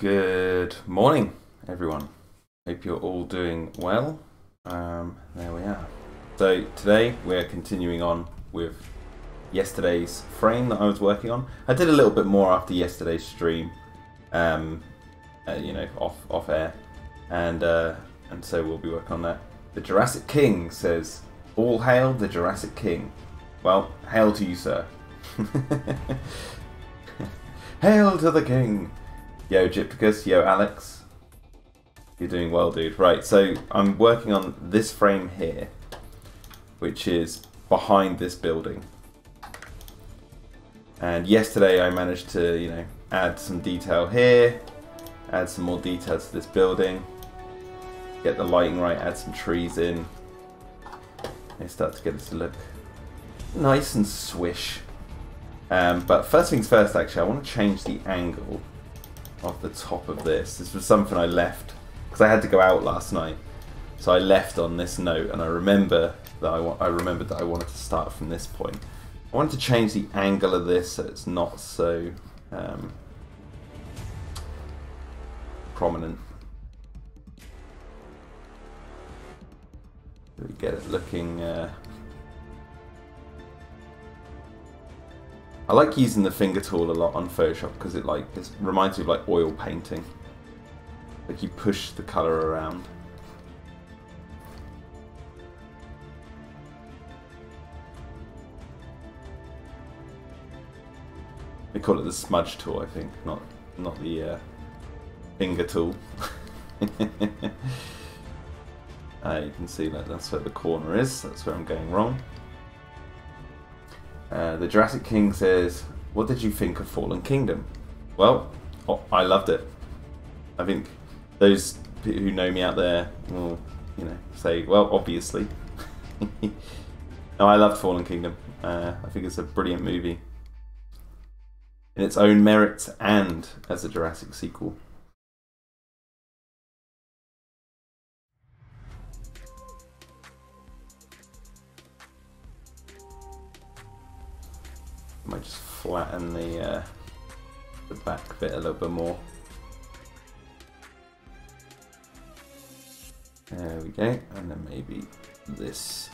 Good morning, everyone. Hope you're all doing well. There we are. So today we're continuing on with yesterday's frame that I was working on. I did a little bit more after yesterday's stream, off air, and so we'll be working on that. The Jurassic King says, "All hail the Jurassic King." Well, hail to you, sir. Hail to the king. Yo, Gypticus. Yo, Alex. You're doing well, dude. Right, so I'm working on this frame here, which is behind this building. And yesterday I managed to, add some detail here, add some more detail to this building, get the lighting right, add some trees in, and start to get it to look nice and swish. But first things first, actually, I want to change the angle of the top of this. This was something I left because I had to go out last night, so I left on this note, and I remember that I remembered that I wanted to start from this point. I wanted to change the angle of this so it's not so prominent. So we get it looking. I like using the finger tool a lot on Photoshop because it reminds me of like oil painting. Like you push the colour around. They call it the smudge tool, I think, not the finger tool. You can see that's where the corner is. That's where I'm going wrong. The Jurassic King says, "What did you think of Fallen Kingdom?" Well, I loved it. I think those who know me out there will, say, well, obviously. No, I loved Fallen Kingdom. I think it's a brilliant movie in its own merits and as a Jurassic sequel. I might just flatten the back bit a little bit more. There we go, and then maybe this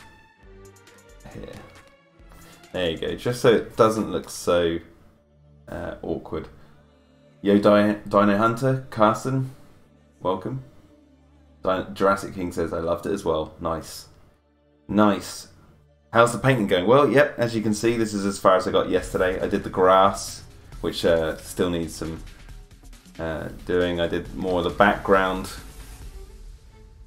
here. There you go, just so it doesn't look so awkward. Yo, Dino Hunter, Carson, welcome. Jurassic King says, "I loved it as well." Nice. Nice. How's the painting going? Well, yep, as you can see, this is as far as I got yesterday. I did the grass, which still needs some doing. I did more of the background.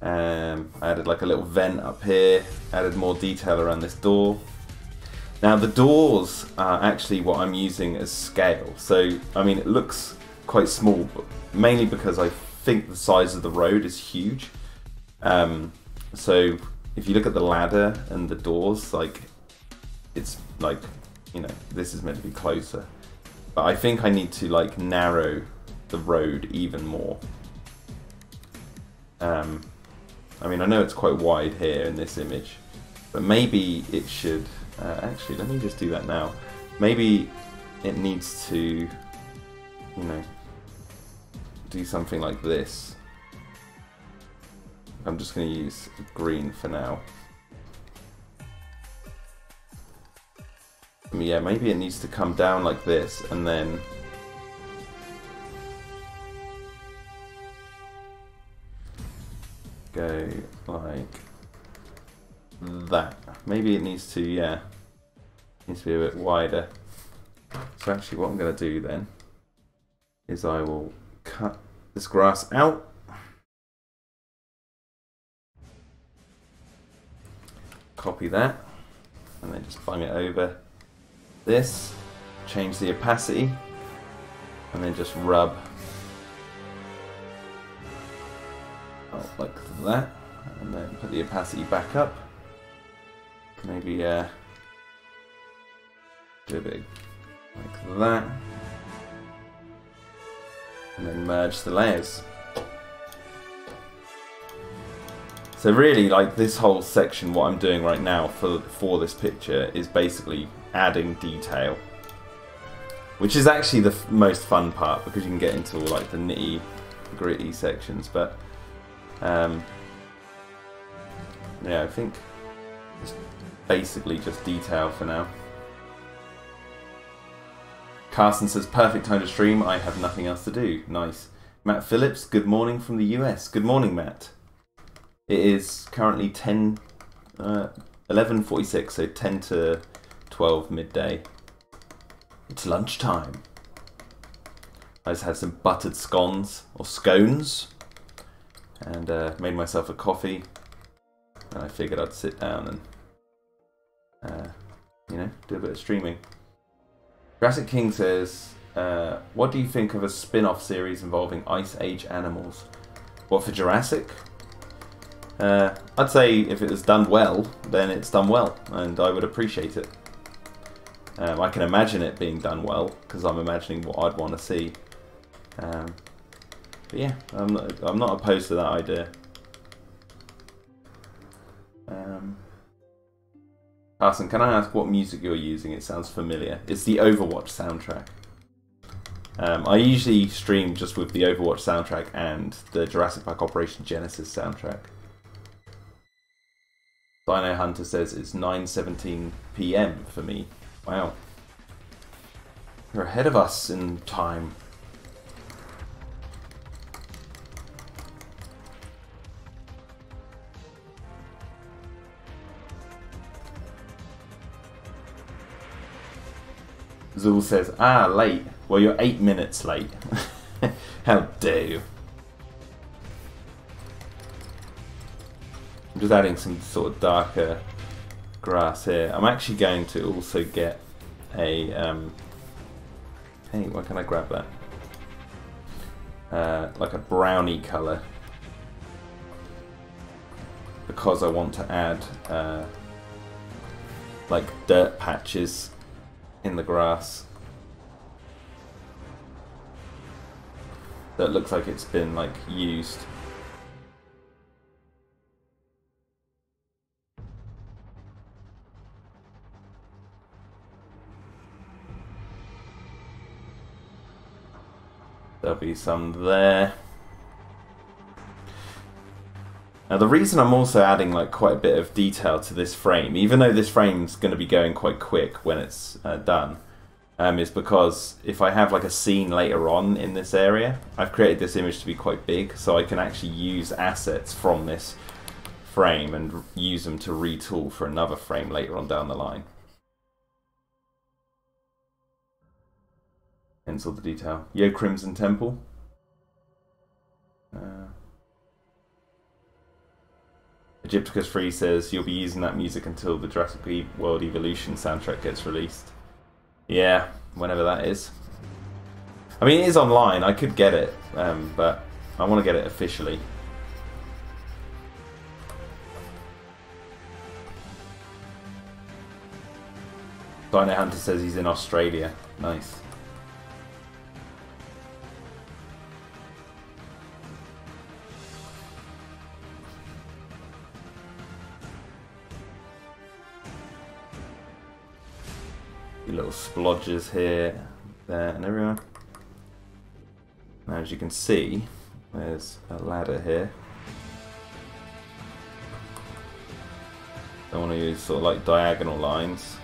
I added like a little vent up here, added more detail around this door. Now the doors are actually what I'm using as scale. So, I mean, it looks quite small, but mainly because I think the size of the road is huge. So if you look at the ladder and the doors, it's like, this is meant to be closer. But I think I need to narrow the road even more. I mean, I know it's quite wide here in this image, but maybe it should, actually, let me just do that now. Maybe it needs to, do something like this. I'm just going to use green for now. I mean, yeah, maybe it needs to come down like this and then go like that. Maybe it needs to, yeah, needs to be a bit wider. So actually what I'm going to do then is I will cut this grass out. Copy that and then just bung it over this, change the opacity, and then just rub like that, and then put the opacity back up. Maybe do a bit like that, and then merge the layers. So really, this whole section, what I'm doing right now for this picture is basically adding detail. which is actually the most fun part because you can get into all like the nitty gritty sections. But yeah, I think it's basically just detail for now. Carson says, perfect time to stream, I have nothing else to do. Nice. Matt Phillips, good morning from the US. Good morning, Matt. It is currently 11:46, so 10 to 12 midday. It's lunchtime. I just had some buttered scones, or scones, and made myself a coffee. And I figured I'd sit down and, you know, do a bit of streaming. Jurassic King says, what do you think of a spin-off series involving Ice Age animals? What, for Jurassic? I'd say if it was done well, then it's done well, and I would appreciate it. I can imagine it being done well, because I'm imagining what I'd want to see. But yeah, I'm not opposed to that idea. Carson, can I ask what music you're using? It sounds familiar. It's the Overwatch soundtrack. I usually stream just with the Overwatch soundtrack and the Jurassic Park Operation Genesis soundtrack. Dino Hunter says it's 9:17 PM for me. Wow. You're ahead of us in time. Zool says, ah, late. Well, you're 8 minutes late. How dare you. I'm just adding some sort of darker grass here. I'm actually going to also get a... hey, why can't I grab that? Like a brownie colour. Because I want to add like dirt patches in the grass that looks like it's been like used. There'll be some there. Now the reason I'm also adding like quite a bit of detail to this frame, even though this frame's going to be going quite quick when it's done, is because if I have like a scene later on in this area, I've created this image to be quite big, so I can actually use assets from this frame and use them to retool for another frame later on down the line. Hence all the detail. Yo, Crimson Temple. Egypticus Free says you'll be using that music until the Jurassic World Evolution soundtrack gets released. Yeah, whenever that is. I mean, it is online. I could get it, but I want to get it officially. Dino Hunter says he's in Australia. Nice. Little splodges here, there, and everywhere. Now, as you can see, there's a ladder here. I want to use sort of like diagonal lines.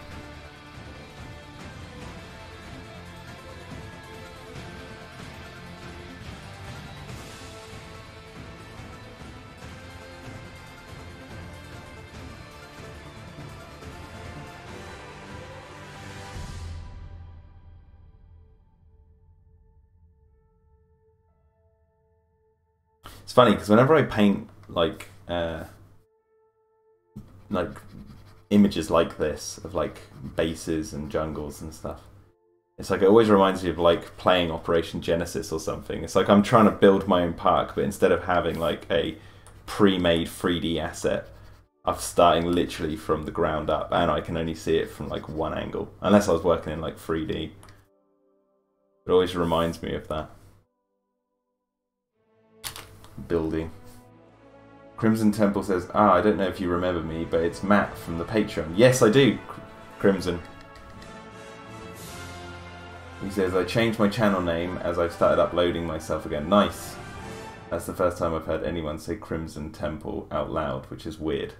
It's funny because whenever I paint like images like this of like bases and jungles and stuff, it's like it always reminds me of like playing Operation Genesis or something. It's like I'm trying to build my own park, but instead of having like a pre-made 3D asset, I'm starting literally from the ground up, and I can only see it from like one angle, unless I was working in like 3D. It always reminds me of that. Building. Crimson Temple says, ah, I don't know if you remember me, but it's Matt from the Patreon. Yes, I do, Crimson. He says, I changed my channel name as I've started uploading myself again. Nice. That's the first time I've heard anyone say Crimson Temple out loud, which is weird.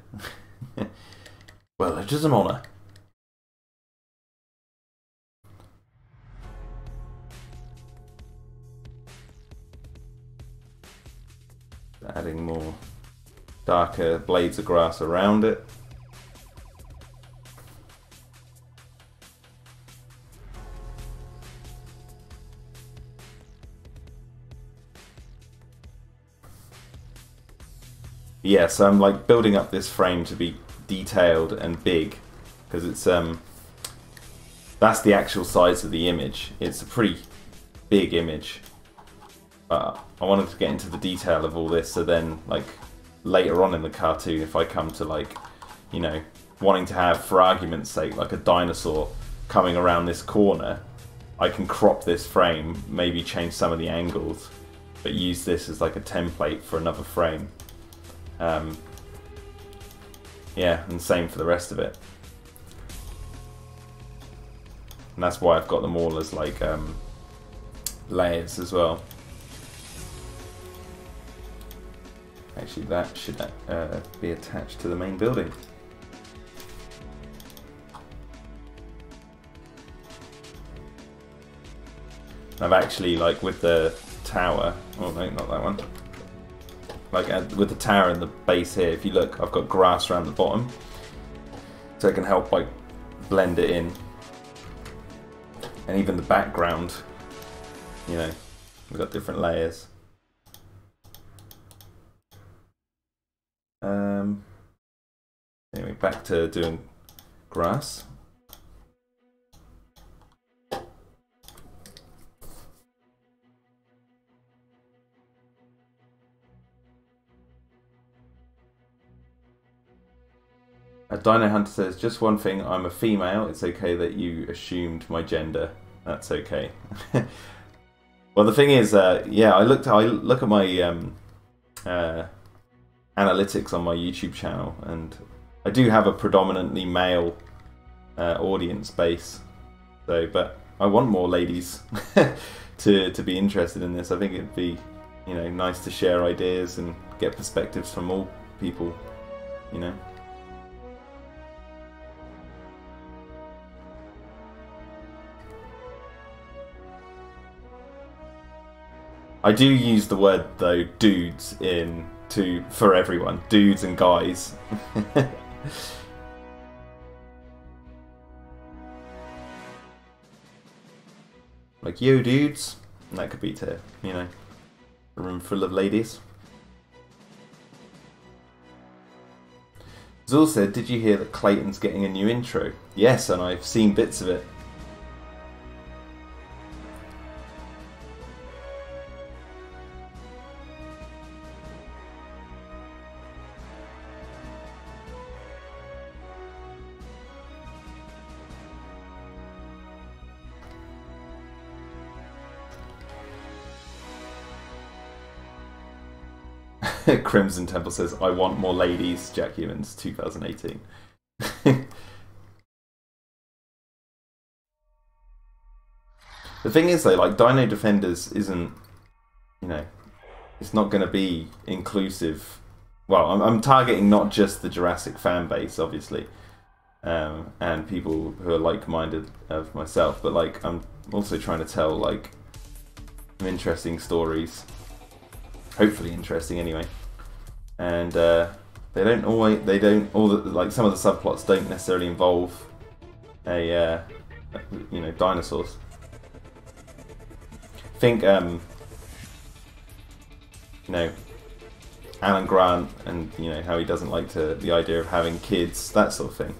Well, it is an honour. Adding more darker blades of grass around it. Yeah, so I'm like building up this frame to be detailed and big, because it's that's the actual size of the image. It's a pretty big image. I wanted to get into the detail of all this, so then like later on in the cartoon, if I come to like, you know, wanting to have, for argument's sake, like a dinosaur coming around this corner, I can crop this frame, maybe change some of the angles, but use this as like a template for another frame. Yeah, and same for the rest of it. And that's why I've got them all as like layers as well. Actually, that should be attached to the main building. I've actually, like with the tower, oh no, not that one. Like with the tower and the base here, if you look, I've got grass around the bottom, so it can help like blend it in. And even the background, you know, we've got different layers. Anyway, back to doing grass. Dino Hunter says, just one thing, I'm a female, it's okay that you assumed my gender. That's okay. Well, the thing is, yeah, I look at my analytics on my YouTube channel, and I do have a predominantly male audience base. So, but I want more ladies to be interested in this. I think it'd be, you know, nice to share ideas and get perspectives from all people, you know. I do use the word though, dudes, for everyone, dudes and guys. Like, yo dudes, and that could be to, you know, a room full of ladies. Zul said, did you hear that Clayton's getting a new intro? Yes, and I've seen bits of it. Crimson Temple says, I want more ladies, Jack Humans, 2018. The thing is though, like, Dino-Defenders isn't, you know, it's not going to be inclusive. Well, I'm targeting not just the Jurassic fan base, obviously, and people who are like-minded of myself, but like, I'm also trying to tell like some interesting stories. Hopefully interesting anyway, and they don't always, like some of the subplots don't necessarily involve a you know, dinosaurs. Think you know, Alan Grant, and you know how he doesn't like the idea of having kids, that sort of thing.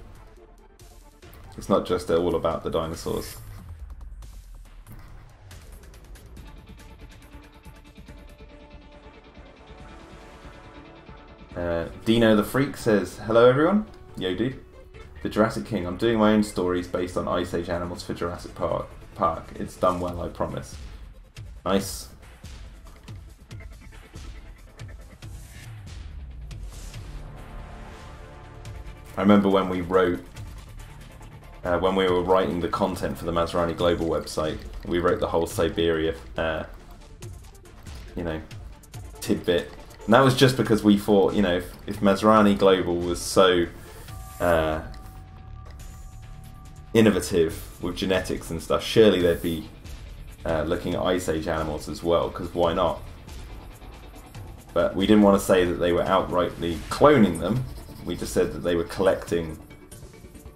It's not just all about the dinosaurs. Dino the Freak says, hello everyone. Yo dude. The Jurassic King. I'm doing my own stories based on Ice Age animals for Jurassic Park. It's done well, I promise. Nice. I remember when we wrote when we were writing the content for the Masrani Global website, we wrote the whole Siberia, you know, tidbit. And that was just because we thought, you know, if Masrani Global was so innovative with genetics and stuff, surely they'd be looking at Ice Age animals as well, because why not? But we didn't want to say that they were outrightly cloning them. We just said that they were collecting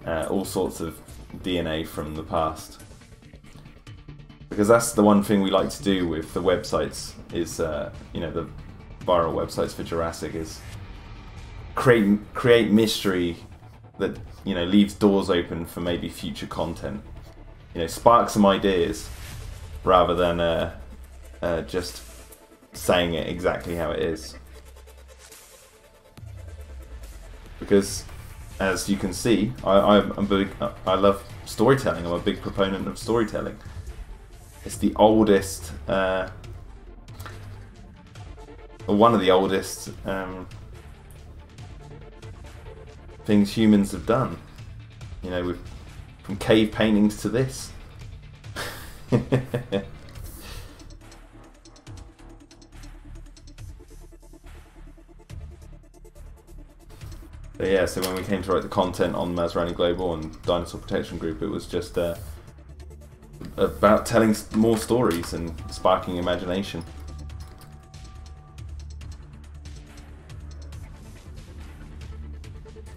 all sorts of DNA from the past. Because that's the one thing we like to do with the websites, is, you know, the viral websites for Jurassic, is create mystery that, you know, leaves doors open for maybe future content. You know, spark some ideas rather than just saying it exactly how it is. Because, as you can see, I love storytelling. I'm a big proponent of storytelling. It's the oldest, or one of the oldest things humans have done. You know, from cave paintings to this. But yeah, so when we came to write the content on Masrani Global and Dinosaur Protection Group, it was just about telling more stories and sparking imagination.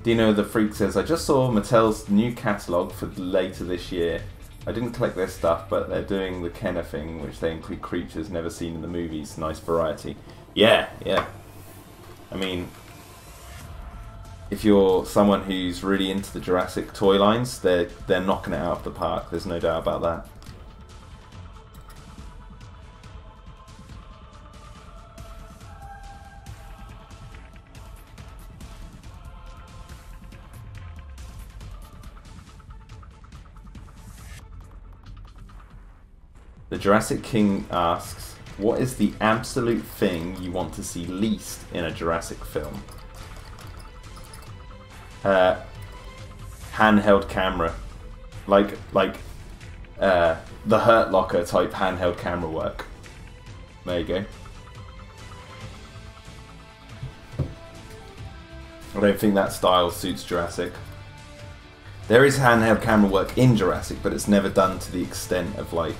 Dino the Freak says, I just saw Mattel's new catalogue for later this year. I didn't collect their stuff, but they're doing the Kenner thing, which they include creatures never seen in the movies. Nice variety. Yeah, yeah. I mean, if you're someone who's really into the Jurassic toy lines, they're knocking it out of the park. There's no doubt about that. The Jurassic King asks, what is the absolute thing you want to see least in a Jurassic film? Handheld camera. Like the Hurt Locker type handheld camera work. There you go. I don't think that style suits Jurassic. There is handheld camera work in Jurassic, but it's never done to the extent of like,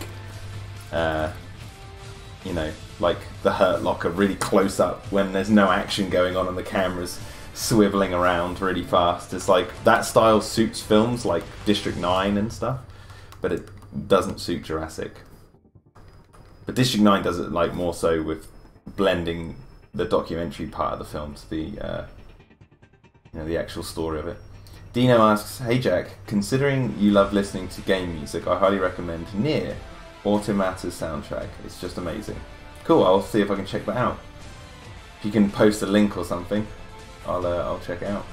you know, like the Hurt Locker, really close up when there's no action going on and the camera's swiveling around really fast. It's like that style suits films like District 9 and stuff, but it doesn't suit Jurassic. But District 9 does it like more so with blending the documentary part of the film to the you know, the actual story of it. Dino asks, hey Jack, considering you love listening to game music, I highly recommend Near Automata's soundtrack. It's just amazing. Cool, I'll see if I can check that out. If you can post a link or something, I'll check it out.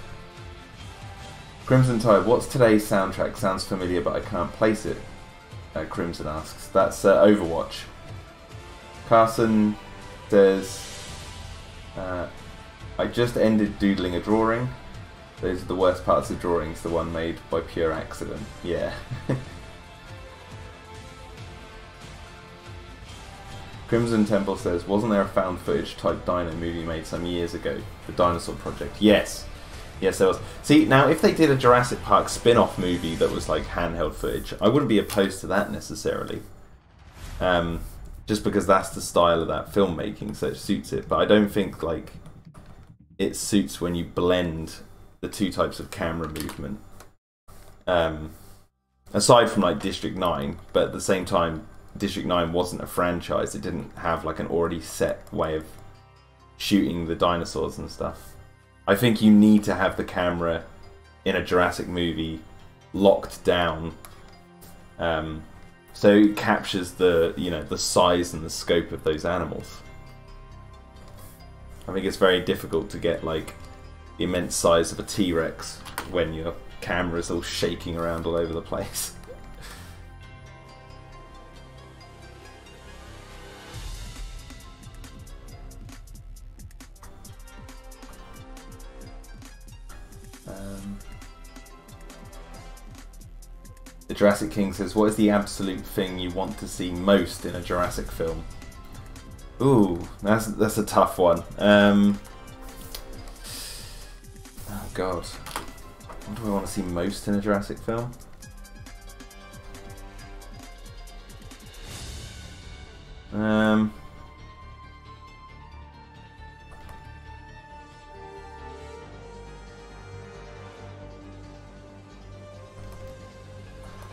Crimson Tide, what's today's soundtrack? Sounds familiar, but I can't place it. Crimson asks. That's Overwatch. Carson says, I just ended doodling a drawing. Those are the worst parts of drawings, the one made by pure accident. Yeah. Crimson Temple says, wasn't there a found footage type dino movie made some years ago? The Dinosaur Project. Yes. Yes, there was. See, now if they did a Jurassic Park spin-off movie that was like handheld footage, I wouldn't be opposed to that necessarily. Just because that's the style of that filmmaking, so it suits it. But I don't think like it suits when you blend the two types of camera movement. Aside from like District 9, but at the same time, District 9 wasn't a franchise. It didn't have like an already set way of shooting the dinosaurs and stuff. I think you need to have the camera in a Jurassic movie locked down, so it captures the, you know, the size and the scope of those animals. I think it's very difficult to get like the immense size of a T-Rex when your camera's all shaking around all over the place. Jurassic King says, what is the absolute thing you want to see most in a Jurassic film? Ooh, that's a tough one. Oh god. What do I want to see most in a Jurassic film?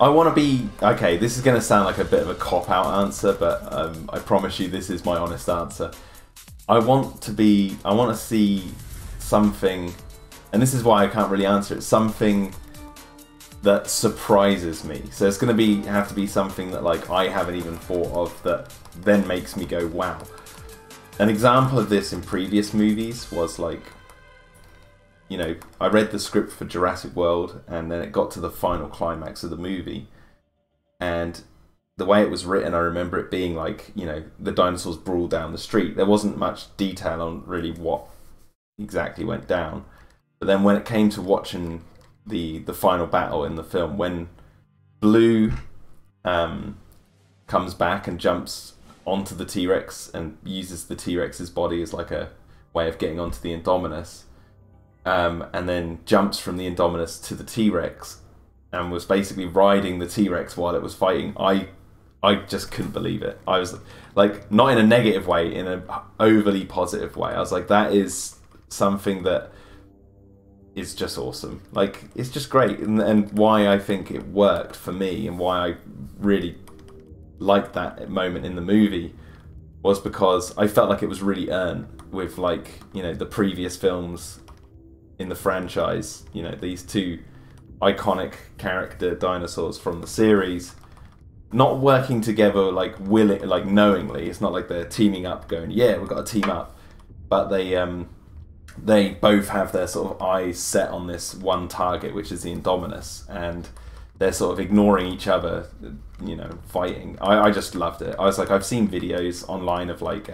I want to be... Okay, this is going to sound like a bit of a cop-out answer, but I promise you this is my honest answer. I want to see something, and this is why I can't really answer it, something that surprises me. So it's going to have to be something that like I haven't even thought of that then makes me go, wow. An example of this in previous movies was like, you know, I read the script for Jurassic World and then it got to the final climax of the movie. And the way it was written, I remember it being like, you know, the dinosaurs brawl down the street. There wasn't much detail on really what exactly went down. But then when it came to watching the final battle in the film, when Blue comes back and jumps onto the T-Rex and uses the T-Rex's body as like a way of getting onto the Indominus, and then jumps from the Indominus to the T-Rex and was basically riding the T-Rex while it was fighting. I just couldn't believe it. I was like, not in a negative way, in an overly positive way. I was like, that is something that is just awesome. Like, it's just great. And why I think it worked for me and why I really liked that moment in the movie was because I felt like it was really earned with, like, you know, the previous films in the franchise, you know, these two iconic character dinosaurs from the series not working together like knowingly. It's not like they're teaming up going, yeah, we've got to team up, but they both have their sort of eyes set on this one target, which is the Indominus, and they're sort of ignoring each other, you know, fighting. I just loved it. I was like, I've seen videos online of like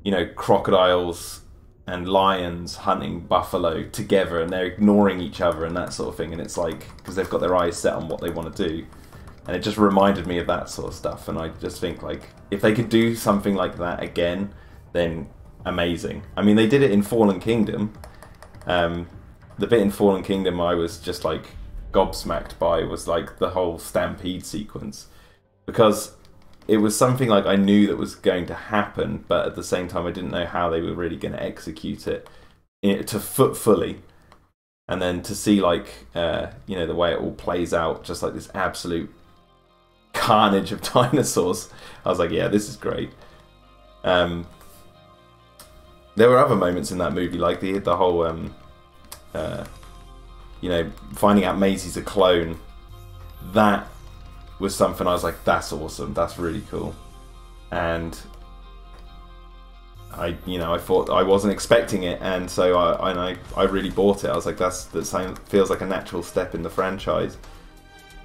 you know, crocodiles and lions hunting buffalo together and they're ignoring each other and that sort of thing, and it's like, because they've got their eyes set on what they want to do, and it just reminded me of that sort of stuff. And I just think, like, if they could do something like that again, then amazing. I mean, they did it in Fallen Kingdom. The bit in Fallen Kingdom I was just like gobsmacked by was like the whole stampede sequence, because it was something like I knew that was going to happen, but at the same time I didn't know how they were really going to execute it to fully. And then to see, like, you know, the way it all plays out, just like this absolute carnage of dinosaurs, I was like, yeah, this is great. There were other moments in that movie, like the whole, you know, finding out Maisie's a clone. That was something I was like, that's awesome, that's really cool. And I thought, I wasn't expecting it, and so I really bought it. I was like, that feels like a natural step in the franchise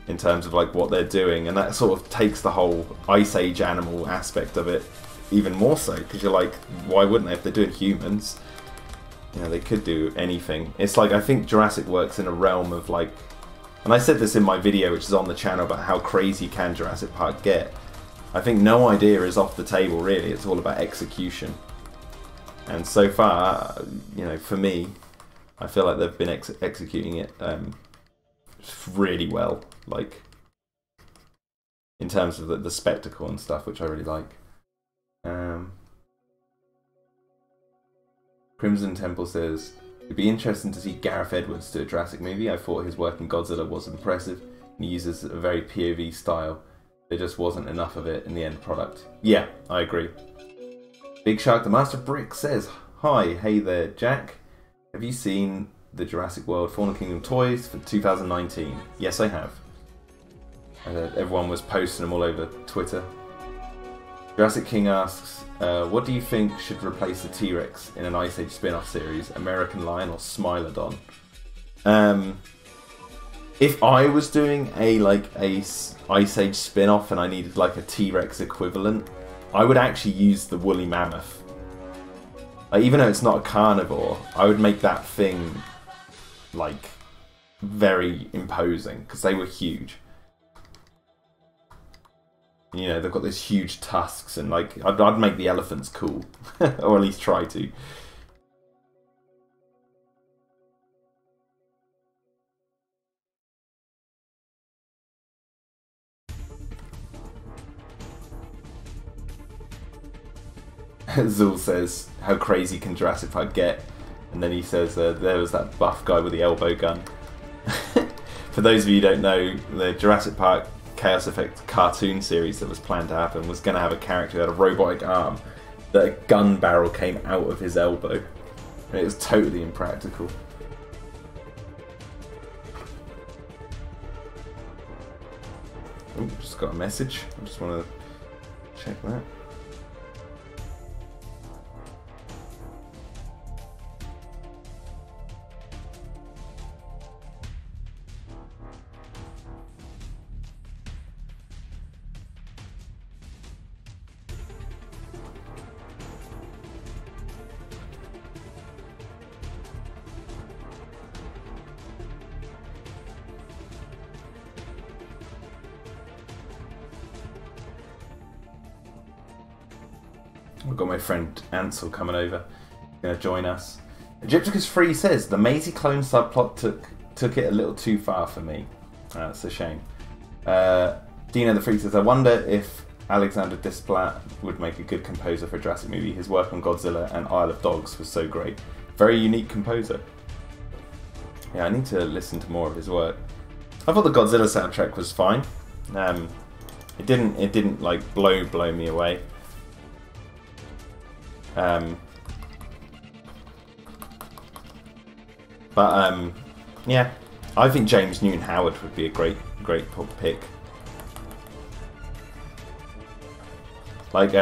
in terms of like what they're doing, and that sort of takes the whole Ice Age animal aspect of it even more so, because you're like, why wouldn't they? If they're doing humans, you know, they could do anything. It's like, I think Jurassic works in a realm of like, and I said this in my video, which is on the channel, about how crazy can Jurassic Park get. I think no idea is off the table, really. It's all about execution. And so far, you know, for me, I feel like they've been executing it really well, like, in terms of the spectacle and stuff, which I really like. Crimson Temple says, it'd be interesting to see Gareth Edwards do a Jurassic movie. I thought his work in Godzilla was impressive. He uses a very POV style. There just wasn't enough of it in the end product. Yeah, I agree. Big Shark the Master Brick says, hi, hey there, Jack. Have you seen the Jurassic World Fallen Kingdom toys for 2019? Yes, I have. Everyone was posting them all over Twitter. Jurassic King asks, what do you think should replace the T-Rex in an Ice Age spin-off series? American Lion or Smilodon? If I was doing a Ice Age spin-off and I needed like a T-Rex equivalent, I would actually use the woolly mammoth. Like, even though it's not a carnivore, I would make that thing like very imposing, because they were huge. You know, they've got those huge tusks, and like I'd make the elephants cool, or at least try to. Zul says, "How crazy can Jurassic Park get?" And then he says, "There was that buff guy with the elbow gun." For those of you who don't know, the Jurassic Park Chaos Effect cartoon series that was planned to happen was going to have a character who had a robotic arm that a gun barrel came out of his elbow. And it was totally impractical. Oh, just got a message. I just want to check that. We've got my friend Ansel coming over, going to join us. Egypticus Free says, the Maisie clone subplot took it a little too far for me. That's a shame. Dino the Freak says, I wonder if Alexander Desplat would make a good composer for a Jurassic movie. His work on Godzilla and Isle of Dogs was so great. Very unique composer. Yeah, I need to listen to more of his work. I thought the Godzilla soundtrack was fine. It didn't like blow me away. Yeah, I think James Newton Howard would be a great pick. Like,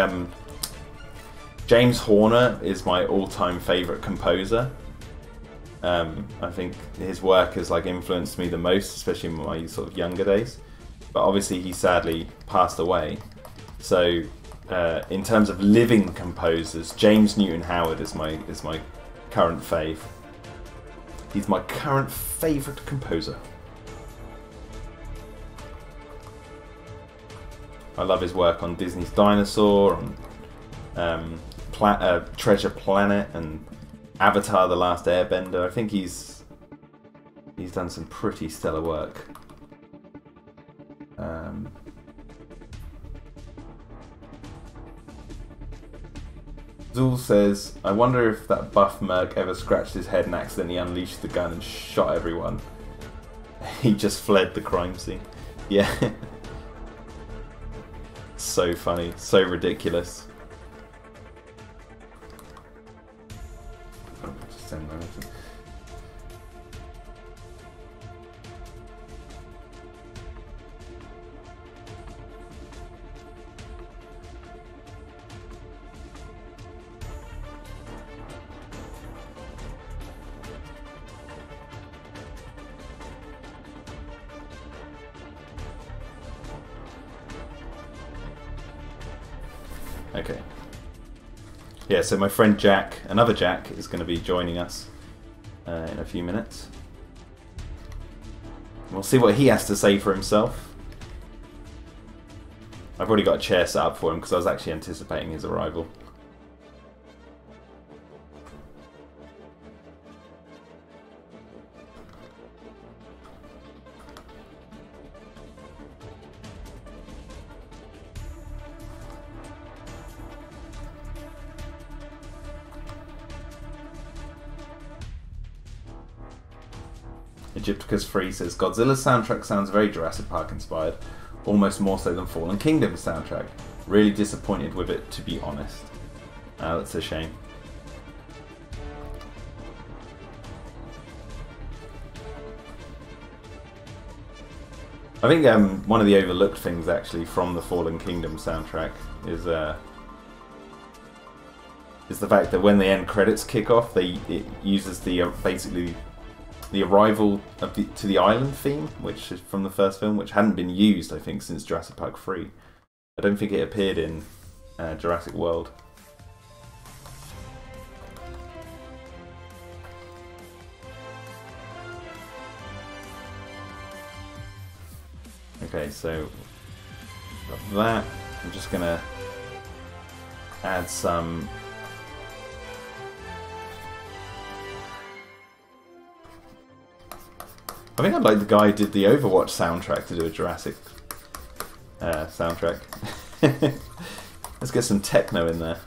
James Horner is my all-time favourite composer. I think his work has like influenced me the most, especially in my sort of younger days. But obviously he sadly passed away. So in terms of living composers, James Newton Howard is my current fave. He's my current favourite composer. I love his work on Disney's Dinosaur, on Treasure Planet, and Avatar: The Last Airbender. I think he's done some pretty stellar work. Zool says, I wonder if that buff merc ever scratched his head and accidentally unleashed the gun and shot everyone. He just fled the crime scene. Yeah. So funny, so ridiculous. Just send that. Okay. Yeah, so my friend Jack, another Jack, is going to be joining us in a few minutes. We'll see what he has to say for himself. I've already got a chair set up for him because I was actually anticipating his arrival. Egypticus Free says, Godzilla's soundtrack sounds very Jurassic Park inspired, almost more so than Fallen Kingdom's soundtrack. Really disappointed with it, to be honest. That's a shame. I think one of the overlooked things actually from the Fallen Kingdom soundtrack is the fact that when the end credits kick off, it uses the basically the arrival to the island theme, which is from the first film, which hadn't been used, I think, since Jurassic Park 3. I don't think it appeared in Jurassic World. Okay, so got that. I'm just gonna add some. I think I'd like the guy who did the Overwatch soundtrack to do a Jurassic soundtrack. Let's get some techno in there.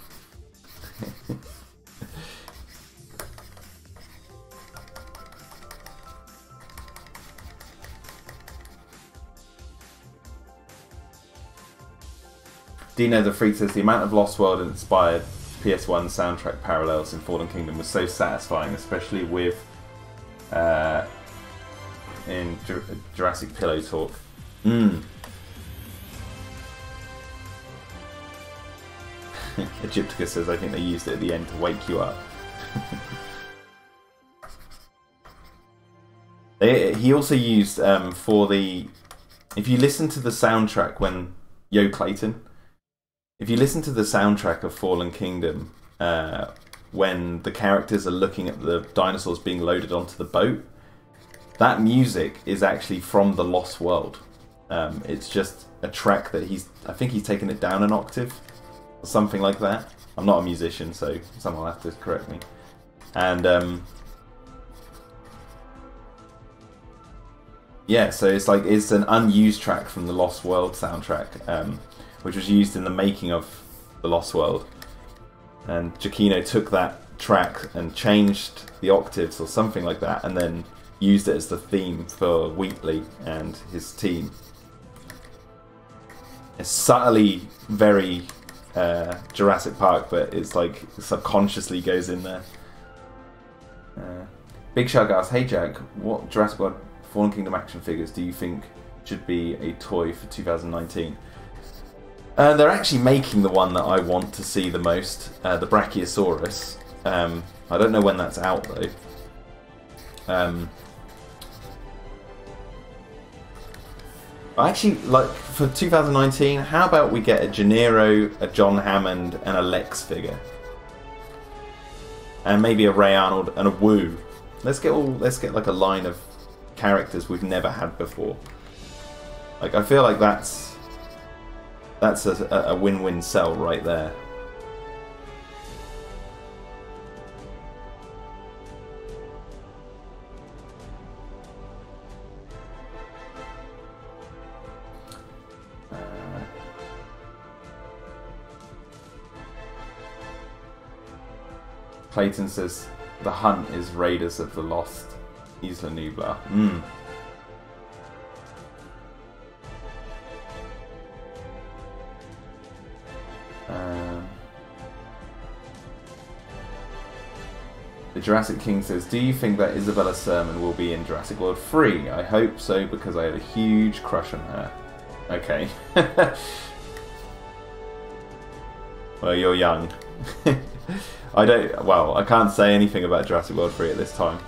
Dino the Freak says the amount of Lost World inspired PS1 soundtrack parallels in Fallen Kingdom was so satisfying, especially with in Jurassic Pillow Talk. Egyptica says I think they used it at the end to wake you up. He also used for the. If you listen to the soundtrack when Yo Clayton. If you listen to the soundtrack of Fallen Kingdom, when the characters are looking at the dinosaurs being loaded onto the boat, that music is actually from the Lost World. It's just a track that I think he's taken it down an octave, or something like that. I'm not a musician, so someone will have to correct me. And yeah, so it's an unused track from the Lost World soundtrack. Which was used in the making of The Lost World. And Giacchino took that track and changed the octaves or something like that, and then used it as the theme for Wheatley and his team. It's subtly very Jurassic Park, but it's like subconsciously goes in there. Big Shark asks, hey Jack, what Jurassic World Fallen Kingdom action figures do you think should be a toy for 2019? They're actually making the one that I want to see the most, the Brachiosaurus. I don't know when that's out though. Actually, like for 2019, how about we get a Gennaro, a John Hammond, and a Lex figure, and maybe a Ray Arnold and a Wu. Let's get like a line of characters we've never had before. Like I feel like that's a win-win sell right there. Clayton says the hunt is Raiders of the Lost Isla Nublar. The Jurassic King says, do you think that Isabella Sermon will be in Jurassic World 3? I hope so, because I had a huge crush on her. Okay. Well, you're young. I can't say anything about Jurassic World 3 at this time.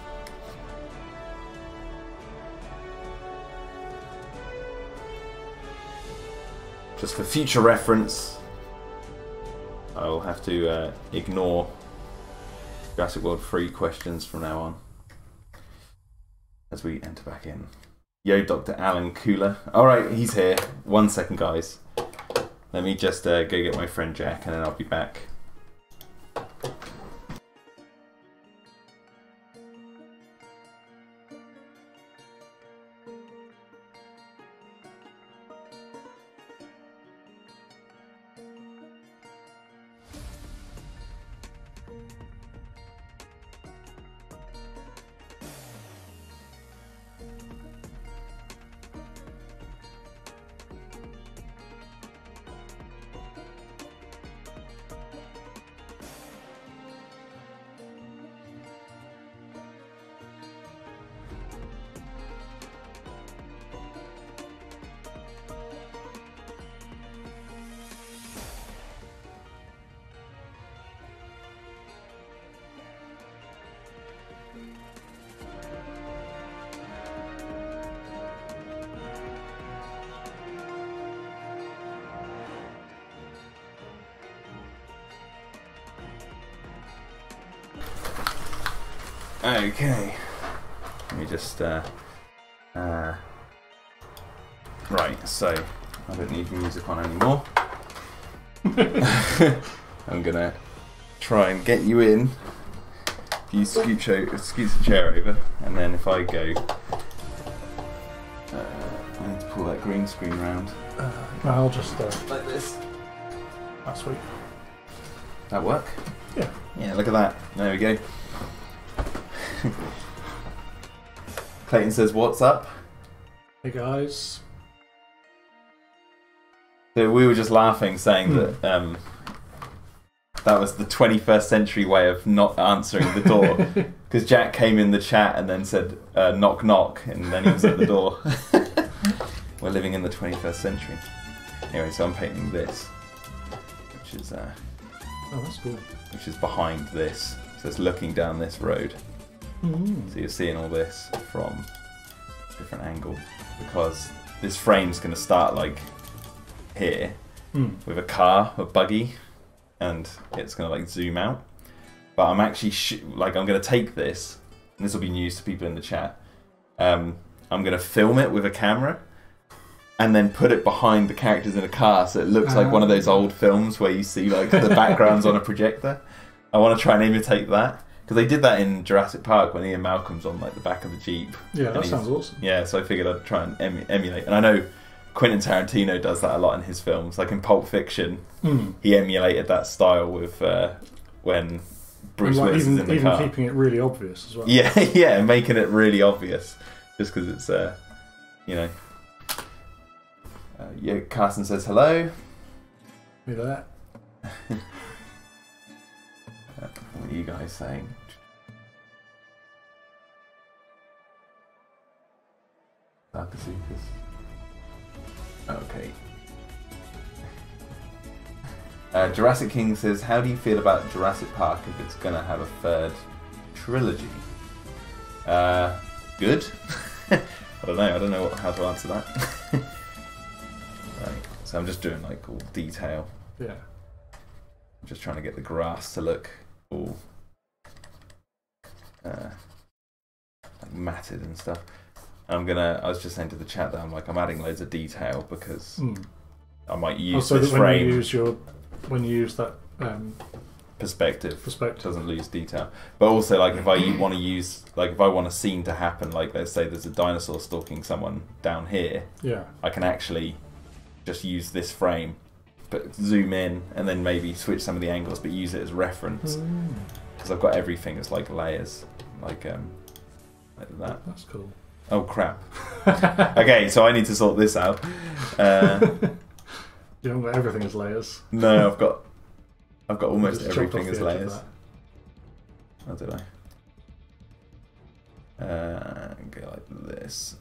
Just for future reference, I will have to ignore Jurassic World 3 questions from now on as we enter back in. Yo, Dr. Alan Cooler. Alright, he's here. 1 second, guys. Let me just go get my friend Jack and then I'll be back. Okay, let me just, right, so I don't need music on anymore. I'm gonna try and get you in. If you scoot the chair over, and then if I go, I need to pull that green screen round. I'll just Like this. That's sweet. That work? Yeah. Yeah, look at that. There we go. Clayton says, "What's up?" Hey guys. So we were just laughing, saying that that was the 21st century way of not answering the door, because Jack came in the chat and then said, "Knock, knock," and then he was at the door. We're living in the 21st century. Anyway, so I'm painting this, which is Oh, that's cool. which is behind this, so it's looking down this road. So you're seeing all this from a different angle, because this frame's going to start like here with a car, a buggy, and it's going to like zoom out. But I'm actually I'm going to take this, and this will be news to people in the chat. I'm going to film it with a camera and then put it behind the characters in a car, so it looks like one of those old films where you see like the backgrounds on a projector. I want to try and imitate that, because they did that in Jurassic Park when Ian Malcolm's on like the back of the Jeep. Yeah, that sounds awesome. Yeah, so I figured I'd try and emulate. And I know Quentin Tarantino does that a lot in his films. Like in Pulp Fiction, he emulated that style with when Bruce Willis is in the car. Even keeping it really obvious as well. Yeah, yeah, making it really obvious, just because it's you know. Yeah, Carson says hello. Look at that. What are you guys saying? Okay. Jurassic King says, "How do you feel about Jurassic Park if it's going to have a third trilogy?" Good. I don't know how to answer that. Right. So I'm just doing like all detail. Yeah. I'm just trying to get the grass to look all like matted and stuff. I was just saying to the chat that I'm adding loads of detail because I might use this frame. When you use that perspective doesn't lose detail. But also, like if I want to use, like if I want a scene to happen, like let's say there's a dinosaur stalking someone down here. Yeah. I can actually just use this frame, but zoom in and then maybe switch some of the angles, but use it as reference because I've got everything as like layers, like that. That's cool. Oh crap! Okay, so I need to sort this out. You haven't got everything as layers. No, I've got almost everything as layers. How did I? Go like this.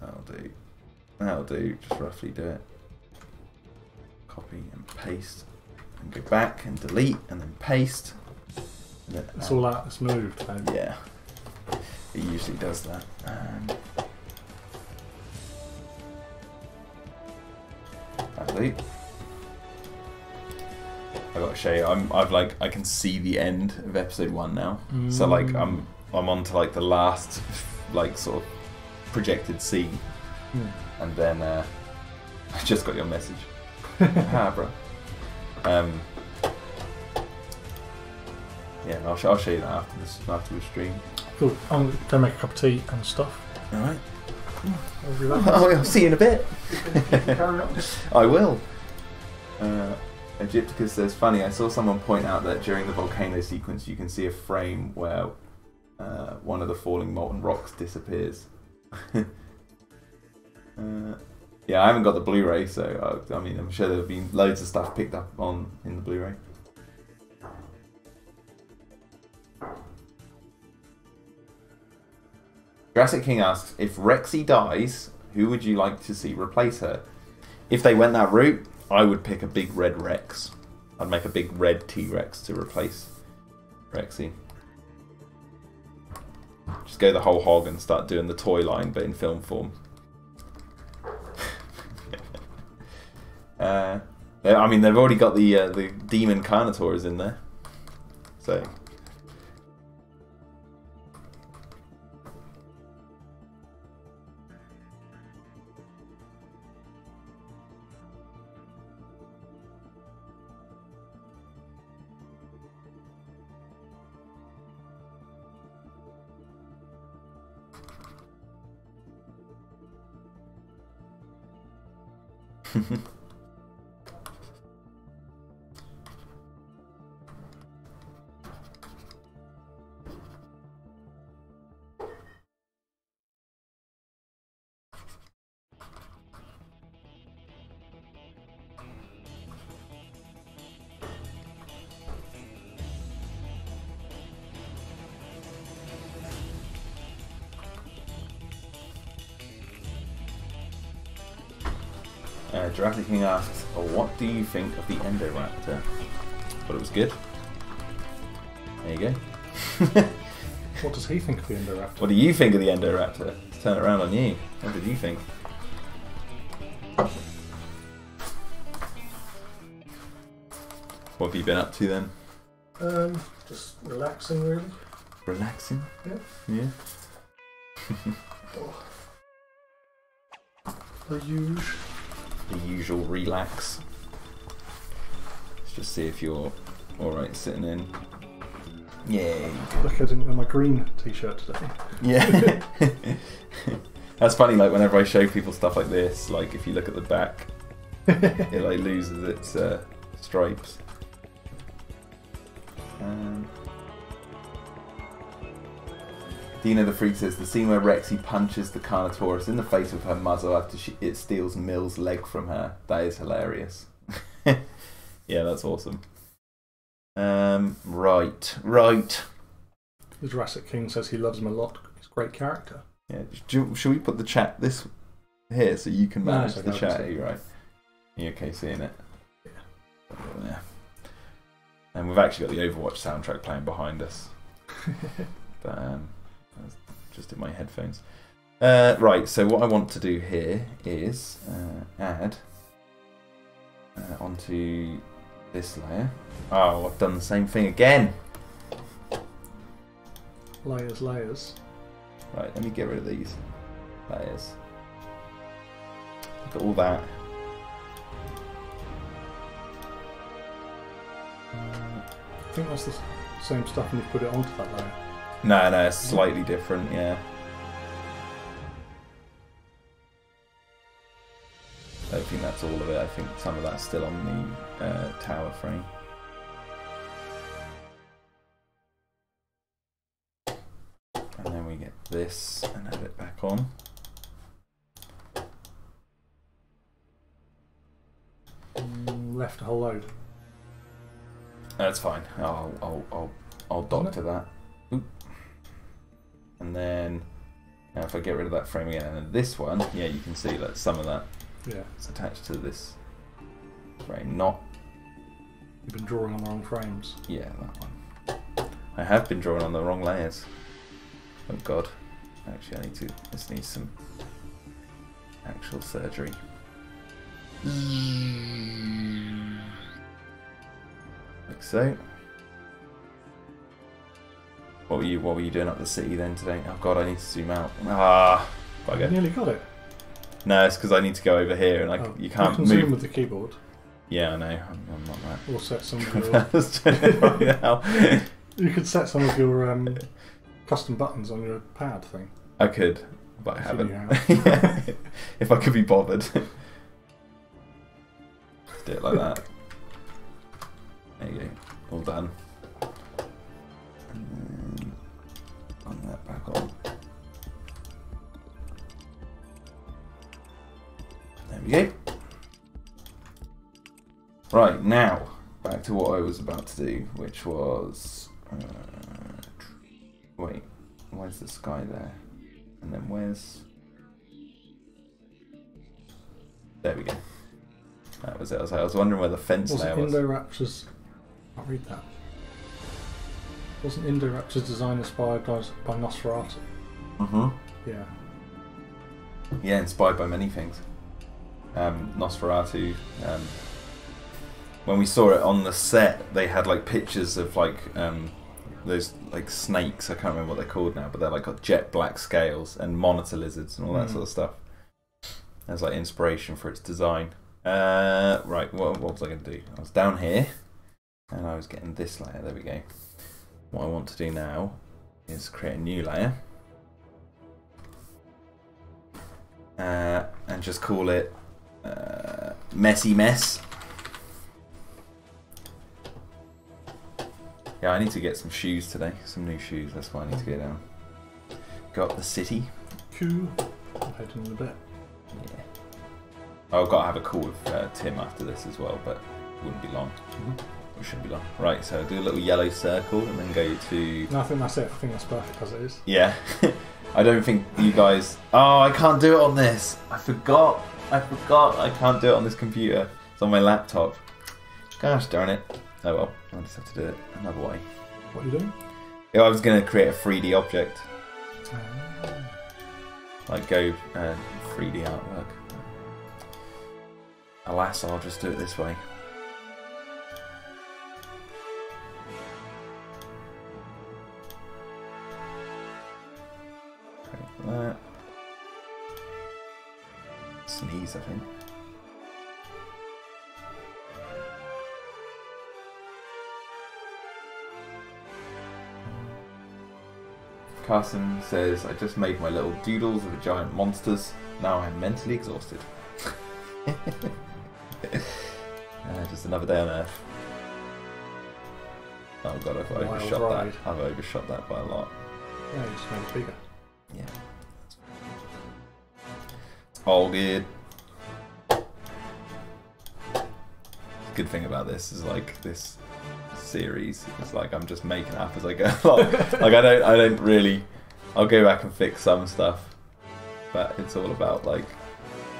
That'll do. Just roughly do it. Copy and paste, and go back and delete, and then paste. And then it's all out. It's moved. Yeah, it usually does that. That'll do. I got to show you. I can see the end of episode 1 now. So like I'm on to like the last like sort of projected scene, and then I just got your message. Bro. Yeah, I'll show you that after the stream. Cool. I'm gonna make a cup of tea and stuff. All right. I'll see you in a bit. Carry on. I will. Egypticus says, "Funny, I saw someone point out that during the volcano sequence you can see a frame where one of the falling molten rocks disappears." Yeah, I haven't got the Blu-ray, so I mean, I'm sure there'll be loads of stuff picked up in the Blu-ray. Jurassic King asks, if Rexy dies, who would you like to see replace her? If they went that route, I would pick a big red Rex. I'd make a big red T-Rex to replace Rexy. Just go the whole hog and start doing the toy line, but in film form. I mean, they've already got the demon Carnotaurs in there, so. Jurassic King asks, what do you think of the Endoraptor? Thought it was good. There you go. What does he think of the Endoraptor? What do you think of the Endoraptor? Let's turn it around on you. What did you think? What have you been up to then? Just relaxing, really. Relaxing? Yeah. Yeah. The usual relax. Let's just see if you're alright sitting in. Yay. Look, I didn't wear my green t-shirt today. Yeah. That's funny, like whenever I show people stuff like this, like if you look at the back, it like loses its stripes. Dino the Freak says, the scene where Rexy punches the Carnotaurus in the face with her muzzle after it steals Mill's leg from her. That is hilarious. Yeah, that's awesome. Right. The Jurassic King says he loves him a lot. He's a great character. Yeah. Should we put the chat this here so you can manage the chat? Are you right? Are you okay seeing it? Yeah. And we've actually got the Overwatch soundtrack playing behind us. But just in my headphones. Right, so what I want to do here is add onto this layer. Oh, I've done the same thing again. Layers. Right, let me get rid of these layers. Look at all that. I think that's the same stuff when you put it onto that layer. No, it's slightly different, yeah. I don't think that's all of it. I think some of that's still on the tower frame. And then we get this and add it back on. Left a whole load. That's fine. I'll doctor that. Oop. And then now if I get rid of that frame again, and then this one, yeah, you can see that some of that is attached to this frame. Not. You've been drawing on the wrong frames. Yeah, that one. I have been drawing on the wrong layers. Oh God. Actually, I need to. This needs some actual surgery. Like so. What were you doing up the city then today? Oh God, I need to zoom out. Bugger. You nearly got it. No, it's because I need to go over here and you can't move. Zoom with the keyboard. Yeah, I know. I'm not that. Or set some of your. Right now. You could set some of your custom buttons on your pad thing. I could, but I haven't. Yeah. If I could be bothered. Let's do it like that. There you go. All done. And then bring that back on. There we go. Right, now back to what I was about to do, which was wait, where's the sky there? And then where's... There we go. That was it. I was wondering where the fence layer was. Indoraptor's... I'll read that. Wasn't Indoraptor's design inspired by Nosferatu? Mm-hmm. Yeah. Yeah, inspired by many things. Nosferatu. When we saw it on the set, they had like pictures of like those like snakes. I can't remember what they're called now, but they're like got jet black scales and monitor lizards and all that sort of stuff. As like inspiration for its design. Right, what was I going to do? I was down here, and I was getting this layer. There we go. What I want to do now is create a new layer, and just call it messy mess. Yeah, I need to get some shoes today. Some new shoes. That's why I need to go down. Go up the city. Cool. I'll head in a bit. Yeah. I've got to have a call with Tim after this as well, but it wouldn't be long. It shouldn't be long. Right, so do a little yellow circle and then go to... No, I think that's it. I think that's perfect as it is. Yeah. I don't think you guys... Oh, I can't do it on this. I forgot. I can't do it on this computer. It's on my laptop. Gosh darn it. Oh well, I'll just have to do it another way. What are you doing? Yeah, I was going to create a 3D object. Like go 3D artwork. Alas, I'll just do it this way. Like that. Sneeze, I think. Carson says, I just made my little doodles of the giant monsters. Now I'm mentally exhausted. Just another day on Earth. Oh god, I've overshot that. I've overshot that by a lot. Yeah, you just made it bigger. Yeah. All good. Good thing about this is like this series. It's like I'm just making it up as I go along. Like I don't really. I'll go back and fix some stuff, but it's all about like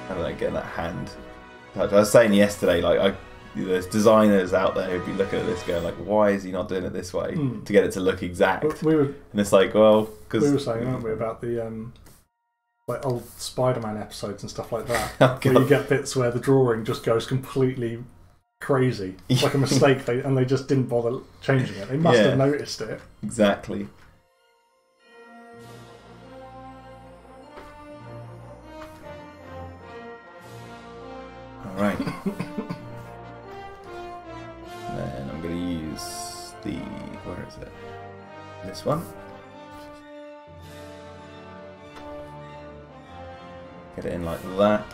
I don't know, getting that hand touch. I was saying yesterday, like there's designers out there who'd be looking at this going like, why is he not doing it this way to get it to look exact? And it's like, well, because we were saying, aren't we, about the like old Spider-Man episodes and stuff like that, oh, where you get bits where the drawing just goes completely crazy. It's like a mistake, and they just didn't bother changing it. They must have noticed it. Exactly. Alright. Then I'm going to use the... where is it? This one. Get it in like that.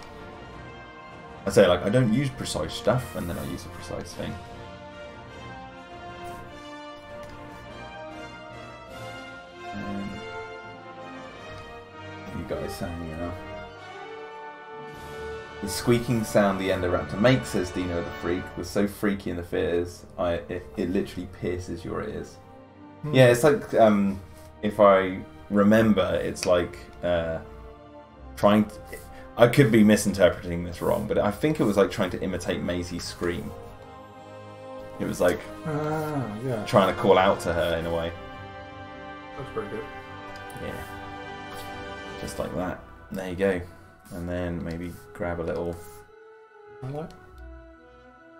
I say, like, I don't use precise stuff, and then I use a precise thing. And you guys saying, you know. The squeaking sound the Endoraptor makes, says Dino the Freak, was so freaky in the theatres, it literally pierces your ears. Yeah, it's like, if I remember, it's like trying to... I could be misinterpreting this wrong, but I think it was like trying to imitate Maisie's scream. It was like trying to call out to her in a way. That's pretty good. Yeah. Just like that. And there you go. And then maybe grab a little... highlight?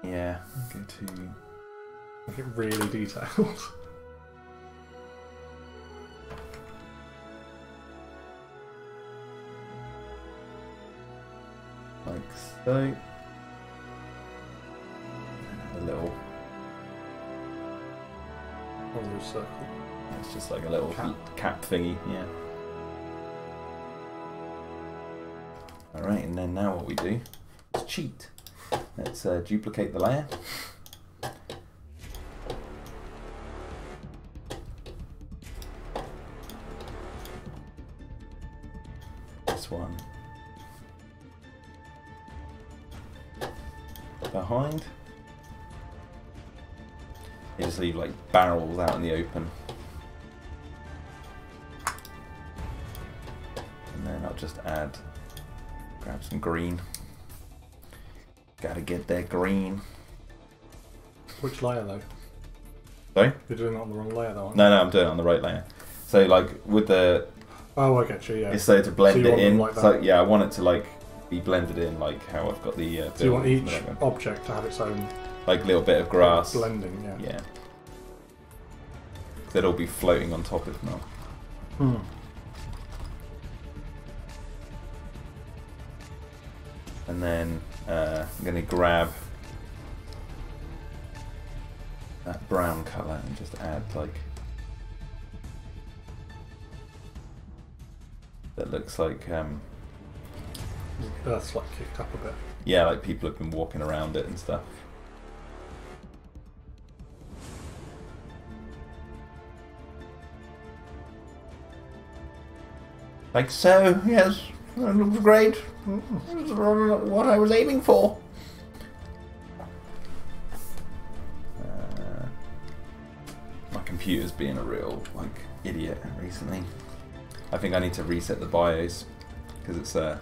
Yeah. Go to... Make it really detailed. Like so. A little... Hollow circle. It's just like a little cap thingy, yeah. Alright, and then now what we do is cheat. Let's duplicate the layer. This one. Behind. You just leave like barrels out in the open. And then I'll just add... grab some green. Gotta get that green. Which layer though? Sorry? You're doing it on the wrong layer though, aren't No, I'm doing it on the right layer. So like with the... Oh, I get you, yeah. It's so to blend it in. Like so yeah, I want it to like be blended in like how I've got the... so you want each object to have its own... like little bit of grass. Blending, yeah. Yeah. They'll all be floating on top if not. And then I'm going to grab that brown colour and just add like... that looks like... Earth's like kicked up a bit. Yeah, like people have been walking around it and stuff. Like so, yes, that looks great. What I was aiming for. My computer's being a real idiot recently. I think I need to reset the BIOS because it's or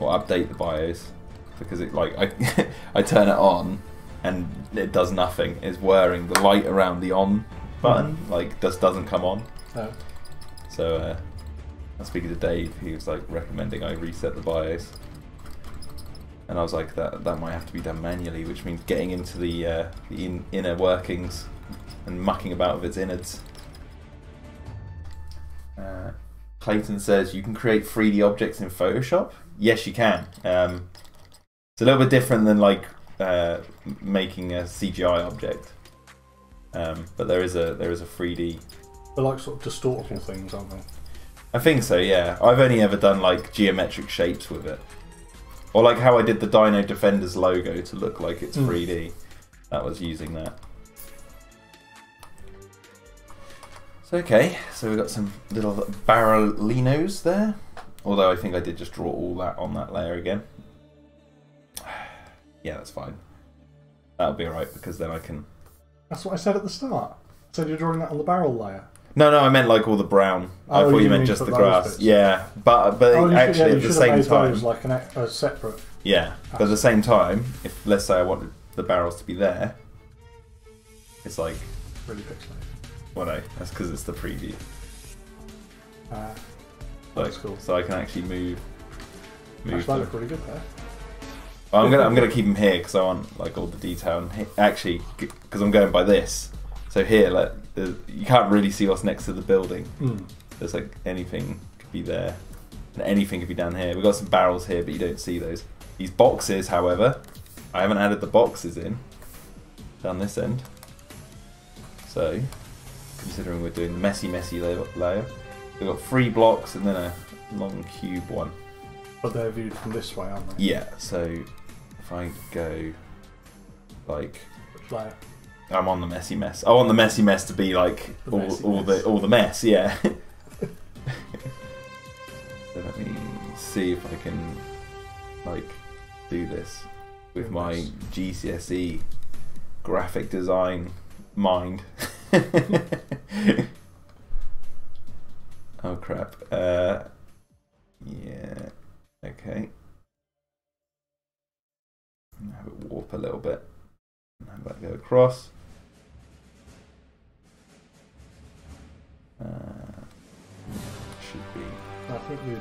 update the BIOS because it I turn it on and it does nothing. It's whirring. The light around the on button just doesn't come on. No. So I was speaking to Dave. He was recommending I reset the BIOS, and I was like, that might have to be done manually, which means getting into the inner workings and mucking about with its innards. Clayton says you can create 3D objects in Photoshop. Yes, you can. It's a little bit different than making a CGI object, but there is a 3D. They're like sort of distortable things, aren't they? I think so. Yeah, I've only ever done geometric shapes with it, or how I did the Dino-Defenders logo to look like it's 3D. That was using that. So okay, so we've got some little barrelinos there. Although I think I did just draw all that on that layer again. Yeah, that's fine. That'll be alright because then I can... That's what I said at the start. I said you're drawing that on the barrel layer. No, I meant all the brown. I thought you meant just the grass. Bits. Yeah, but actually at the same time... Those a separate... Yeah, but at the same time, if let's say I wanted the barrels to be there, it's really pixelated. Well, no, that's because it's the preview. That's cool. So I can actually move. That look really good there. Well, I'm gonna keep them here because I want all the detail. And actually, because I'm going by this. So here, you can't really see what's next to the building. There's anything could be there, and anything could be down here. We've got some barrels here, but you don't see those. These boxes, however, I haven't added the boxes in down this end. So, considering we're doing the messy layer, we've got 3 blocks and then a long cube one. But they're viewed from this way, aren't they? Yeah. So if I go which layer? I'm on the messy mess. I want the messy mess to be all the mess. Yeah. So let me see if I can do this with my GCSE graphic design mind. Oh crap. Yeah. Okay. Have it warp a little bit. And have that go across. Should be. I think the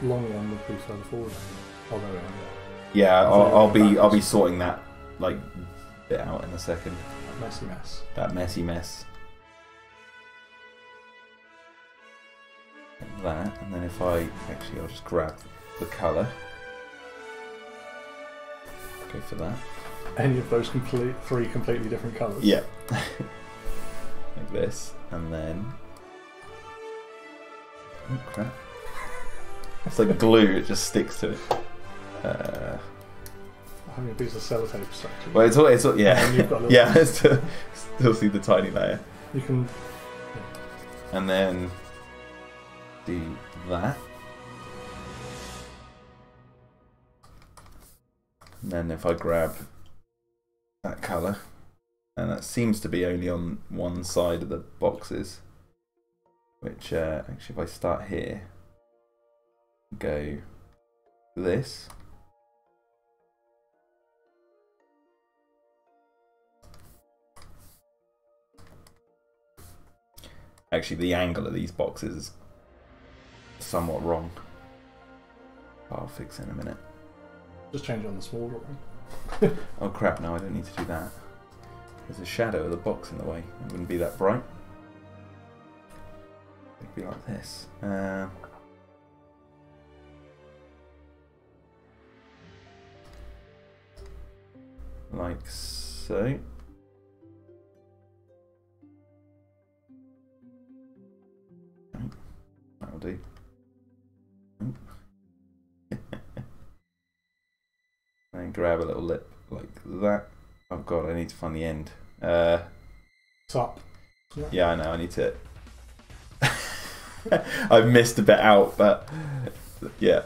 long one would be further forward. Oh, there we are. Yeah, I'll be sorting that bit out in a second. That messy mess. That messy mess. Like that, and then if I'll just grab the colour. Go for that. Any of those 3 completely different colours? Yeah. Like this, and then... Oh crap. It's like glue, it just sticks to it. Having a piece of sellotape stuck to it. Well, it's all yeah. And you've got yeah, still see the tiny layer. You can... Yeah. And then... do that. And then if I grab that colour, and that seems to be only on one side of the boxes, which actually if I start here, go this, actually the angle of these boxes is somewhat wrong. I'll fix it in a minute. Just change it on the small drawing. Oh crap, no I don't need to do that. There's a shadow of the box in the way. It wouldn't be that bright. It'd be like this. Like so. That'll do. and grab a little lip like that. Oh god, I need to find the end. It's up. Yeah, I know, I need to... I've missed a bit out, but yeah.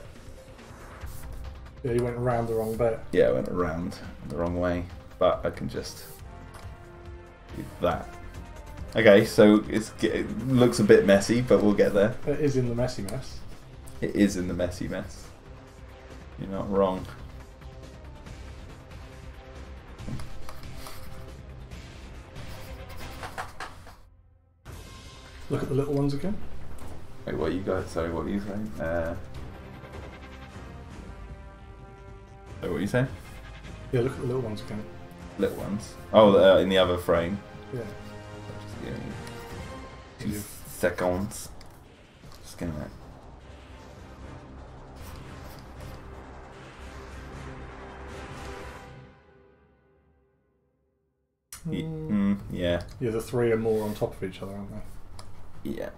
Yeah, you went around the wrong bit. Yeah, I went around the wrong way, but I can just do that. Okay, so it looks a bit messy, but we'll get there. It is in the messy mess. It is in the messy mess. You're not wrong. Look at the little ones again. Wait, what you got? Sorry, what were you saying? What were you saying? Yeah, look at the little ones again. Little ones. Oh, in the other frame. Yeah. Just give me 2 seconds. Just getting that. Yeah. Yeah, the 3 are more on top of each other, aren't they? Yeah.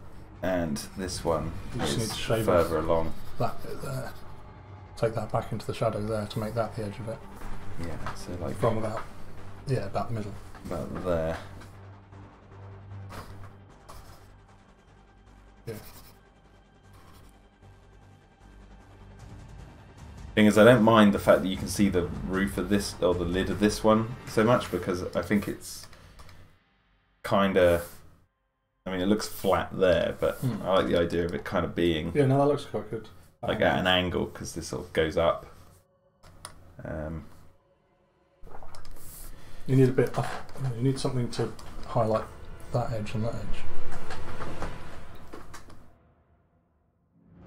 And this one you just need is to shave further along. That bit there. Take that back into the shadow there to make that the edge of it. Yeah, so like from about the middle. About there. Yeah. Thing is, I don't mind the fact that you can see the roof of this or the lid of this one so much because I think it's kind of. I mean, it looks flat there, but I like the idea of it kind of being. Yeah, no, that looks quite good. Like at an angle because this sort of goes up. You need a bit. You need something to highlight that edge and that edge.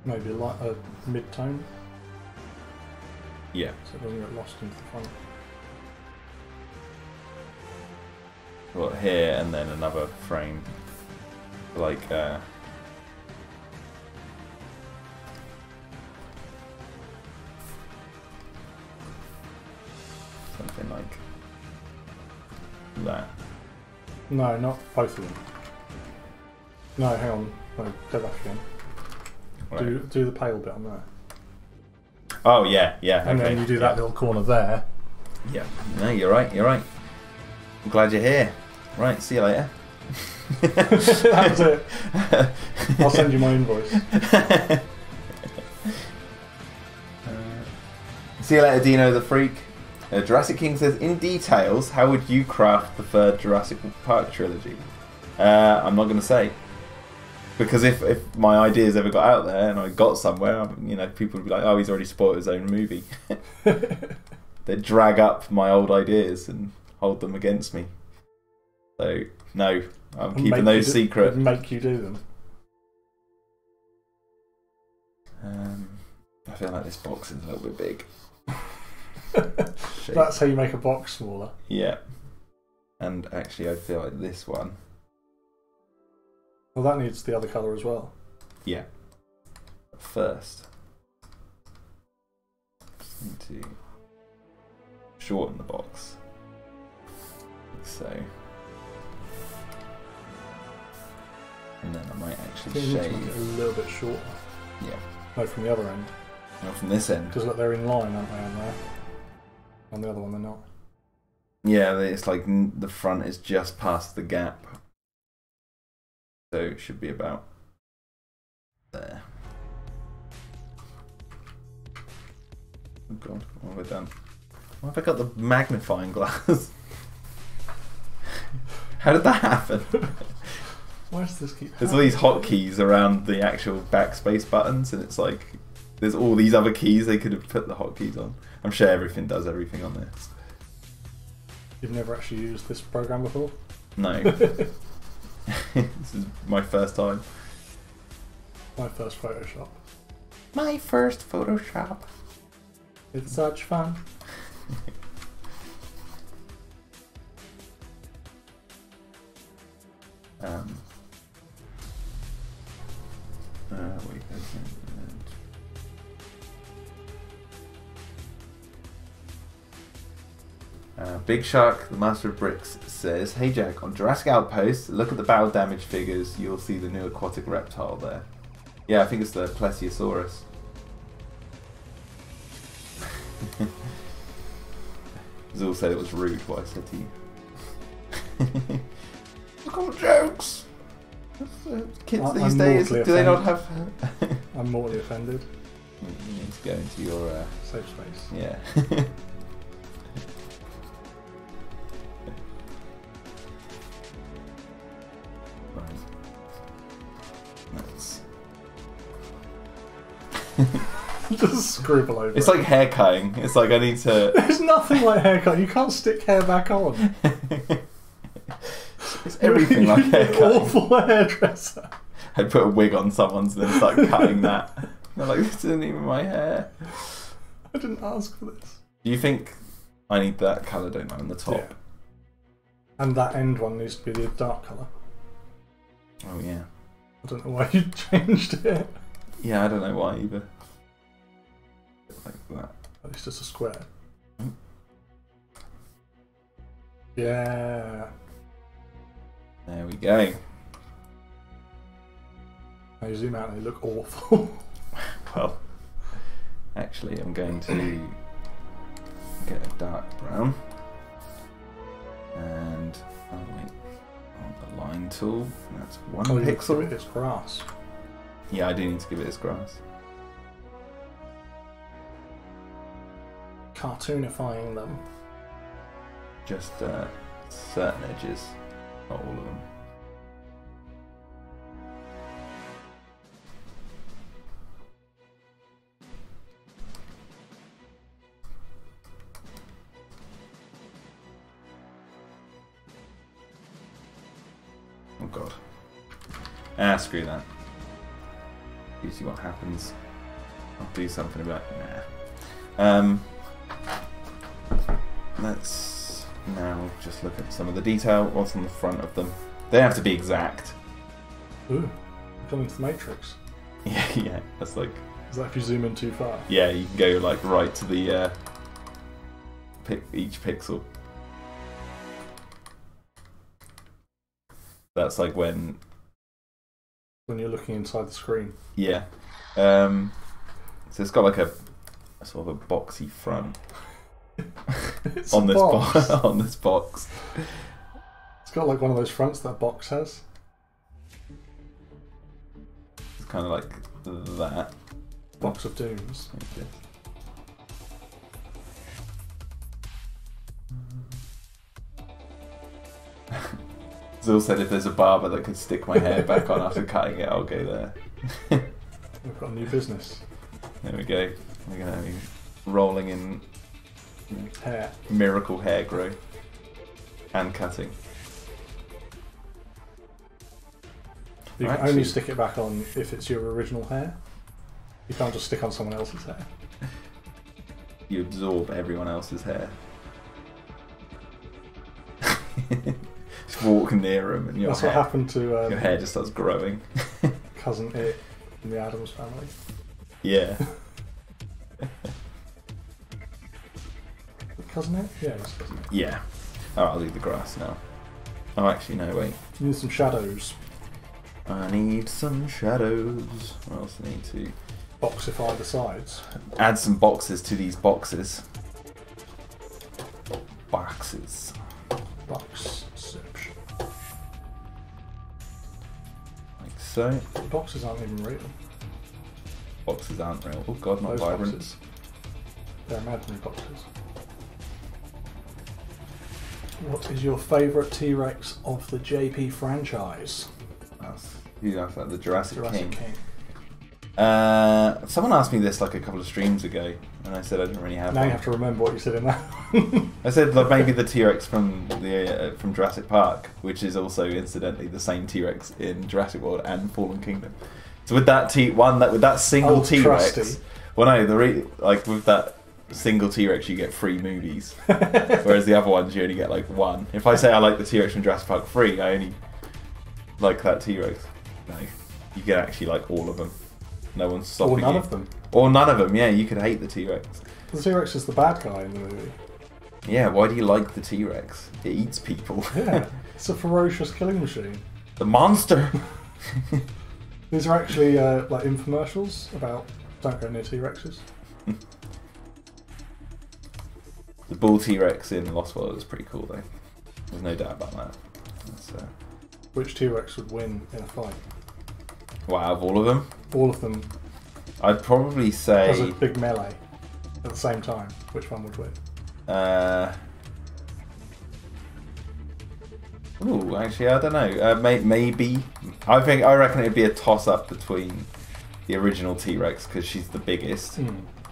Maybe a mid-tone. Yeah. So it doesn't get lost into the front. Well, here and then another frame. Like, something like that. No, not both of them. No, hang on. No, go back again. Right. Do the pale bit on there. Oh, yeah, yeah. And then you do that little corner there. Yeah. No, you're right, you're right. I'm glad you're here. Right, see you later. That's it. I'll send you my invoice. See you later, Dino the Freak. Jurassic King says, in details, how would you craft the third Jurassic Park trilogy? I'm not going to say. Because if my ideas ever got out there and I got somewhere, you know, people would be like, oh, he's already spoiled his own movie. They'd drag up my old ideas and hold them against me. So, no, I'm keeping those secret. Make you do them. I feel like this box is a little bit big. That's how you make a box smaller. Yeah. And actually, I feel like this one. Well, that needs the other colour as well. Yeah. But first, just need to shorten the box. So. And then I might actually shave. Make it a little bit shorter. Yeah. No, from the other end. Not from this end. Because look, they're in line, aren't they, on there? On the other one, they're not. Yeah, it's like the front is just past the gap. So it should be about there. Oh god, what have I done? Why have I got the magnifying glass? How did that happen? Why does this keep happening? There's all these hotkeys around the actual backspace buttons, and it's like there's all these other keys they could have put the hotkeys on. I'm sure everything does everything on this. You've never actually used this program before? No. This is my first time. My first Photoshop. My first Photoshop. It's such fun. Wait, Big Shark, the Master of Bricks, says, hey Jack, on Jurassic Outpost, look at the battle damage figures, you'll see the new aquatic reptile there. Yeah, I think it's the Plesiosaurus. Zul said it was rude what I said to you. Look all the jokes! Kids these days, do they not have... I'm mortally offended. You need to go into your... safe space. Yeah. Right. Let's... Just scribble over It's it. like hair cutting. It's like I need to... There's nothing like haircut. You can't stick hair back on. It's everything like hair cutting. Awful hairdresser. I'd put a wig on someone's and then start cutting that. They're like, this isn't even my hair. I didn't ask for this. Do you think I need that colour, don't I, on the top? Yeah. And that end one needs to be the dark colour. Oh, yeah. I don't know why you changed it. Yeah, I don't know why either. Like that. It's just a square. Yeah. There we go. Now you zoom out and they look awful. Well, actually, I'm going to get a dark brown. And, oh wait, on the line tool, that's one pixel. It's grass. Yeah, I do need to give it its grass. Cartoonifying them. Just certain edges, not all of them. Oh god. Ah, screw that. Usually what happens, I'll do something about nah. Let's now just look at some of the detail, what's on the front of them. They don't have to be exact. Ooh, coming to the Matrix. Yeah, that's like... Is that if you zoom in too far? Yeah, you can go like right to the each pixel. That's like when you're looking inside the screen. Yeah. So it's got like a sort of a boxy front on this box. On this box. It's got like one of those fronts that box has. It's kind of like that. Box of Dooms. Like this. Zul said if there's a barber that could stick my hair back on after cutting it, I'll go there. We've got a new business. There we go. We're going to be rolling in Hair. Miracle hair growth and cutting. You can only stick it back on if it's your original hair. You can't just stick on someone else's hair. You absorb everyone else's hair. Just walk near them and That's what happened to your hair just starts growing. Cousin It in the Addams Family. Yeah. Cousin It? Yeah, it's Cousin It. Yeah. Alright, I'll leave the grass now. Oh, actually, no, wait. You need some shadows. I need some shadows. What else do I need to... Boxify the sides. Add some boxes to these boxes. Boxes. Boxception. Like so. Boxes aren't even real. Boxes aren't real. Oh god, not Those vibrant. boxes. They're imaginary boxes. What is your favourite T-Rex of the JP franchise? That's like the Jurassic King. King. Someone asked me this like a couple of streams ago, and I said I didn't really have Now one. you have to remember what you said in that. I said like maybe the T-Rex from from Jurassic Park, which is also incidentally the same T-Rex in Jurassic World and Fallen Kingdom. So with that with that single T-Rex, trusty. well no, like with that single T-Rex you get 3 movies, whereas the other ones you only get like 1. If I say I like the T-Rex from Jurassic Park 3, I only like that T-Rex. No, you can actually like all of them. No one's stopping you. Or none of them. Or none of them, yeah, you could hate the T-Rex. The T-Rex is the bad guy in the movie. Yeah, why do you like the T-Rex? It eats people. Yeah, it's a ferocious killing machine. The monster! These are actually like infomercials about don't go near T-Rexes. The bull T-Rex in Lost World is pretty cool though. There's no doubt about that. Which T-Rex would win in a fight? Well, out of all of them? All of them. I'd probably say... As a big melee at the same time. Which one would win? Ooh, actually, I don't know. Maybe. I reckon it'd be a toss-up between the original T-Rex, because she's the biggest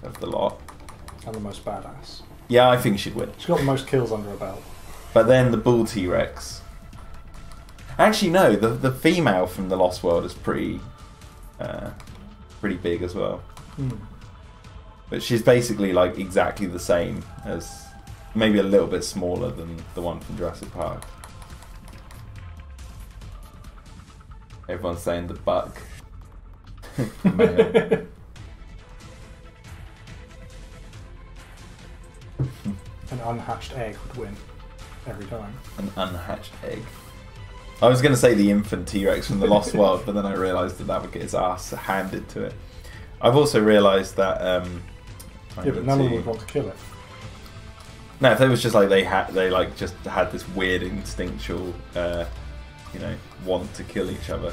of the lot. And the most badass. Yeah, I think she'd win. She's got the most kills under her belt. But then the bull T-Rex... Actually, no. The female from the Lost World is pretty big as well. But she's basically like exactly the same as... Maybe a little bit smaller than the one from Jurassic Park. Everyone's saying the buck. Male. An unhatched egg would win every time. An unhatched egg. I was going to say the infant T-Rex from the Lost World, but then I realised that would get his ass handed to it. I've also realised that... yeah, but none of them would want to kill it. No, if it was just like they just had this weird instinctual, want to kill each other.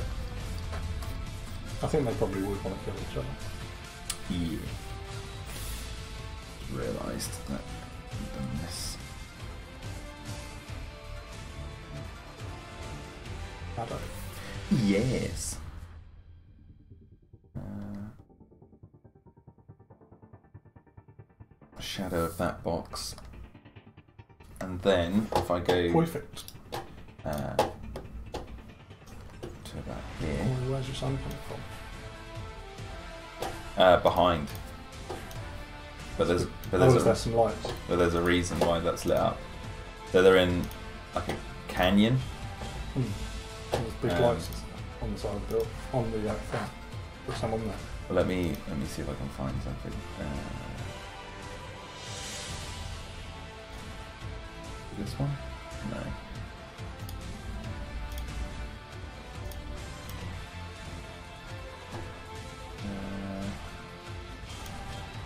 I think they probably would want to kill each other. Yeah. Realised that I've done this. Shadow. Yes. Shadow of that box. And then if I go Perfect. To about here. Oh, where's your sun coming from? Behind. But there's there's some lights. But there's a reason why that's lit up. So they're in like a canyon. There's big lights on the side of the building, on the thing. There's some on there. Well, let me see if I can find something. This one? No.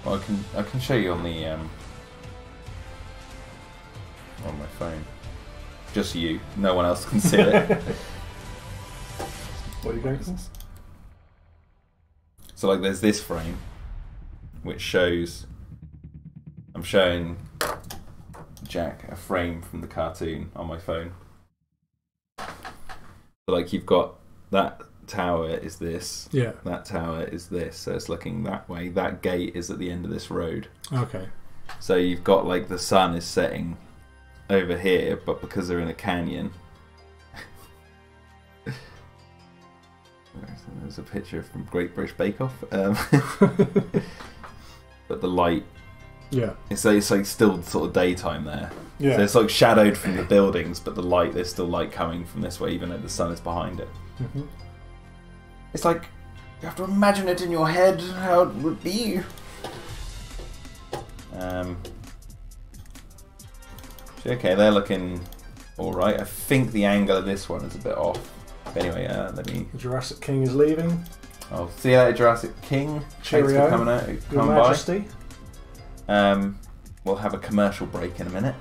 Well, I can show you on the on my phone. Just you. No one else can see it. What are you going for? So like, there's this frame, which shows. I'm showing Jack a frame from the cartoon on my phone. So like, you've got that tower is this. Yeah. That tower is this. So it's looking that way. That gate is at the end of this road. Okay. So you've got like the sun is setting over here, but because they're in a canyon. There's a picture from Great British Bake Off. But the light. Yeah. It's like still sort of daytime there. Yeah. So it's like shadowed from the buildings, but the light, there's still light coming from this way, even though the sun is behind it. Mm-hmm. It's like, you have to imagine it in your head how it would be. Okay, they're looking alright. I think the angle of this one is a bit off. Anyway, let me... The Jurassic King is leaving. Oh, see you later, Jurassic King. Cheerio. Thanks for coming out. Your Majesty. We'll have a commercial break in a minute.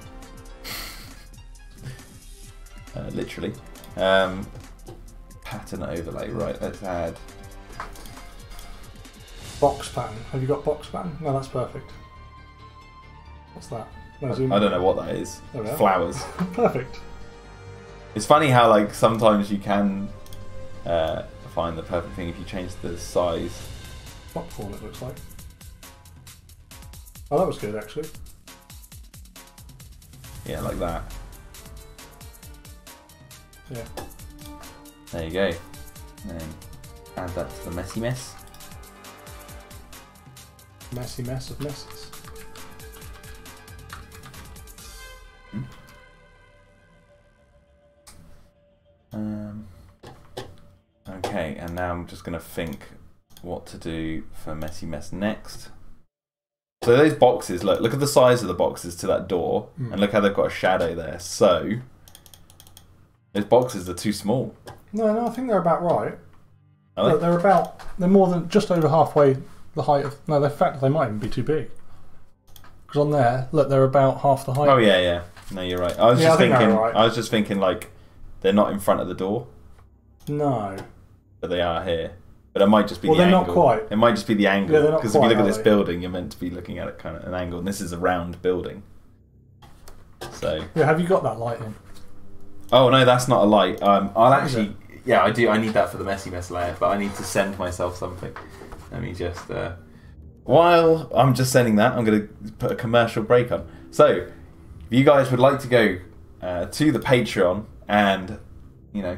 Literally. Pattern overlay, right, let's add... Box pattern. Have you got box pattern? No, that's perfect. What's that? No, I don't know what that is. Flowers. Perfect. It's funny how like sometimes you can find the perfect thing if you change the size. Popcorn, it looks like. Oh, that was good actually. Yeah, like that. Yeah. There you go. And then add that to the messy mess. Messy mess of messes. Okay, and now I'm just going to think what to do for messy mess next. So those boxes, look at the size of the boxes to that door, and look how they've got a shadow there. So those boxes are too small. No, I think they're about right. Are they? They're more than just over halfway the height of. No, in fact, they might even be too big. Because on there, look, they're about half the height. Oh yeah, yeah. No, you're right. I was Yeah, just I think thinking. they're right. I was just thinking like they're not in front of the door, No. but they are here. But it might just be Well, the they're angle. not quite. It might just be the angle. Yeah, they're not Because if you quite, look at are this they? building, you're meant to be looking at it kind of an angle, and this is a round building. So. Yeah, have you got that light in? Oh no, that's not a light. I'll Is actually. Yeah, I do. I need that for the messy mess layer, but I need to send myself something. Let me just. While I'm just sending that, I'm going to put a commercial break on. So, if you guys would like to go to the Patreon and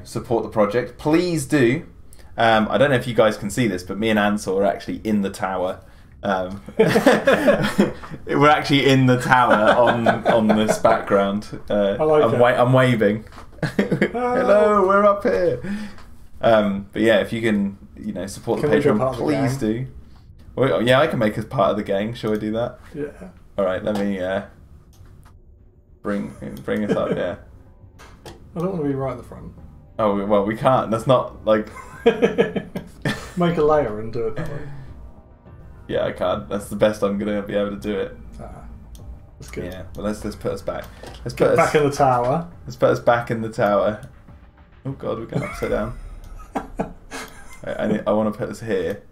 support the project, please do. I don't know if you guys can see this, but me and Ansel are actually in the tower. We're actually in the tower on this background. I'm waving. Hello, we're up here. But yeah, if you can, support the Patreon, please do. Well, yeah, I can make us part of the gang. Shall I do that? Yeah. All right, let me bring us up. Yeah. I don't want to be right at the front. Oh well, we can't. That's not like. Make a layer and do it that way. Yeah, I can't. That's the best I'm gonna be able to do it. That's good. Yeah. Well, let's put us back. Let's Get put back in the tower. Let's put us back in the tower. Oh God, we're going upside down. Right, I want to put us here.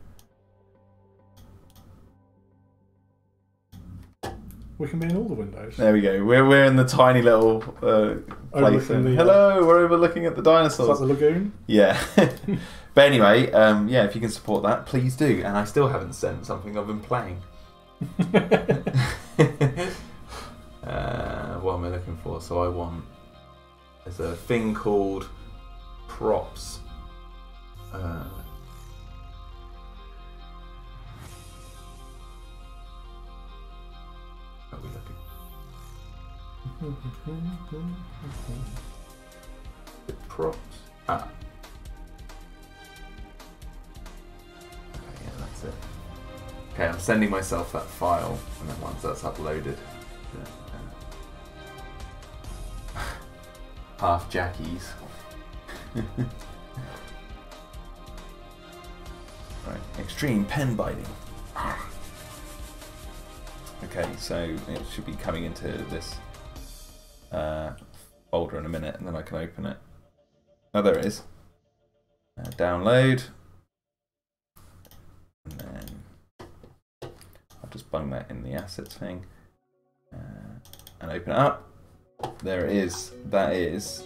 We can be in all the windows. There we go. We're in the tiny little place. Hello, we're overlooking at the dinosaurs. Is that the lagoon? Yeah. But anyway, yeah, if you can support that, please do. And I still haven't sent something I've been playing. What am I looking for? So there's a thing called props. Are we looking? The props. Okay, yeah, that's it. Okay, I'm sending myself that file, and then once that's uploaded, half Jackies. Right, extreme pen biting. Okay, so it should be coming into this folder in a minute, and then I can open it. Oh, there it is. Download. And then I'll just bung that in the assets thing. And open it up. There it is. That is...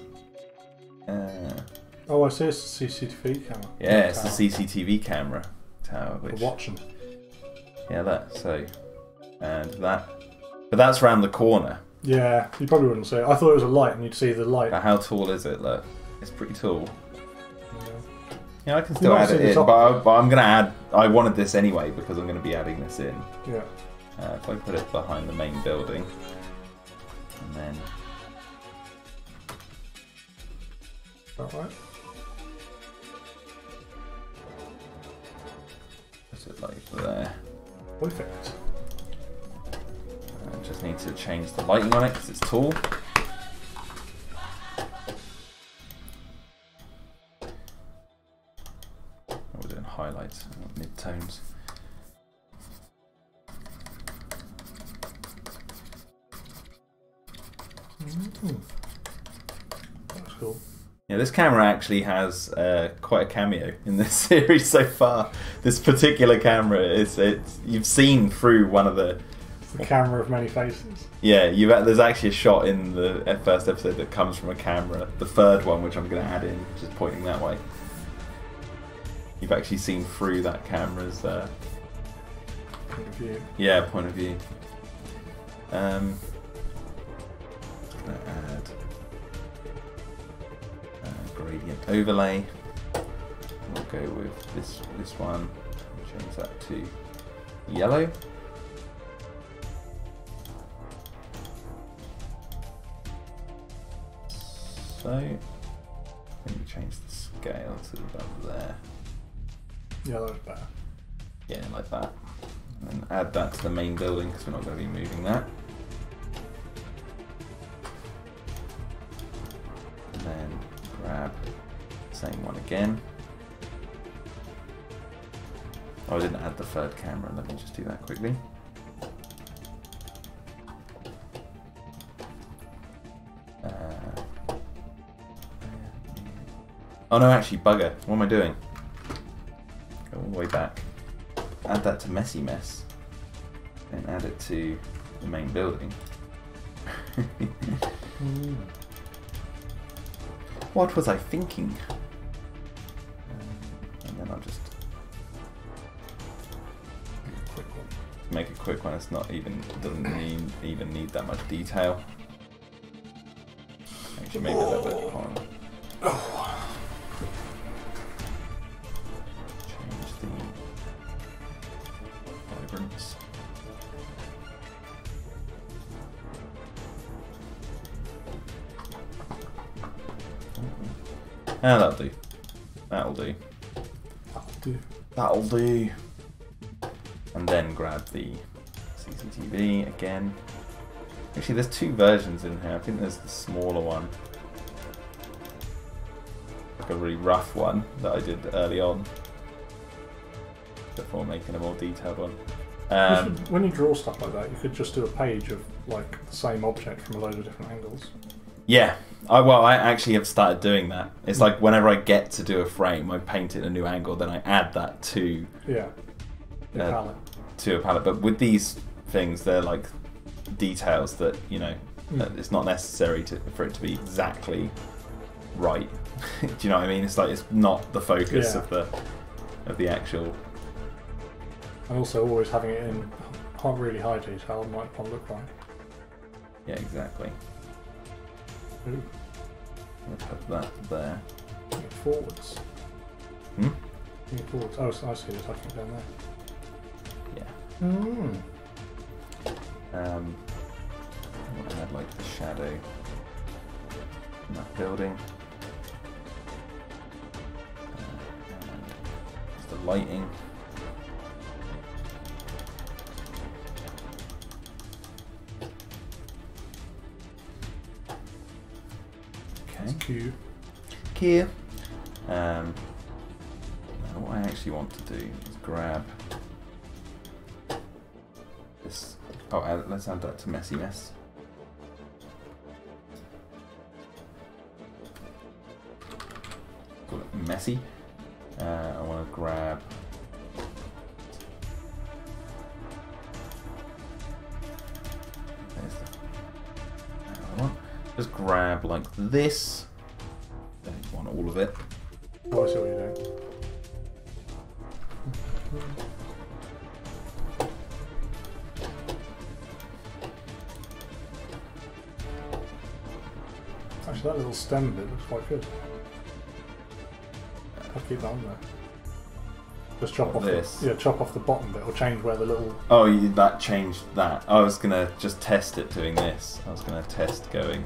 oh, I see, it's the CCTV camera. Yeah, it's the CCTV camera tower. Which, we're watching. Yeah, that. So... And that, but that's around the corner. Yeah, you probably wouldn't see it. I thought it was a light, and you'd see the light. But how tall is it? Look, it's pretty tall. Yeah, yeah, I can still add it in, but I'm going to add. I wanted this anyway because I'm going to be adding this in. Yeah. If I put it behind the main building, and then. All right. Put it like there. Perfect. I just need to change the lighting on it because it's tall. We're doing highlights, mid-tones. That's cool. Yeah, this camera actually has quite a cameo in this series so far. This particular camera is you've seen through one of the camera of many faces. Yeah, there's actually a shot in the first episode that comes from a camera. The third one, which I'm going to add in, which is pointing that way. You've actually seen through that camera's point of view. Yeah, point of view. I'm going to add gradient overlay. We'll go with this one. Change that to yellow. So, let me change the scale to about there. Yeah, that's better. Yeah, like that. And add that to the main building because we're not going to be moving that. And then grab the same one again. Oh, I didn't add the third camera. Let me just do that quickly. Oh no, actually, bugger. What am I doing? Go all the way back. Add that to Messy Mess. Then add it to the main building. What was I thinking? And then I'll just make a quick one. It's not even, doesn't even need that much detail. Actually, maybe a little bit on. Change the vibrance. Ah, that'll do. That'll do. That'll do. That'll do. And then grab the CCTV again. Actually, there's two versions in here. I think there's the smaller one. Like a really rough one that I did early on. Before making a more detailed one. When you draw stuff like that, you could just do a page of like the same object from a load of different angles. Yeah. I actually have started doing that. It's like whenever I get to do a frame, I paint it in a new angle, then I add that to palette. To a palette. But with these things, they're like details that, you know, it's not necessary for it to be exactly right. Do you know what I mean? It's like it's not the focus of the actual. And also, always having it in really high detail might not look right. Yeah, exactly. Ooh. Let's put that there. Bring it forwards. Bring it forwards. Oh, so I see you're touching it down there. Yeah. I'm gonna add like the shadow in that building. And just the lighting. Q. What I actually want to do is grab this. Oh, let's add that to Messy Mess. Call it messy. I want to grab. There's the one. Just grab like this. Don't want all of it. Oh, I see what you're doing. Actually, that little stem bit looks quite good. I'll keep that on there. Just chop off this. Chop off the bottom bit, or change where the little. Oh, that changed that. I was gonna just test it doing this. I was gonna test going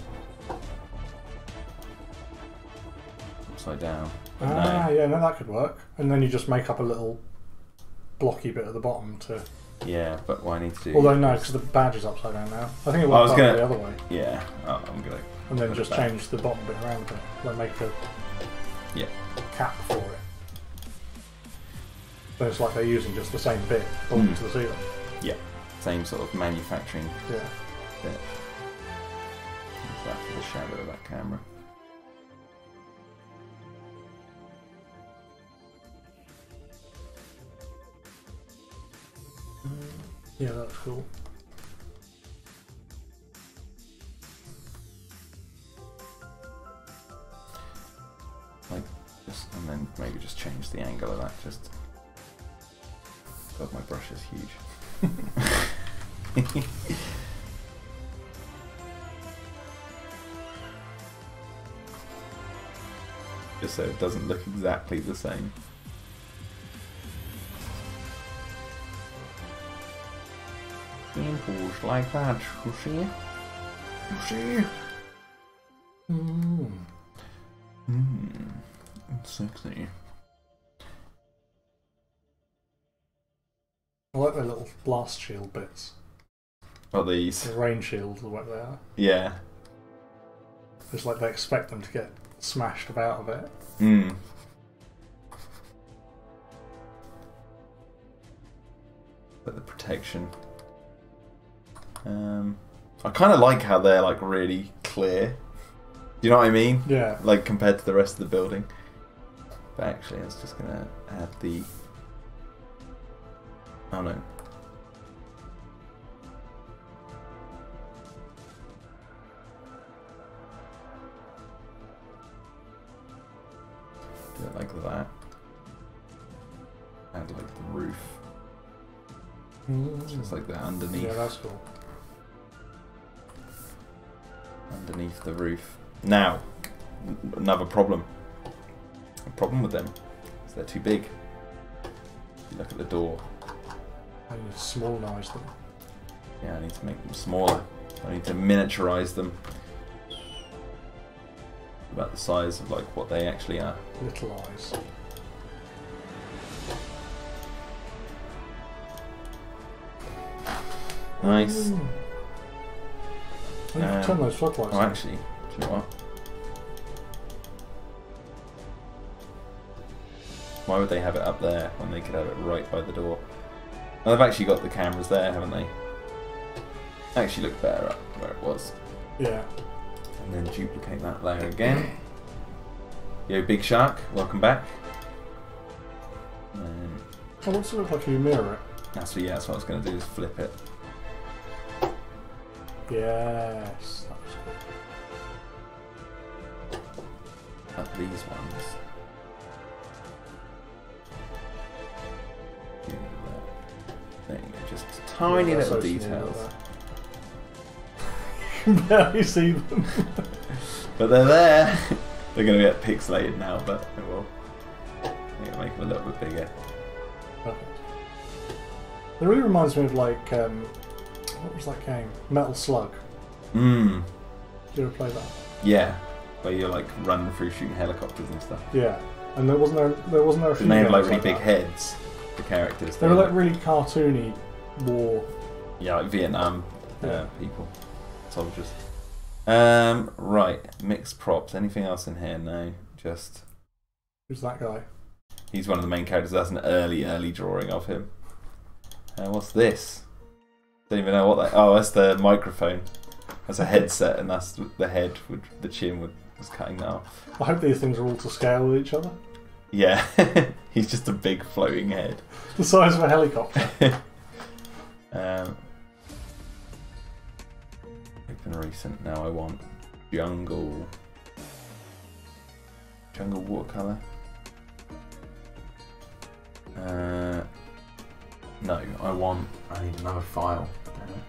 upside down. No, that could work. And then you just make up a little blocky bit at the bottom to. Yeah, but what I need to do. Although no, because the badge is upside down now. I think it works the other way. Yeah, I'm gonna. And then just change the bottom bit around it, like make a cap for it. So it's like they're using just the same bit bolted to the ceiling. Yeah, same sort of manufacturing. Yeah. Bit. Use that for the shadow of that camera. Yeah, that's cool. Like just, and then maybe just change the angle of that. Just. God, my brush is huge. Just so it doesn't look exactly the same. Being pushed like that, you see? You see? Sexy. I like their little blast shield bits. Oh, these? The rain shields or what they are. Yeah. It's like they expect them to get smashed about a bit. But the protection. I kind of like how they're like really clear. Do you know what I mean? Yeah. Like compared to the rest of the building. But actually, I was just going to add the... Oh no. Do it like that. Add like the roof. Just like that underneath. Yeah, that's cool. Underneath the roof. Now, another problem. A problem with them is they're too big. Look at the door. I need to smallise them. Yeah, I need to make them smaller. I need to miniaturize them. About the size of like what they actually are. Little eyes. Nice. Ooh. Oh, you can turn those floodlights Oh, on. actually, do you know what? Why would they have it up there when they could have it right by the door? Well, they've actually got the cameras there, haven't they? Actually look better up where it was. Yeah. And then duplicate that layer again. Yo, Big Shark, welcome back. And Oh, what's it look like if you mirror it? that's what I was going to do, is flip it. Yes. That was good. Up these ones. There you go, just tiny Yeah, little so small, details. You can barely see them. But they're there. They're going to get pixelated now, but it will. I'm going to make them a little bit bigger. Perfect. It really reminds me of like, what was that game? Metal Slug. Mmm. Did you ever play that? Yeah. Where you're like running through shooting helicopters and stuff. Yeah. And there wasn't there a few And they have like games really big that. heads, the characters. They were like really cartoony war. Yeah, like Vietnam Yeah. people. Soldiers. Right. Mixed props. Anything else in here? No. Just... Who's that guy? He's one of the main characters. That's an early drawing of him. What's this? Don't even know what that... Oh, that's the microphone. That's a headset, and that's the head with the chin was cutting that off. I hope these things are all to scale with each other. Yeah. He's just a big floating head. The size of a helicopter. Open recent. Now I want jungle watercolor. No, I need another file. Damn it.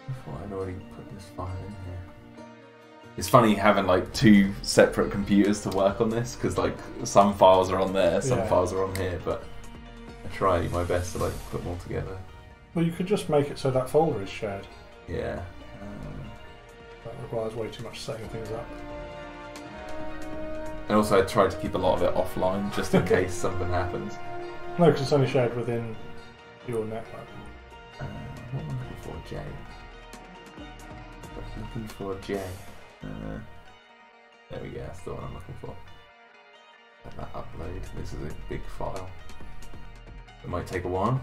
I thought I'd already put this file in here. It's funny having like two separate computers to work on this, because like some files are on there, some files are on here, but I try my best to like put them all together. Well, you could just make it so that folder is shared. Yeah. That requires way too much setting things up. And also I try to keep a lot of it offline, just in case something happens. No, because it's only shared within your network. What am I looking for? J. Looking for J. There we go, that's the one I'm looking for. Let that upload. This is a big file. It might take a while.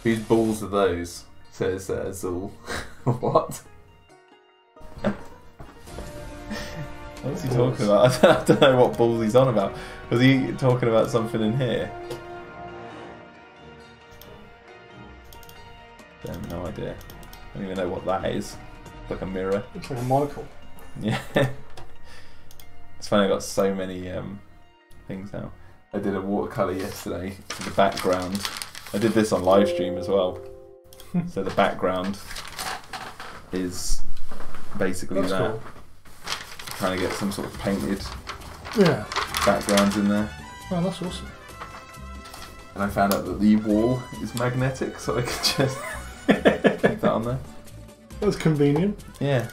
Whose balls are those? Says Azul. What? What's he talking about? I don't know what balls he's on about. Was he talking about something in here? I have no idea. I don't even know what that is. It's like a mirror. Looks like a monocle. Yeah. It's funny, I got so many things now. I did a watercolour yesterday for the background. I did this on live stream as well. So the background is basically That's that. cool. Trying to get some sort of painted backgrounds in there. Oh, that's awesome. And I found out that the wall is magnetic, so I could just keep that on there. That's convenient. Yeah.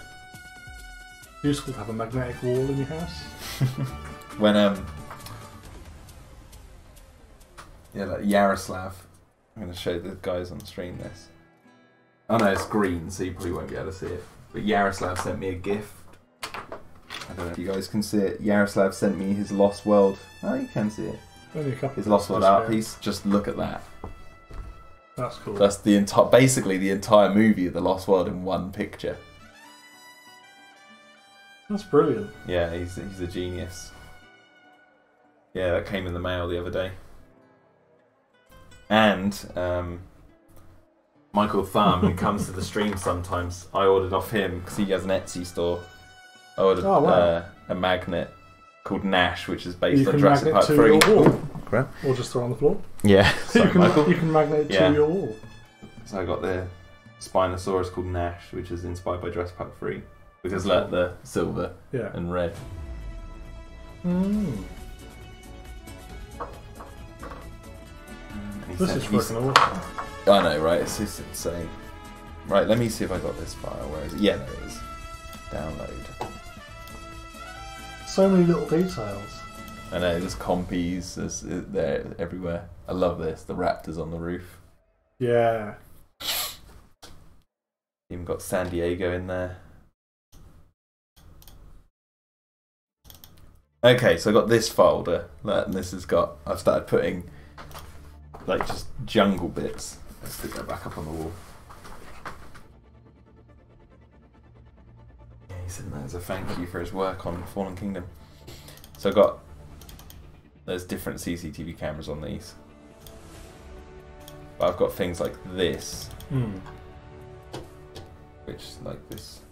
Useful to have a magnetic wall in your house. When like Yaroslav, I'm going to show the guys on stream this. Oh no, it's green, so you probably won't be able to see it. But Yaroslav sent me a gift. I don't know if you guys can see it. Yaroslav sent me his Lost World. Oh, you can see it. Only a couple. His Lost World art piece. Just look at that. That's cool. That's the basically the entire movie of the Lost World in one picture. That's brilliant. Yeah, he's a genius. Yeah, that came in the mail the other day. And Michael Thumb, who comes to the stream sometimes, I ordered off him because he has an Etsy store. I ordered a magnet called Nash, which is based on Jurassic Park 3. Crap. Or just throw on the floor. Yeah, sorry, Michael. You can magnet it to your wall. So I got the Spinosaurus called Nash, which is inspired by Jurassic Park 3. Because look, the silver and red. This is freaking awesome. I know, right? It's just insane. Right, let me see if I got this file. Where is it? Yeah, there it is. Download. So many little details. I know, there's compies, they're everywhere. I love this. The raptors on the roof. Yeah. Even got San Diego in there. Okay, so I got this folder, and this has got. I've started putting like just jungle bits. Let's stick that back up on the wall. Yeah, he's in there as a thank you for his work on Fallen Kingdom. So I got. There's different CCTV cameras on these, but I've got things like this, which like this.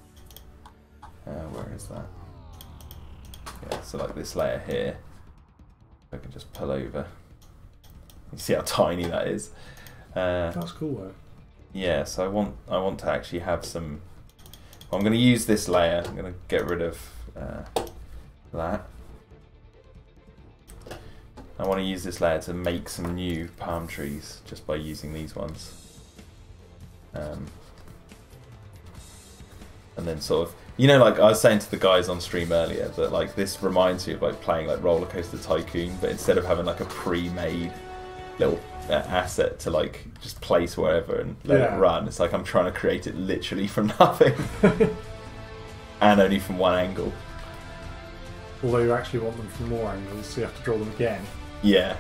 Where is that? Yeah, so like this layer here, I can just pull over. You see how tiny that is. That's cool though. Yeah, so I want to actually have some. Well, I'm going to use this layer. I'm going to get rid of that. I want to use this layer to make some new palm trees just by using these ones. And then sort of, you know, like I was saying to the guys on stream earlier, that like this reminds me of like playing like Roller Coaster Tycoon, but instead of having like a pre-made little asset to like just place wherever and let it run, it's like I'm trying to create it literally from nothing and only from one angle. Although you actually want them from more angles, so you have to draw them again. Yeah.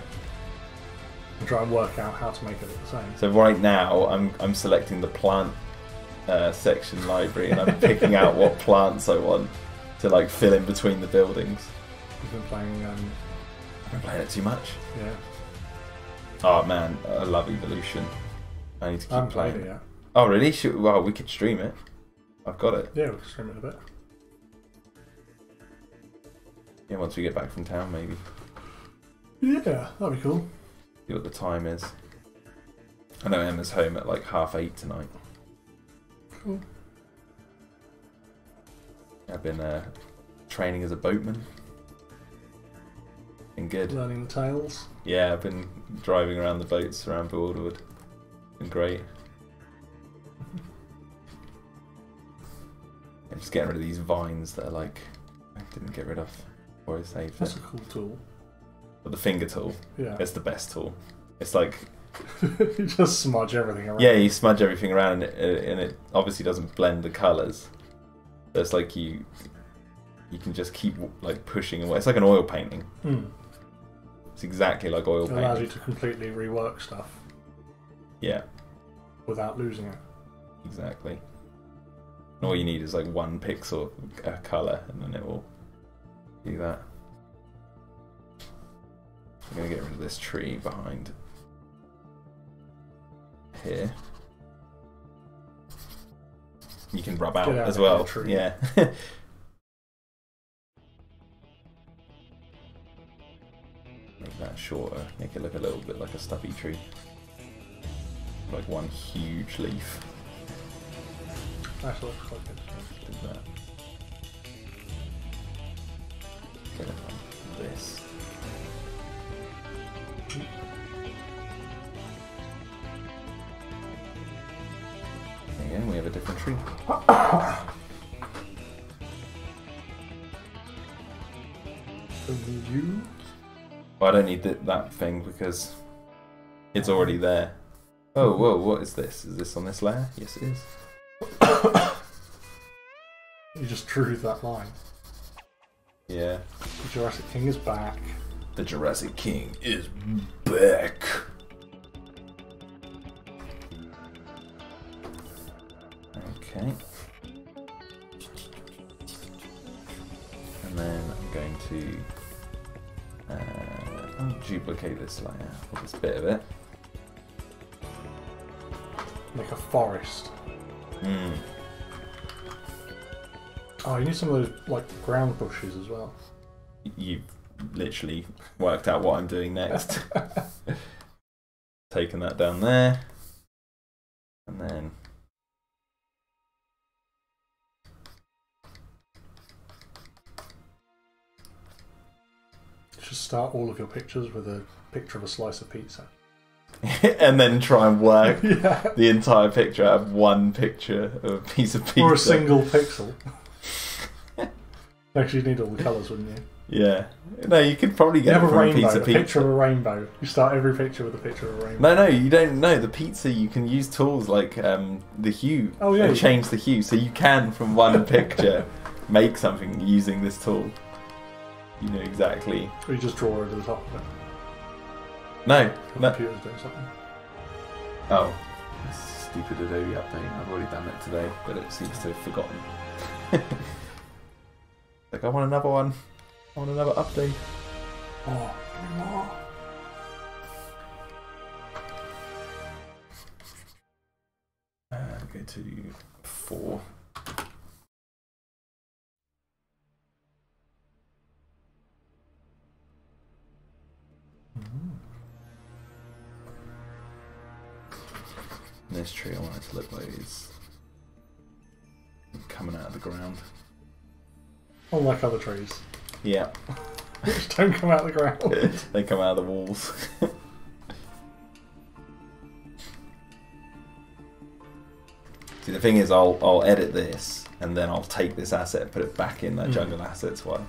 And try and work out how to make it look the same. So right now I'm selecting the plant section library, and I'm picking out what plants I want to like fill in between the buildings. You've been playing. I've been playing it too much. Yeah. Oh man, I love Evolution. I need to keep playing it yet. Oh really? Well, we could stream it. I've got it. Yeah, we can stream it in a bit. Yeah, once we get back from town, maybe. Yeah, that'd be cool. See what the time is. I know Emma's home at like 8:30 tonight. Cool. I've been training as a boatman. Been good. Learning the tails. Yeah, I've been driving around the boats around Broadwood. Been great. I'm just getting rid of these vines that are like I didn't get rid of before I saved That's it. a cool tool. But the finger tool, yeah, it's the best tool. It's like you just smudge everything around. Yeah, you smudge everything around, and it obviously doesn't blend the colours. So it's like you can just keep like pushing away. It's like an oil painting. It's exactly like oil painting. It allows you to completely rework stuff. Yeah. Without losing it. Exactly. And all you need is like one pixel colour, and then it will do that. I'm going to get rid of this tree behind here. You can rub out as well. Yeah. Make that shorter. Make it look a little bit like a stubby tree. Like one huge leaf. That looks quite good. Do that. Get it like this. Again, we have a different tree. Well, I don't need that thing because it's already there. Oh, whoa, what is this? Is this on this layer? Yes, it is. You just drew that line. Yeah. The Jurassic King is back. The Jurassic King is back. Okay. And then I'm going to I'll duplicate this layer for this bit of it. Like a forest. Mm. Oh, you need some of those like ground bushes as well. You've literally worked out what I'm doing next. Taking that down there. And then just start all of your pictures with a picture of a slice of pizza. and then try and work Yeah. the entire picture out of one picture of a piece of pizza. Or a single pixel. Actually, you'd need all the colours, wouldn't you? Yeah. No, you could probably You get have it a from rainbow, a piece of a pizza. picture of a rainbow. You start every picture with a picture of a rainbow. No, you don't know. The pizza, you can use tools like the hue. Oh, yeah. And change the hue. So you can, from one picture, make something using this tool. You know exactly. Or you just draw over the top of it. No. The No. computer's doing something. Oh. This stupid Adobe update. I've already done it today, but it seems to have forgotten. Like, I want another one. I want another update. Oh, give me more. Go to 4. And this tree I want it to look like it's coming out of the ground. Unlike other trees. Yeah. Which don't come out of the ground. They come out of the walls. See, the thing is, I'll edit this, and then I'll take this asset and put it back in that jungle assets one.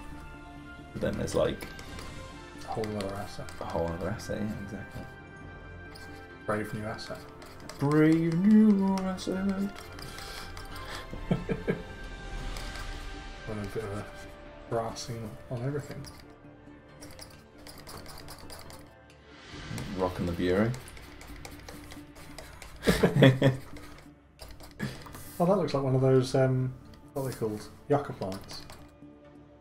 But then there's like A whole other asset. a whole other asset, yeah, exactly. Brave new asset. Brave new asset. And a bit of a brassing on everything. Rocking the bureau. Oh, that looks like one of those, what are they called? Yucca plants.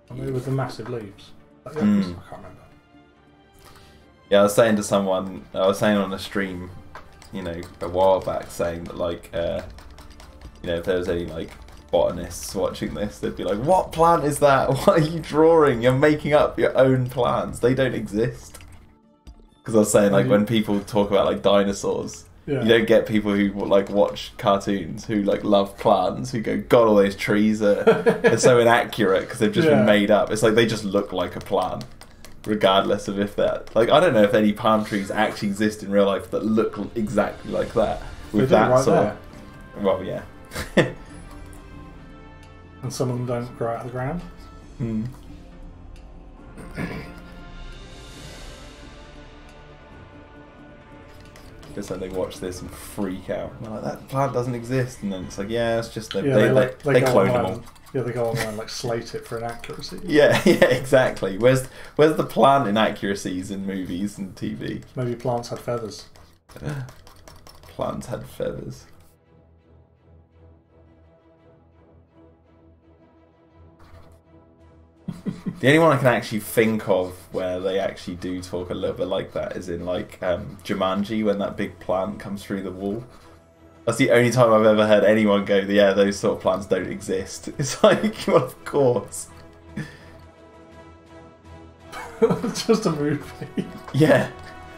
And they with the massive leaves. Like yuccas? I can't remember. Yeah, I was saying to someone, I was saying on a stream, you know, a while back, saying that, like, you know, if there was any, like, botanists watching this, they'd be like, what plant is that? What are you drawing? You're making up your own plants. They don't exist. Because I was saying, like, when people talk about, like, dinosaurs, Yeah. you don't get people who, like, watch cartoons, who, like, love plants, who go, God, all those trees are so inaccurate because they've just been made up. It's like they just look like a plant, regardless of if they're... Like, I don't know if any palm trees actually exist in real life that look exactly like that. With They do, that right sort there. of... Well, yeah. And some of them don't grow out of the ground. Hmm. Just like they watch this and freak out. They're like, that plant doesn't exist, and then it's like, yeah, it's just they They go clone them online all. and- Yeah, they go online and like slate it for inaccuracy. Yeah, yeah, exactly. Where's the plant inaccuracies in movies and TV? Maybe plants had feathers. Plants had feathers. The only one I can actually think of where they actually do talk a little bit like that is in like Jumanji, when that big plant comes through the wall. That's the only time I've ever heard anyone go, yeah, those sort of plants don't exist. It's like, well, of course. It's just a movie. Yeah.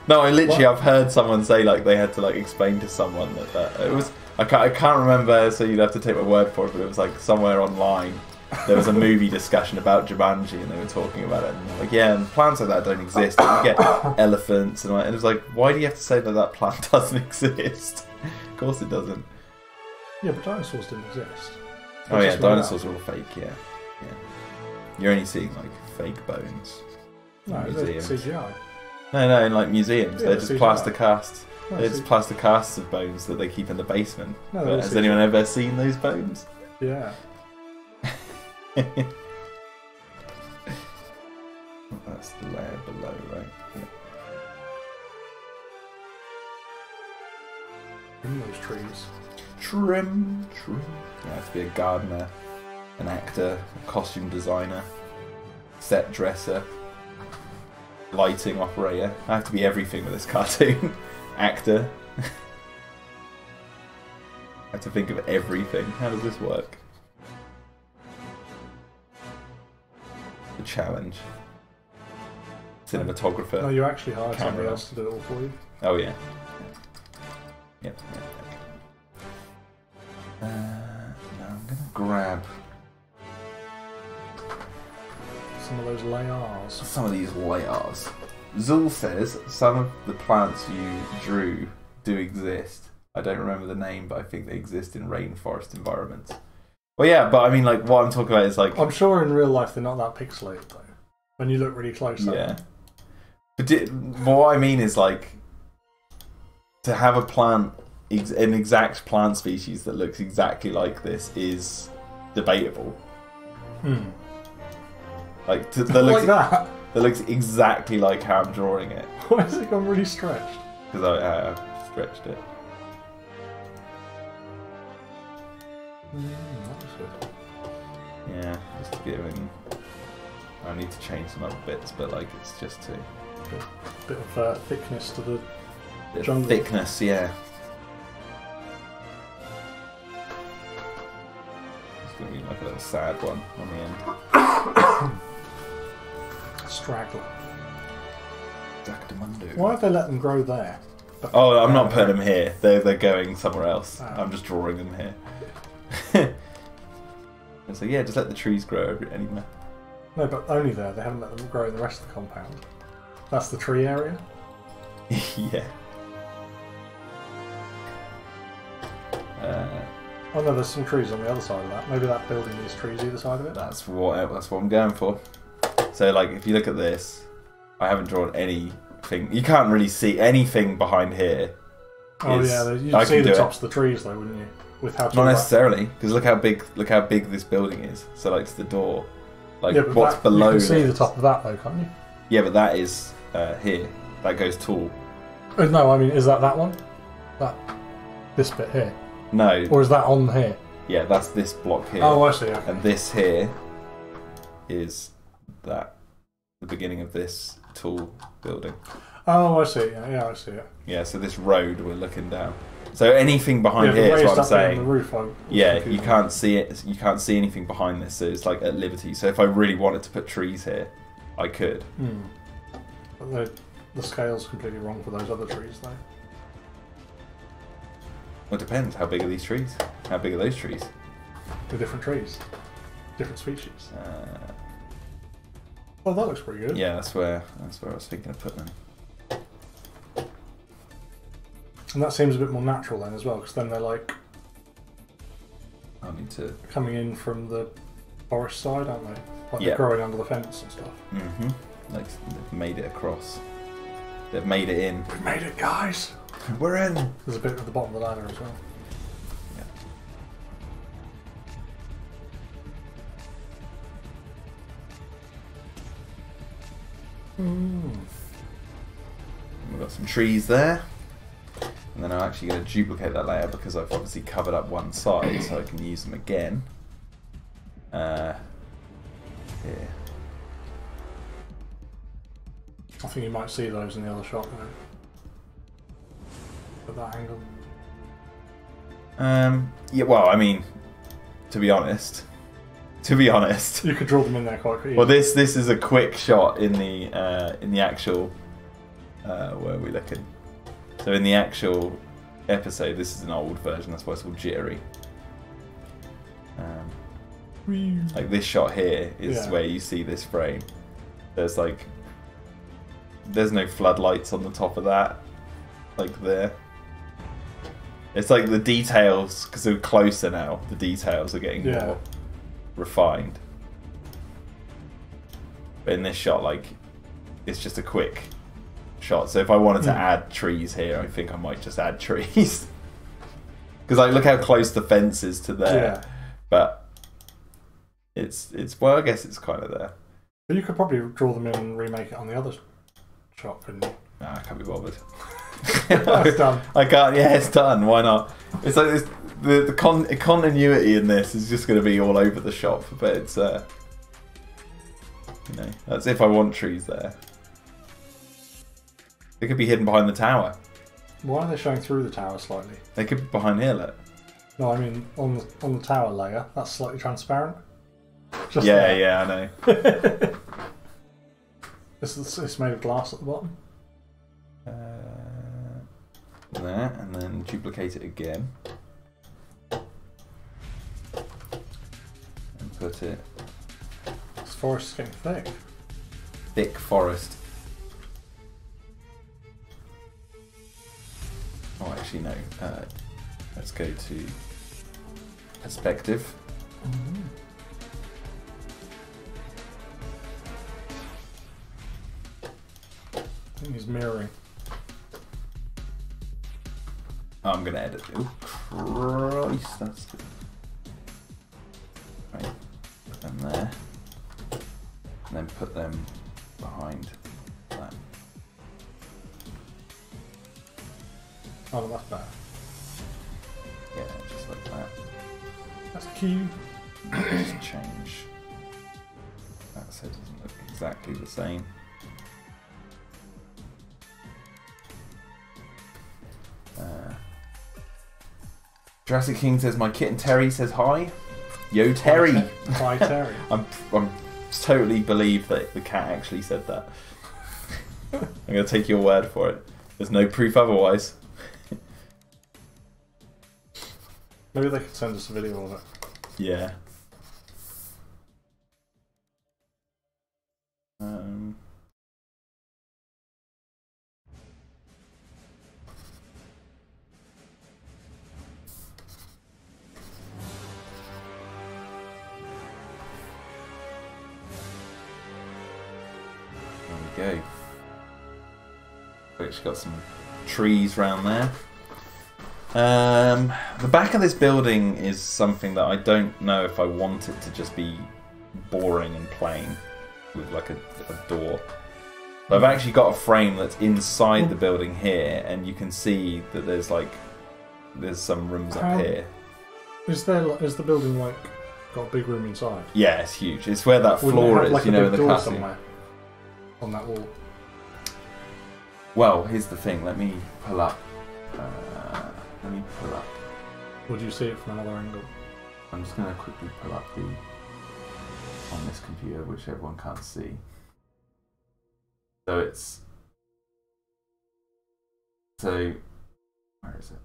No, I've heard someone say, like, they had to, like, explain to someone that it was... I can't remember, so you'd have to take my word for it, but it was, like, somewhere online. There was a movie discussion about Jumanji, and they were talking about it, and they're like, yeah, and plants like that don't exist. You get elephants, and it was like, why do you have to say that that plant doesn't exist? Of course it doesn't. Yeah, but dinosaurs didn't exist. Oh yeah, dinosaurs are all fake, yeah. You're only seeing, like, fake bones. No, in they're museums. CGI. No, in, like, museums. Yeah, they're just CGI. plaster casts. No, They're just plaster casts of bones that they keep in the basement. No, But they're has CGI. anyone ever seen those bones? Yeah. That's the layer below, right? Yeah. In those trees. Trim. You have to be a gardener, an actor, a costume designer. set dresser, lighting operator. I have to be everything with this cartoon. Actor. I have to think of everything. How does this work? The challenge. Cinematographer. No, you actually hired somebody else to do it all for you. Oh yeah. Yep. Now I'm gonna grab some of those layers. Some of these layers. Zul says some of the plants you drew do exist. I don't remember the name, but I think they exist in rainforest environments. Well, yeah, but I mean, like, what I'm talking about is like. I'm sure in real life they're not that pixelated though. When you look really close. Yeah. But what I mean is like to have a plant, an exact plant species that looks exactly like this is debatable. Like that looks like that. That looks exactly like how I'm drawing it. Why has it gone really stretched? Because I stretched it. That was good. Yeah, just giving. I need to change some other bits, but like it's just to bit of thickness to the bit jungle. of thickness, yeah. It's gonna be like a little sad one on the end. Straggler. Dactymundo. Why have they let them grow there? Oh, I'm not putting them here. They're going somewhere else. Oh. I'm just drawing them here. And so yeah, just let the trees grow anywhere. No, but only there. They haven't let them grow in the rest of the compound. That's the tree area? Yeah. Oh no, there's some trees on the other side of that. Maybe that building needs trees either side of it? That's what I'm going for. So like, if you look at this, I haven't drawn anything. You can't really see anything behind here. Oh yeah, you'd see the tops of the trees though, wouldn't you? With how not necessarily, because look how big this building is. So like, it's the door. Like yeah, what's below? You can see the top of that though, can't you? Yeah, but that is here. That goes tall. No, I mean, is that one? This bit here? No. Or is that on here? Yeah, that's this block here. Oh, I see. Okay. And this here is the beginning of this tall building. Oh, I see. Yeah, I see it. Yeah, so this road we're looking down. So anything behind here is what I'm saying. The roof, yeah, you can't see it. You can't see anything behind this, so it's like at liberty. So if I really wanted to put trees here, I could. But the scale's completely wrong for those other trees, though. Well, it depends. How big are these trees? How big are those trees? They're different trees, different species. Oh, that looks pretty good. Yeah, that's where I was thinking of putting them. And that seems a bit more natural then as well, because then they're like I need to coming in from the forest side, aren't they? Like yeah. They're growing under the fence and stuff. Like they've made it across. They've made it in. We've made it, guys. We're in. There's a bit at the bottom of the ladder as well. Yeah. We've got some trees there. And then I'm actually going to duplicate that layer because I've obviously covered up one side, so I can use them again. Here. I think you might see those in the other shot, though. At that angle. Yeah. Well, I mean, to be honest, you could draw them in there quite quickly. Well, this is a quick shot in the actual. Where are we looking? So in the actual episode, this is an old version. That's why it's called jittery. Like this shot here is where you see this frame. There's no floodlights on the top of that, like there. It's like the details, because they're closer now, the details are getting more refined. But in this shot, like, it's just a quick shot. So if I wanted to add trees here, I think I might just add trees. Because like, look how close the fence is to there. Yeah. But it's well, I guess it's kind of there. But you could probably draw them in and remake it on the other shot, couldn't you? Nah, I can't be bothered. It's done. I can't. Yeah, it's done. Why not? It's like this, the continuity in this is just going to be all over the shop. But it's You know, that's if I want trees there. They could be hidden behind the tower. Why are they showing through the tower slightly? They could be behind here, look. No, I mean on the tower layer. That's slightly transparent. Just yeah, there. yeah, I know. It's made of glass at the bottom. There, and then duplicate it again. And put it... This forest is getting thick. Thick forest. Oh, actually, no. Let's go to perspective. Mm-hmm. I think he's mirroring. Oh, I'm going to edit. Oh, Christ, that's good. Right, put them there. And then put them behind that. Oh, no, that's better. Yeah, just like that. That's cute. Just change that so it doesn't look exactly the same. Jurassic King says, my kitten Terry says hi. Yo, Terry. Hi, Terry. I'm totally believe that the cat actually said that. I'm going to take your word for it. There's no proof otherwise. Maybe they could send us a video of it. Yeah. There we go. We've actually got some trees around there. The back of this building is something that I don't know if I want it to just be boring and plain with like a door. But I've actually got a frame that's inside the building here, and you can see that there's some rooms up here. Is the building like got a big room inside? Yeah, it's huge. It's where that floor is, like you know, in the door cutscene. somewhere on that wall. Well, here's the thing. Let me pull up. Would you see it from another angle? I'm just going to quickly pull up on this computer, which everyone can't see. So where is it?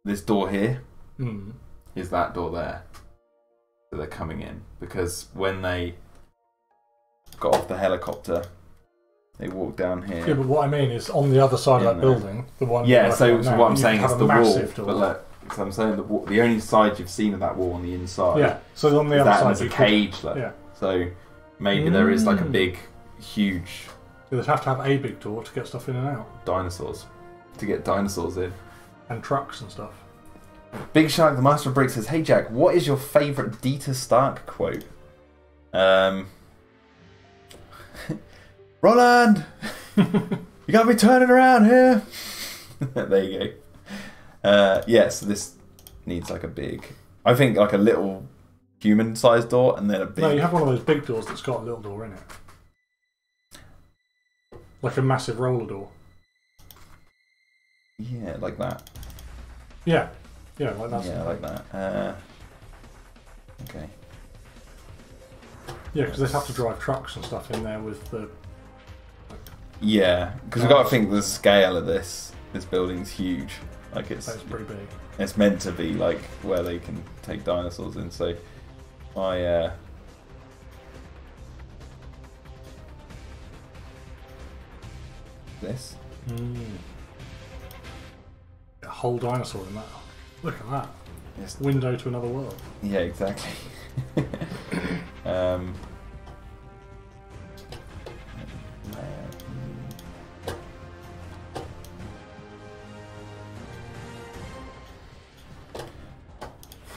This door here is that door there. So they're coming in because when they got off the helicopter, they walked down here. Yeah, but what I mean is on the other side of that building, the one. Yeah, so what I'm saying is the wall. Door. But look, so I'm saying the only side you've seen of that wall on the inside. Yeah, so on the other side there's a cage. Look. Yeah. So maybe there is like a big, huge. They'd have to have a big door to get stuff in and out. Dinosaurs. To get dinosaurs in. And trucks and stuff. Big Shark, the Master of Bricks, says, hey Jack, what is your favourite Dieter Stark quote? Roland! You got me turning around here! There you go. Yeah, so this needs like a big... I think like a little human-sized door and then a big... No, you have one of those big doors that's got a little door in it. Like a massive roller door. Yeah, like that. Yeah. Yeah, like that. Yeah, like that. Okay. Yeah, because they'd have to drive trucks and stuff in there with the... Yeah, because we've got to think the scale of this. This building's huge. Like it's pretty big. It's meant to be like where they can take dinosaurs in. So, this. A whole dinosaur in that. Look at that. Yes. Window to another world. Yeah, exactly.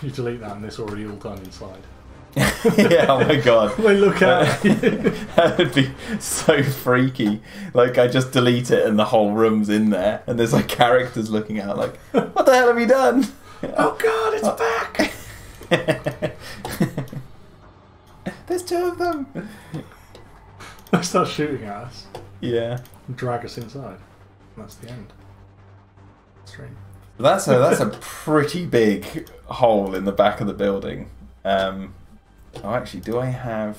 You delete that and it's already all done inside. Yeah, oh my god. They look at it. That would be so freaky. Like, I just delete it and the whole room's in there, and there's like characters looking out like, what the hell have you done? Oh god, it's back! There's two of them. They start shooting at us. Yeah. And drag us inside. And that's the end. Stream. That's a pretty big hole in the back of the building. Oh, actually, do I have?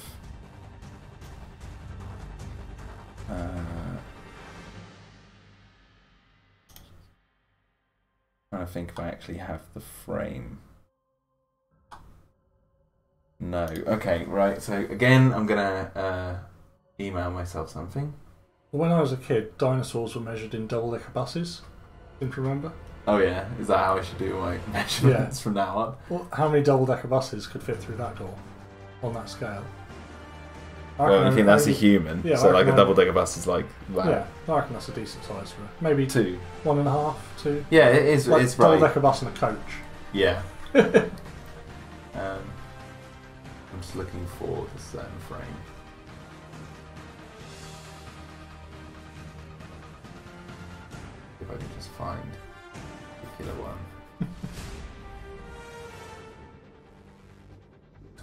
Trying to think if I actually have the frame. No. Okay, right. So again, I'm gonna email myself something. When I was a kid, dinosaurs were measured in double-decker buses. Didn't you remember? Oh yeah, is that how I should do my measurements from now on? Well, how many double-decker buses could fit through that door on that scale? Well, you think that's a human? Yeah, so like a double-decker bus is like that. Yeah, I reckon that's a decent size for it. Maybe 2, 1.5, 2. Yeah, it is. Like it's right. Double-decker bus and a coach. Yeah. I'm just looking for the certain frame. If I can just find a particular one.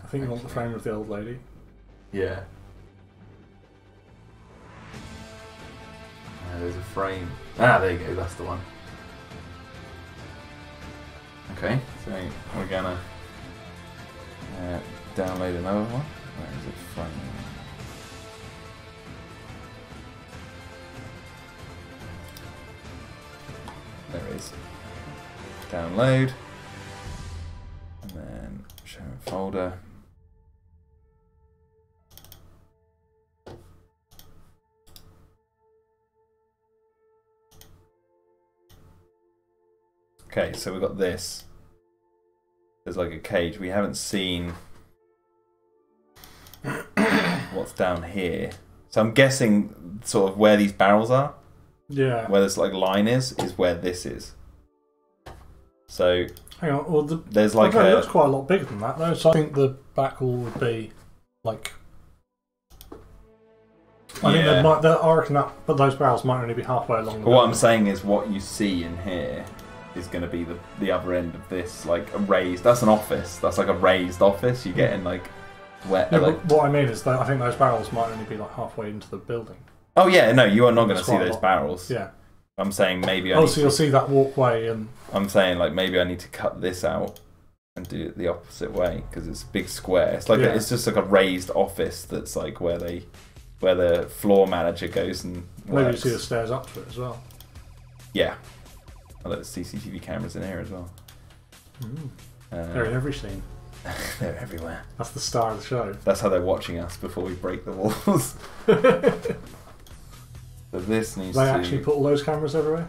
I think you want the frame of the old lady. Yeah. There's a frame. Ah, there you go. That's the one. Okay, so we're gonna download another one. Where is it from? There it is. Download. And then show in folder. Okay, so we've got this. There's like a cage. We haven't seen what's down here. So I'm guessing sort of where these barrels are. Yeah. Where this like line is where this is. So hang on, well there's like that's quite a lot bigger than that though. So I think the back wall would be like I think I reckon that, but those barrels might only be halfway along the What I'm saying is what you see in here is going to be the other end of this, like a raised. That's an office. That's like a raised office. You're getting like wet. Yeah, like, but what I mean is that I think those barrels might only be like halfway into the building. Oh yeah, no, you are not going to see those barrels. Yeah. I'm saying maybe. So you'll see that walkway, and I'm saying like maybe I need to cut this out and do it the opposite way because it's a big square. It's like it's just like a raised office that's like where the floor manager goes and maybe you see the stairs up to it as well. Yeah. Oh, there's CCTV cameras in here as well. They're in every scene. They're everywhere. That's the star of the show. That's how they're watching us before we break the walls. So this needs They actually put all those cameras everywhere?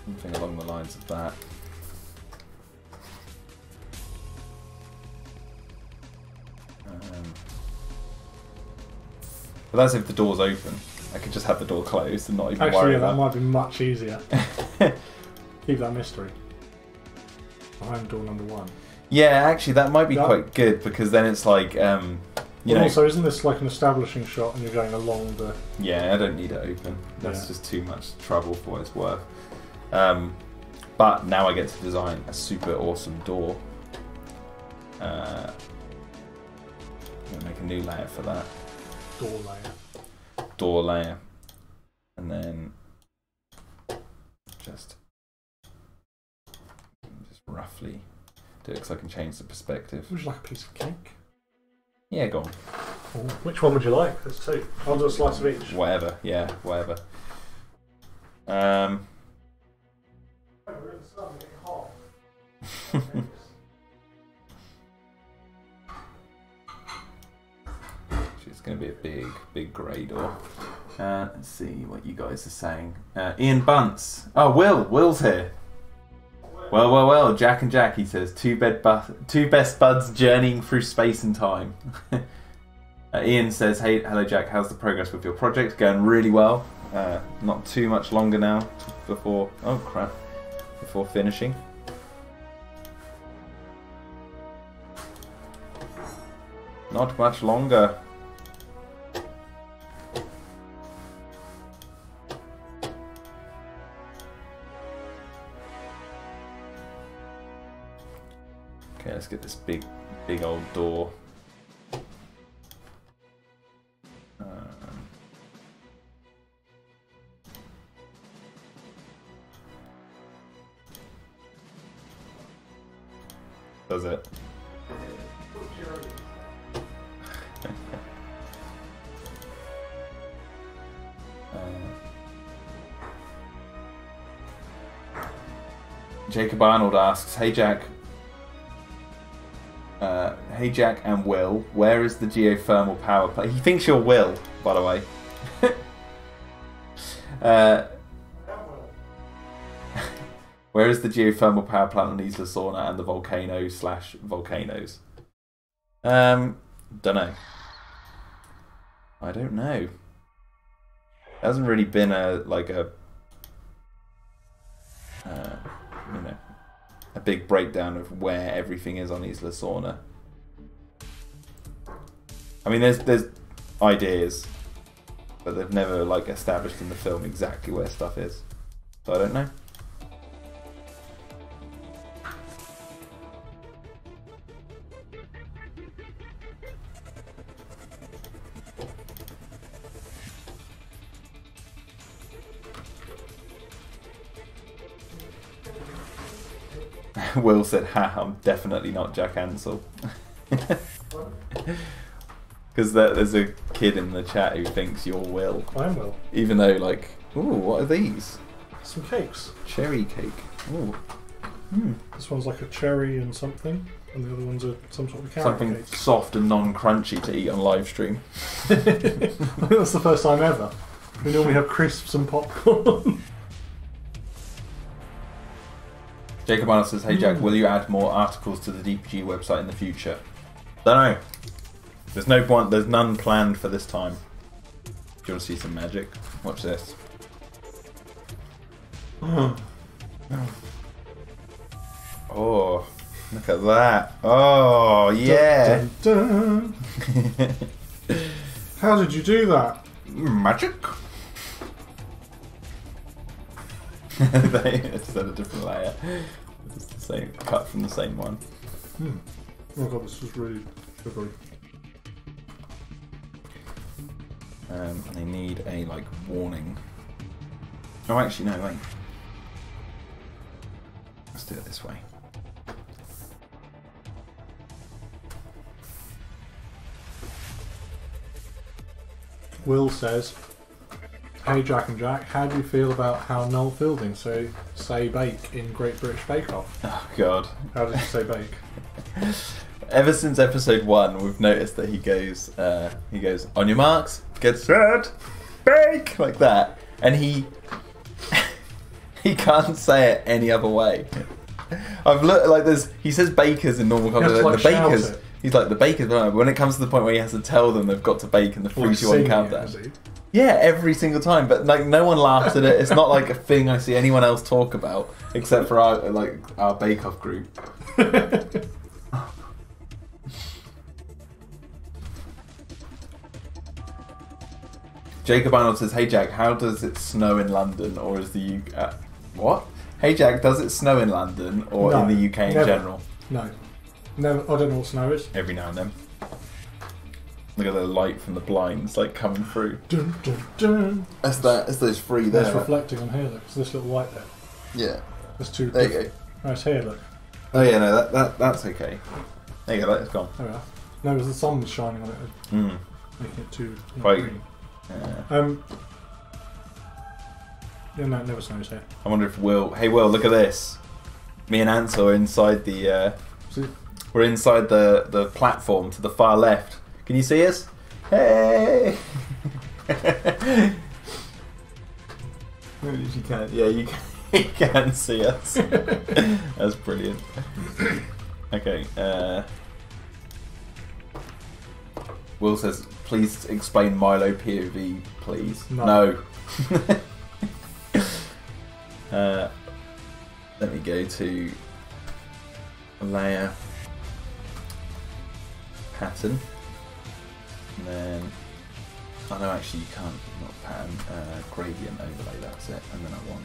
Something along the lines of that. But that's if the door's open. I could just have the door closed and not even worry about that might be much easier. Keep that mystery. Behind door number 1. Yeah, actually that might be quite good because then it's like, you know... Also, isn't this like an establishing shot and you're going along the... Yeah, I don't need it open. That's just too much trouble for what it's worth. But now I get to design a super awesome door. I'm going to make a new layer for that. Door layer. Door layer. And then just roughly do it because I can change the perspective. Would you like a piece of cake? Yeah, go on. Oh, which one would you like? There's 2. I'll do a slice of each. Whatever, yeah, whatever. It's going to be a big, big grey door. Let's see what you guys are saying. Ian Bunce. Oh, Will's here. Well, Jack and Jack, he says. Two best buds journeying through space and time. Ian says, "Hey, hello Jack. How's the progress with your project? Going really well. Not too much longer now before. Oh crap! Before finishing." Not much longer. Okay, let's get this big old door. Does it? Jacob Arnold asks, "Hey Jack, and Will, where is the geothermal power plant?" He thinks you're Will, by the way. Where is the geothermal power plant on Isla Sorna and the volcano/volcanoes? Dunno. I don't know. It hasn't really been a big breakdown of where everything is on Isla Sorna. I mean, there's ideas, but they've never established in the film exactly where stuff is. So I don't know. Will said, "Ha, I'm definitely not Jack Ansell." Because there's a kid in the chat who thinks you're Will. I'm Will. Even though, ooh, what are these? Some cakes. Cherry cake. Ooh. This one's like a cherry and something, and the other one's some sort of carrot something cake. Soft and non-crunchy to eat on live stream. I think that's the first time ever. We normally have crisps and popcorn. Jacob Arnold says, "Hey Jack, will you add more articles to the DPG website in the future?" Don't know. There's no point. There's none planned for this time. Do you want to see some magic? Watch this. Oh, look at that. Oh, yeah. Dun, dun, dun. How did you do that? Magic. It's a different layer. It's the same, cut from the same one. Oh god, this is really sugary. They need a warning. Oh, actually, no, wait. Let's do it this way. Will says, "Hey Jack and Jack, how do you feel about how Noel Fielding say bake in Great British Bake Off?" Oh god. How did you say bake? Ever since episode 1, we've noticed that he goes, "On your marks, get set, bake," like that, and he can't say it any other way. I've looked he says bakers in normal conversation, the bakers. He's like the bakers, but when it comes to the point where he has to tell them they've got to bake in the 3, 2, 1 countdown. Yeah, every single time, but no one laughs at it. It's not a thing I see anyone else talk about, except for our Bake Off group. Jacob Arnold says, "Hey Jack, how does it snow in London, or is the UK... what? Hey Jack, does it snow in London or in the UK in general?" No. No, I don't know what snow is. Every now and then. Look at the light from the blinds coming through. Dun, dun, dun. That's those three there. It's reflecting on here, look. It's this little light there. Yeah. There's two. There you go. Oh, it's here, look. Oh yeah, no, that's okay. There you go, it's gone. There we are. No, because the sun was shining on it, making it too green. Yeah, no, it never snows here. I wonder if Hey Will, look at this. Me and Ansel are inside the... we're inside the platform to the far left. Can you see us? Hey! You can. Yeah, you can see us. That's brilliant. Okay. Will says, Please explain Milo POV, please. No. Let me go to layer, pattern, and then, oh no, actually you can't, not pattern, gradient overlay, that's it, and then I want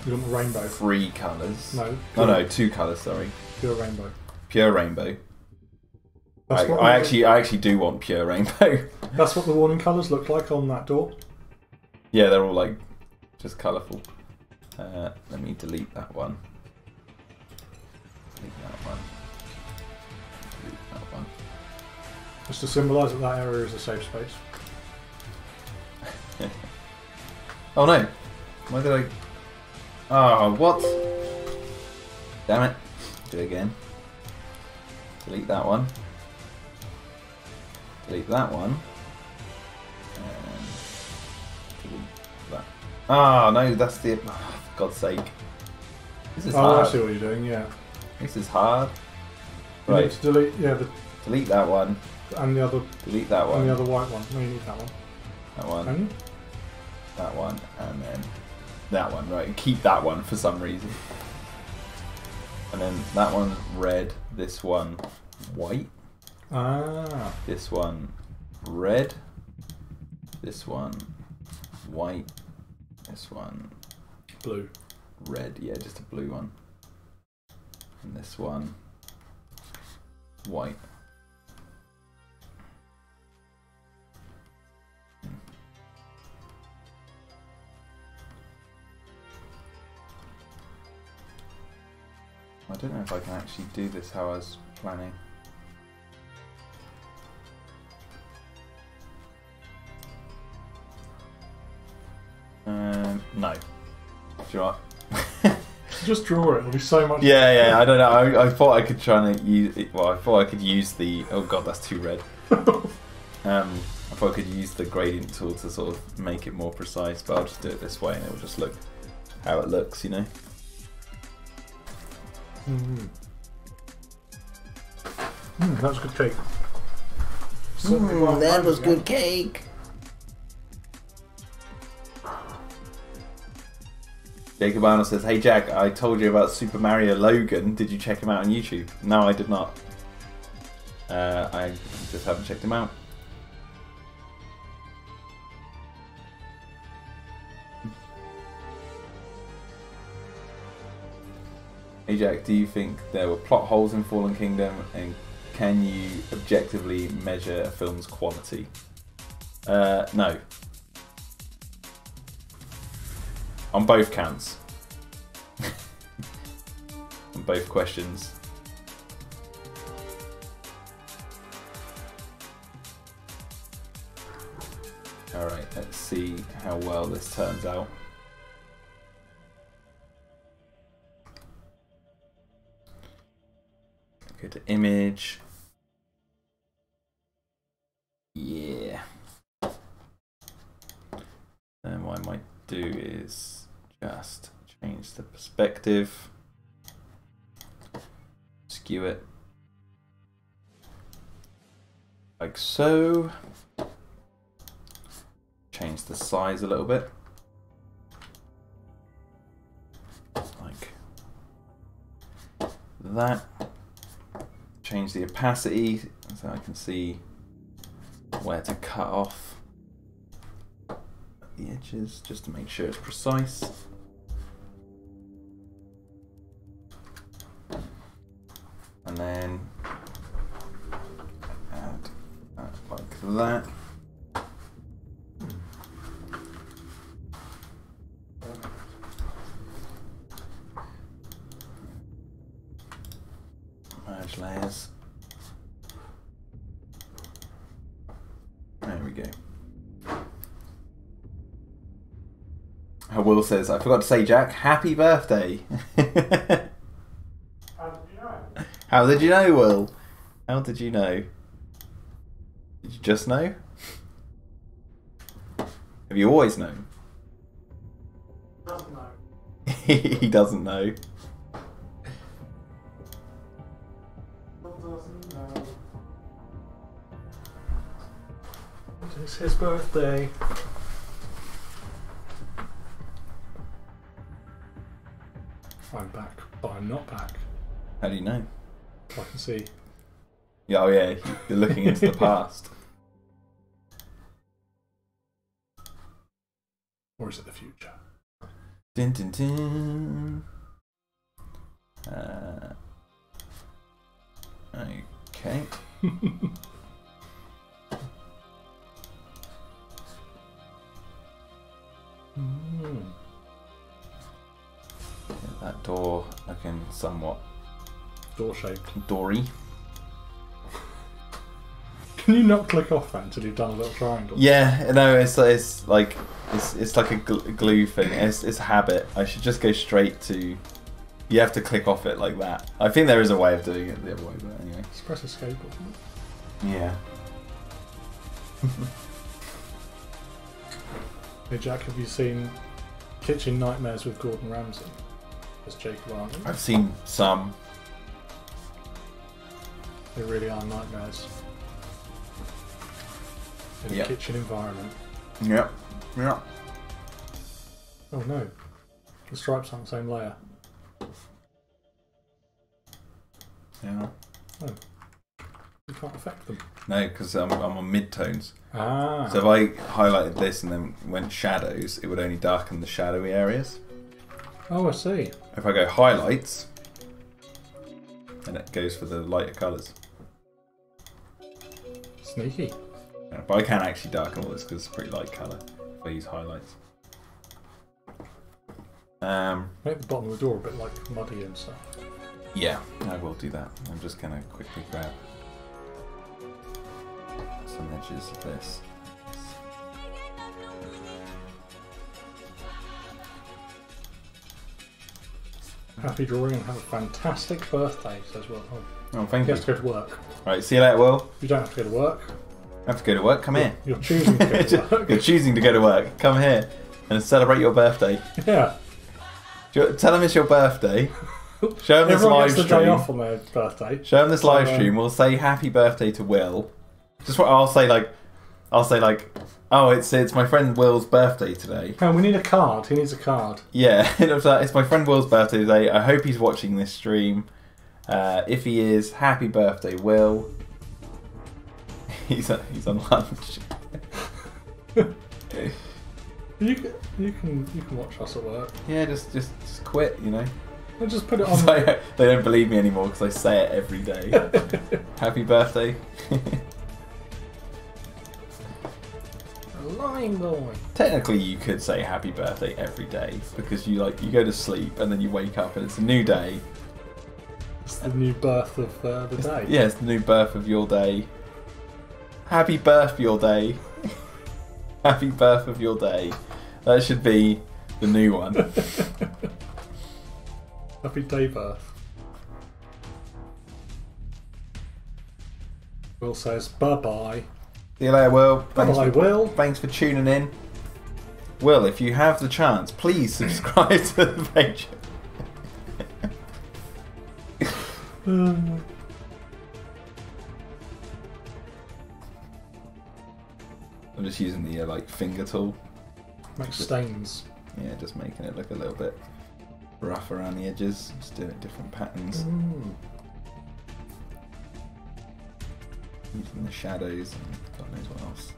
you want the rainbow? 3 colours. No. Oh no, 2 colours, sorry. Pure rainbow. Pure rainbow. I actually do want pure rainbow. That's what the warning colours look like on that door? Yeah, they're all like, just colourful. Let me delete that one. Delete that one. Delete that one. Just to symbolise that that area is a safe space. Oh no! Why did I... Oh, what? Damn it. Do it again. Delete that one. Delete that one. And delete that. Oh no, that's the... Oh, for God's sake. This is hard. I see what you're doing, yeah. This is hard. You Right. need to delete, yeah, Delete that one. and the other... Delete that one. And the other white one. No, you need that one. That one. Can you? That one. And then that one. Right, keep that one for some reason. And then that one red. This one white. Ah. This one red. This one white. This one Blue. red. Yeah, just a blue one. And this one white. I don't know if I can actually do this how I was planning. No. Do you know what? Just draw it. It'll be so much. Yeah. I don't know. I thought I could try and use it. Well, I thought I could use the. Oh god, that's too red. I thought I could use the gradient tool to sort of make it more precise, but I'll just do it this way, and it will just look how it looks, you know. That was good cake. That was good cake. Jacob Arnold says, "Hey Jack, I told you about Super Mario Logan. Did you check him out on YouTube?" No, I did not. I just haven't checked him out. Hey Jack, do you think there were plot holes in Fallen Kingdom, and can you objectively measure a film's quality? No. On both counts. On both questions. Alright, let's see how well this turns out. Go to image. Yeah. Then what I might do is just change the perspective, skew it like so, change the size a little bit, like that, change the opacity so I can see where to cut off the edges just to make sure it's precise. And then add that like that. Merge layers. There we go. Will says, I forgot to say, Jack, happy birthday. How did you know? How did you know, Will? How did you know? Did you just know? Have you always known? Doesn't know. He doesn't know. Doesn't know. It's his birthday. I'm back, but I'm not back. How do you know? I can see. Yeah, oh yeah, you're looking into the past. Or is it the future? Dun, dun, dun. Okay. Get that door looking somewhat Door shaped. doory. Can you not click off that until you've done a little triangle? Yeah, no, it's like a glue thing. It's a habit. I should just go straight to. You have to click off it like that. I think there is a way of doing it the other way, but anyway. Just press escape or something. Yeah. Hey Jack, have you seen Kitchen Nightmares with Gordon Ramsay as Jacob Arnold? I've seen some. They really are nightmares. In a kitchen environment. Yep. Yeah. Oh no. The stripes aren't the same layer. Yeah. Oh. You can't affect them. No, because I'm on mid-tones. Ah. So if I highlighted this and then went shadows, it would only darken the shadowy areas. Oh, I see. If I go highlights, then it goes for the lighter colours. Sneaky. Yeah, but I can actually darken all this because it's a pretty light colour if I use highlights. Make the bottom of the door a bit like muddy and stuff. Yeah, I will do that. I'm just going to quickly grab some edges of this. Happy drawing and have a fantastic birthday, says Will. Oh, thank You you. have to go to work. Right, see you later, Will. You don't have to go to work. I have to go to work. Come here. You're choosing to go to work. You're choosing to go to work. Come here and celebrate your birthday. Yeah. Tell them it's your birthday. Show them this Everyone live gets the day stream. off on their birthday. Show them this live stream. We'll say happy birthday to Will. Just what I'll say like, oh, it's my friend Will's birthday today. Oh, we need a card. He needs a card. Yeah, it's my friend Will's birthday today. I hope he's watching this stream. If he is, happy birthday, Will. He's on lunch. You can watch us at work. Yeah, just quit, you know. We'll just put it on. They don't believe me anymore because I say it every day. Happy birthday. Lying boy. Technically, you could say happy birthday every day because you go to sleep and then you wake up and it's a new day. It's the new birth of the day. Yeah, it's the new birth of your day. Happy birth your day. Happy birth of your day. That should be the new one. Happy day birth. Will says bye-bye. See you later, Will. Bye-bye, Will. Thanks for tuning in. Will, if you have the chance, please subscribe to the page. I'm just using the finger tool. Make stains. Yeah, just making it look a little bit rough around the edges. Just doing different patterns. Using the shadows and God knows what else.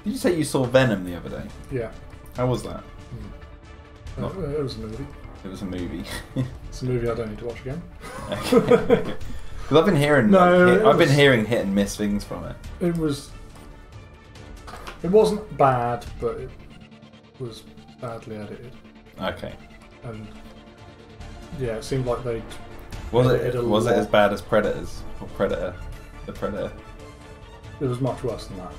Did you say you saw Venom the other day? Yeah. How was that? It was a movie. It was a movie. It's a movie I don't need to watch again. Because I've been hearing I've been hearing hit and miss things from it. It wasn't bad, but it was badly edited. Okay. And yeah, it seemed like they'd Was edited a it lot. as bad as Predators or Predator? The Predator. It was much worse than that.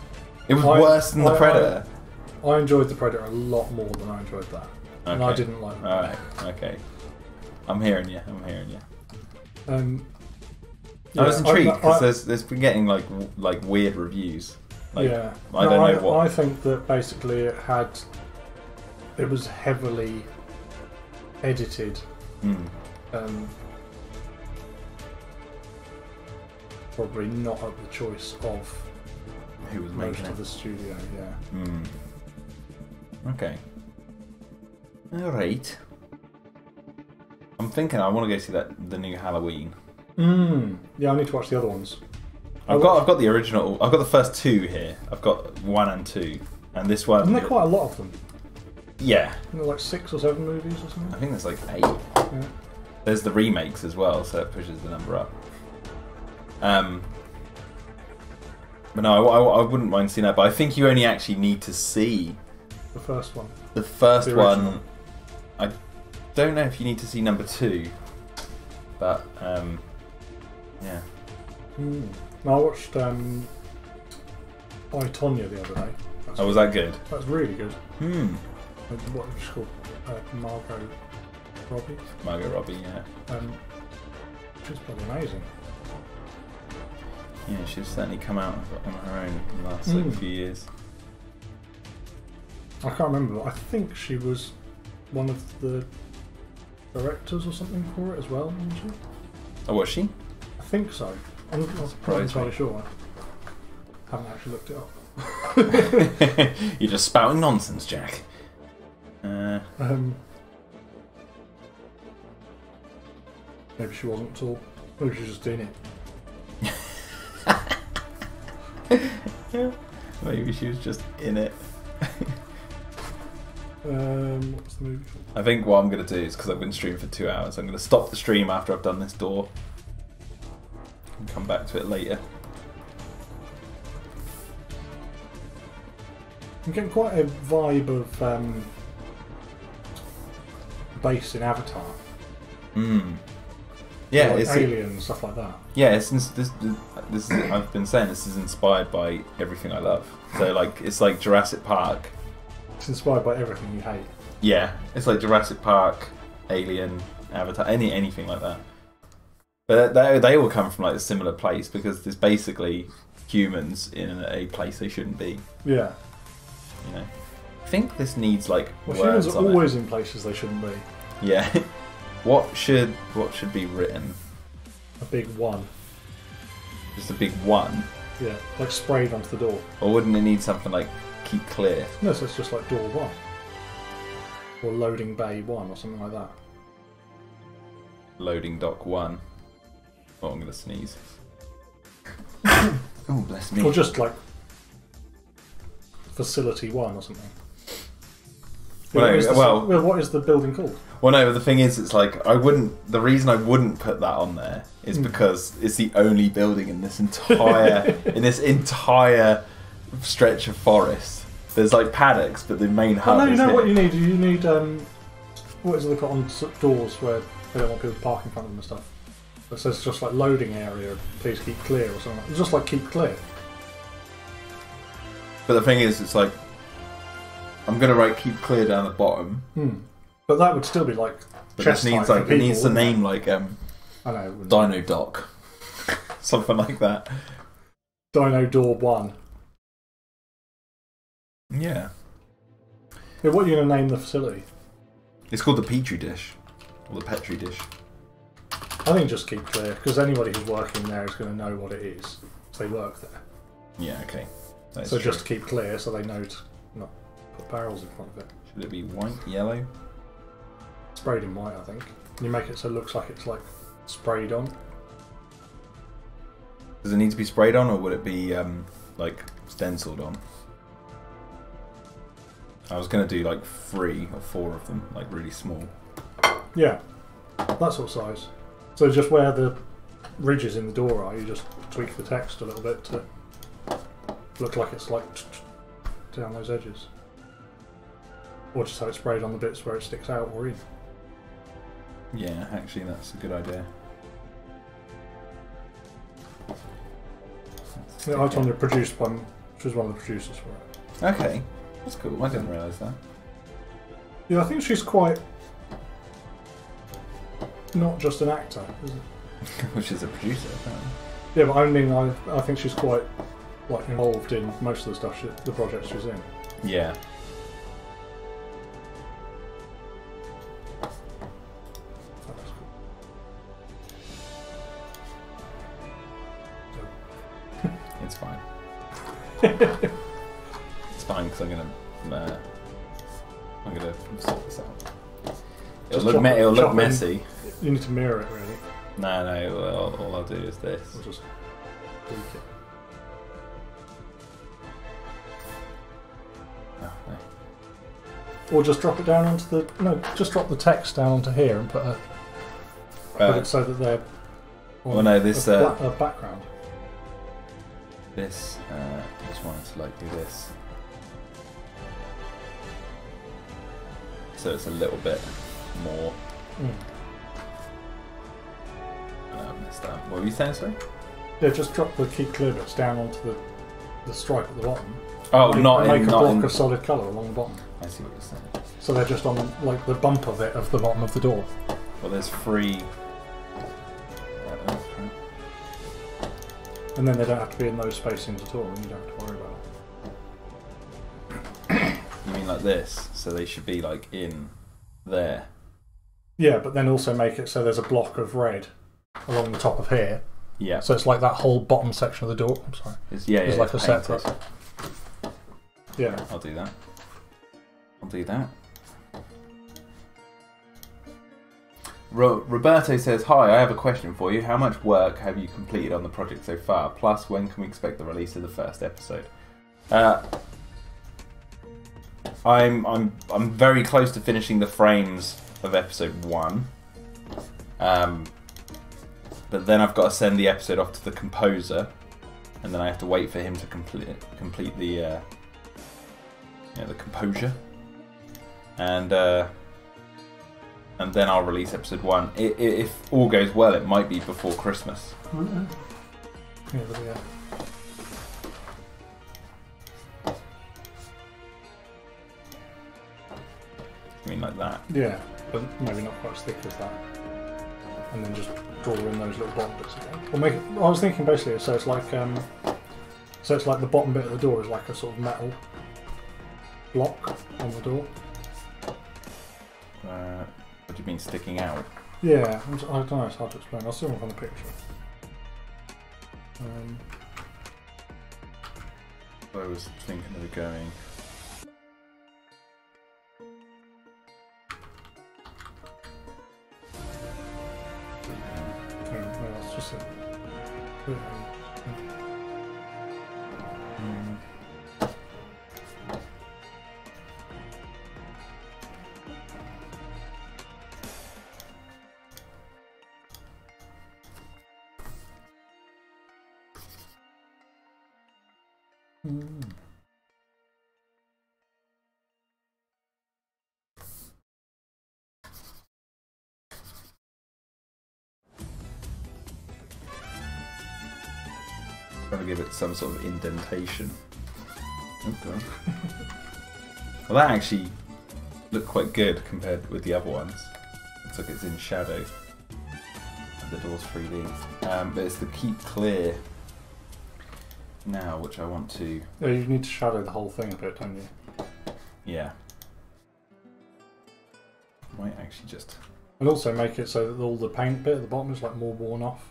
It was worse than the Predator. I enjoyed the Predator a lot more than I enjoyed that, and I didn't like that. All right. Okay. I'm hearing you. I was intrigued because there's been getting like weird reviews. Yeah. I don't know what. I think that basically it was heavily edited. Probably not at the choice of who was most making of it. the studio. Yeah. Hmm. Okay. Alright. I'm thinking I want to go see the new Halloween. Yeah, I need to watch the other ones. I've got the original. I've got the first 2 here. I've got 1 and 2, and this one. Isn't there quite a lot of them? Yeah. Isn't there like 6 or 7 movies or something? I think there's like 8. Yeah. There's the remakes as well, so it pushes the number up. But no, I wouldn't mind seeing that. But I think you only actually need to see The first one. the first The one. original. I don't know if you need to see number 2, but yeah. I watched I, Tonya the other day. Oh, was that good? That's really good. What was she called? Margot Robbie. Margot Robbie, yeah. She's bloody amazing. Yeah, she's certainly come out on her own in the last few years. I can't remember, but I think she was one of the directors or something for it as well, wasn't she? Oh, was she? I think so. I'm not entirely sure. I haven't actually looked it up. You're just spouting nonsense, Jack. Maybe she wasn't at all. Maybe she was just doing it. Maybe she was just in it. What's the movie called? I think what I'm going to do is, because I've been streaming for 2 hours, I'm going to stop the stream after I've done this door and come back to it later. I'm getting quite a vibe of base in Avatar. Yeah, like it's Alien and stuff like that. Yeah, this is, I've been saying this is inspired by everything I love. So like it's like Jurassic Park. It's inspired by everything you hate. Yeah, it's like Jurassic Park, Alien, Avatar, anything like that. But they all come from like a similar place because there's basically humans in a place they shouldn't be. Yeah. You know, I think this needs like Well, words humans are on it. always in places they shouldn't be. Yeah. What should be written? A big 1. Just a big 1, Yeah, like sprayed onto the door. or wouldn't it need something like keep clear? No, so it's just like door 1. Or loading bay 1 or something like that. Loading dock 1. Oh, I'm gonna sneeze. Oh, bless me. Or just like facility 1 or something. Well, What is the building called? Well, no, but the thing is, it's like the reason I wouldn't put that on there is because it's the only building in this entire stretch of forest. There's like paddocks, but the main hub. Oh no, you is know here. what you need? You need what is it they put on doors where they don't want people to park in front of them and stuff. It says just like loading area, please keep clear or something. It's just like keep clear. But the thing is, it's like I'm gonna write keep clear down the bottom. But that would still be like. But this needs height like for it needs to people, name like I know. Dino Dock, something like that. Dino Door 1. Yeah. Yeah, what are you going to name the facility? It's called the Petri dish, or the Petri dish. I think just keep clear, because anybody who's working there is going to know what it is. So they work there. Yeah. Okay. That's So true. just keep clear so they know to not put barrels in front of it. Should it be white, yellow? Sprayed in white, I think. You make it so it looks like it's like sprayed on. Does it need to be sprayed on, or would it be like stenciled on? I was going to do like 3 or 4 of them, like really small. Yeah, that sort of size. So just where the ridges in the door are, you just tweak the text a little bit to look like it's like down those edges. Or just have it sprayed on the bits where it sticks out or in. Yeah, actually that's a good idea. Yeah, Itonia produced one. She was one of the producers for it. Okay, that's cool. I didn't realise that. Yeah, I think she's quite not just an actor, is it? Which is a producer, apparently. Yeah, but I mean, I think she's quite like involved in most of the stuff, the projects she's in. Yeah. That's cool. It's fine. It's fine because I'm gonna sort this out. It'll look messy. You need to mirror it, really. No. All I'll do is this. We'll just tweak it. Oh, no. Or just drop it down onto the... No, just drop the text down onto here and put it so that they're... Well, no, this... a background. This... I just wanted to, like, do this. So it's a little bit more... I messed up. What were you saying, sorry? Yeah, just drop the key clear bits down onto the stripe at the bottom. Oh, make a block of solid colour along the bottom. I see what you're saying. So they're just on like the bumper bit of the bottom of the door. Well, there's 3. And then they don't have to be in those spacings at all, and you don't have to worry about it. You mean like this? So they should be like in there. Yeah, but then also make it so there's a block of red along the top of here. Yeah. So it's like that whole bottom section of the door. I'm sorry. It's like a painted. separate. Yeah. I'll do that. I'll do that. Roberto says, "Hi, I have a question for you. How much work have you completed on the project so far? Plus, when can we expect the release of the first episode?" I'm very close to finishing the frames of episode 1. But then I've got to send the episode off to the composer, and then I have to wait for him to complete the the composure, and then I'll release episode 1. If all goes well, it might be before Christmas. Yeah, there we go. I mean, like that. Yeah, but maybe not quite as thick as that. And then just draw in those little bottom bits again. Or make it, I was thinking basically, so it's like the bottom bit of the door is like a sort of metal block on the door. What do you mean sticking out? Yeah, I don't know, it's hard to explain. I'll see one on the picture. I was thinking of going. It's just a... Trying to give it some sort of indentation. Oh god. Well, that actually looked quite good compared with the other ones. Looks like it's in shadow. And the door's 3D. But it's the keep clear now, which I want to... Yeah, you need to shadow the whole thing a bit, don't you? Yeah. Might actually just... And also make it so that all the paint bit at the bottom is like more worn off.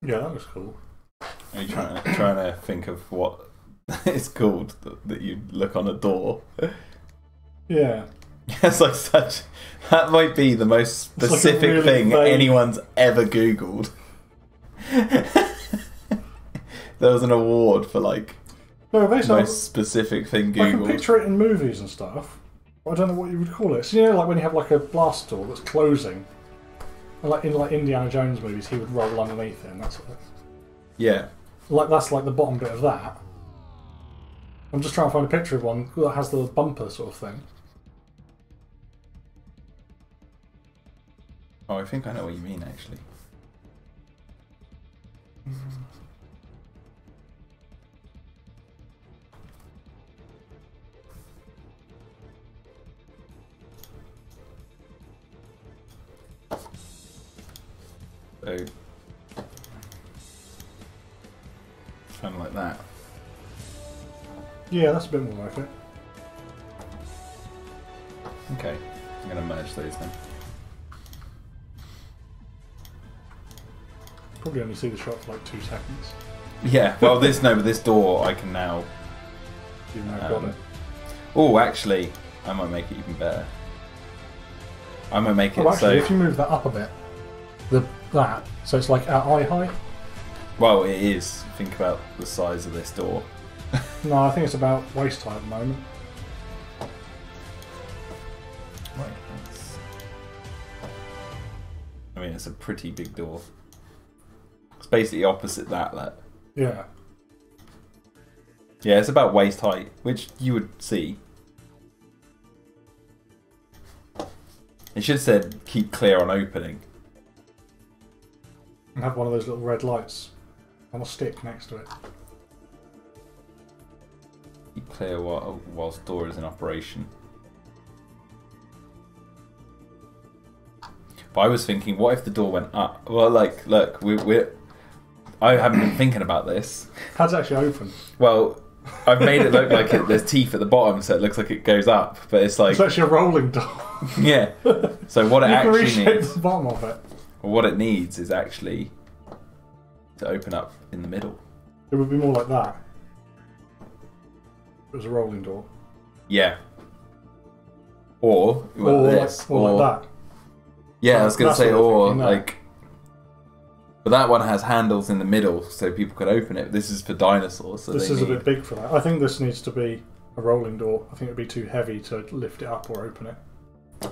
Yeah, that looks cool. Are you trying to think of what it's called that you look on a door? Yeah. It's like such. That might be the most specific really thing vague... anyone's ever Googled. There was an award for like most specific thing Googled. I can picture it in movies and stuff. But I don't know what you would call it. So you know, like when you have like a blast door that's closing, and like in like Indiana Jones movies, he would roll underneath it and that sort of thing. Yeah. Like that's like the bottom bit of that. I'm just trying to find a picture of one that has the bumper sort of thing. Oh, I think I know what you mean, actually. So, kind of like that. Yeah, that's a bit more like it. Okay, I'm going to merge those then. Probably only see the shot for like 2 seconds. Yeah, well, this door I can now. Even though I've got it. Oh, actually, I might make it even better. I might make it actually, so. If you move that up a bit, so it's like at eye height. Well, it is. Think about the size of this door. No, I think it's about waist height at the moment. Right. I mean, it's a pretty big door. It's basically opposite that. Yeah. Yeah, it's about waist height, which you would see. It should have said keep clear on opening. And have one of those little red lights on a stick next to it. Keep clear whilst door is in operation. But I was thinking, what if the door went up? Well, like, look, I haven't been thinking about this. How's it actually open? Well, I've made it look like there's teeth at the bottom, so it looks like it goes up. But it's like... It's actually a rolling door. Yeah. So what it actually needs... You can reshape the bottom of it. Well, what it needs is actually to open up in the middle. It would be more like that. It was a rolling door. Yeah. Or this. Or like that. Yeah, I was going to say, or like... But that one has handles in the middle, so people could open it. This is for dinosaurs. So this is a bit big for that. I think this needs to be a rolling door. I think it would be too heavy to lift it up or open it.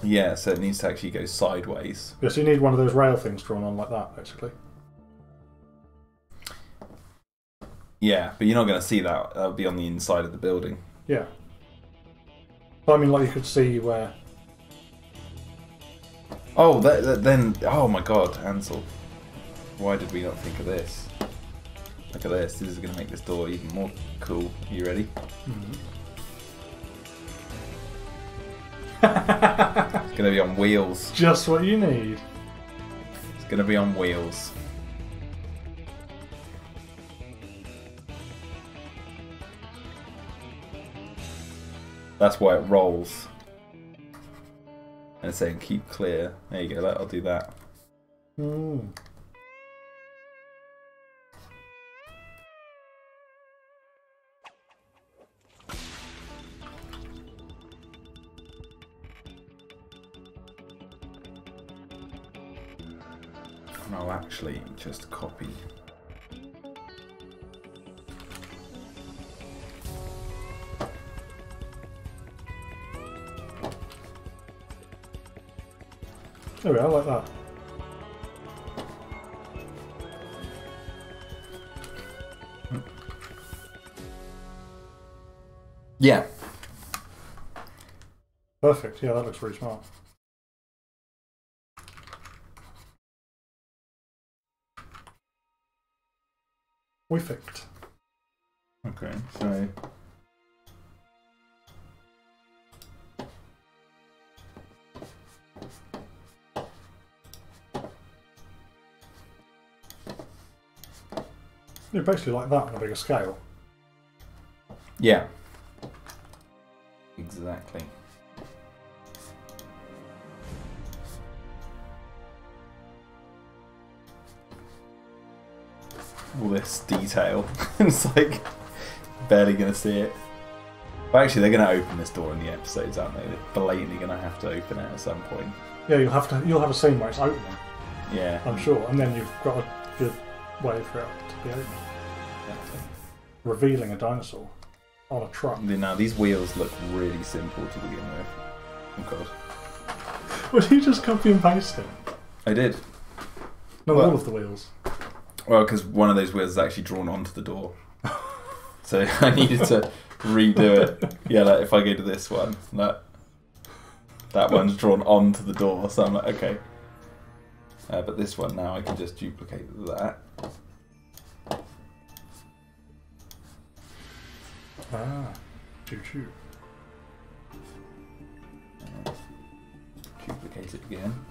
Yeah, so it needs to actually go sideways. Yeah, so you need one of those rail things drawn on like that, basically. Yeah, but you're not going to see that. That'll be on the inside of the building. Yeah. But I mean, like you could see where... Oh, then... Oh my god, Ansel. Why did we not think of this? Look at this. This is going to make this door even more cool. Are you ready? Mm-hmm. It's going to be on wheels. Just what you need. It's going to be on wheels. That's why it rolls. And it's saying keep clear. There you go, I'll do that. Mm. And I'll actually just copy. There we are, like that. Yeah. Perfect. Yeah, that looks really smart. Perfect. Okay, so... Yeah, basically like that on a bigger scale. Yeah. Exactly. All this detail. It's like barely gonna see it. But actually, they're going to open this door in the episodes, aren't they? They're blatantly going to have to open it at some point. Yeah, you'll have a scene where it's opening. Yeah. I'm sure, and then you've got a good way for it to be open. Exactly. Revealing a dinosaur on a truck. Now, these wheels look really simple to begin with. Oh, God. Would you just copy and paste it? I did. No, Well, all of the wheels. Well, because one of those wheels is actually drawn onto the door. So I needed to redo it. Yeah, like if I go to this one, that one's drawn onto the door. So I'm like, okay. But this one now I can just duplicate that. Ah, choo-choo. Duplicate it again.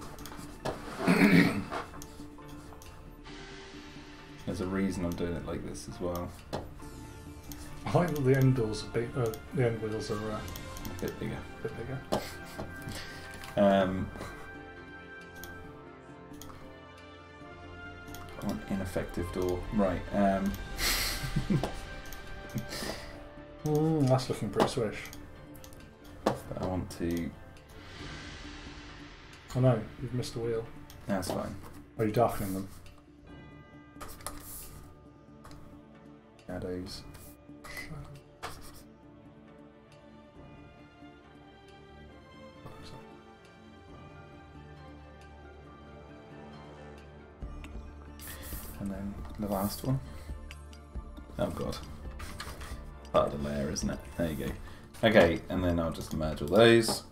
There's a reason I'm doing it like this as well. I like that the end doors are big. The end wheels are A bit bigger. a bit bigger. Oh, an ineffective door. Right. That's looking pretty swish. But I want to. I know, you've missed a wheel. That's fine. Are you darkening them? Shadows. And then the last one. Oh god. Part of the layer, isn't it? There you go. Okay, and then I'll just merge all those.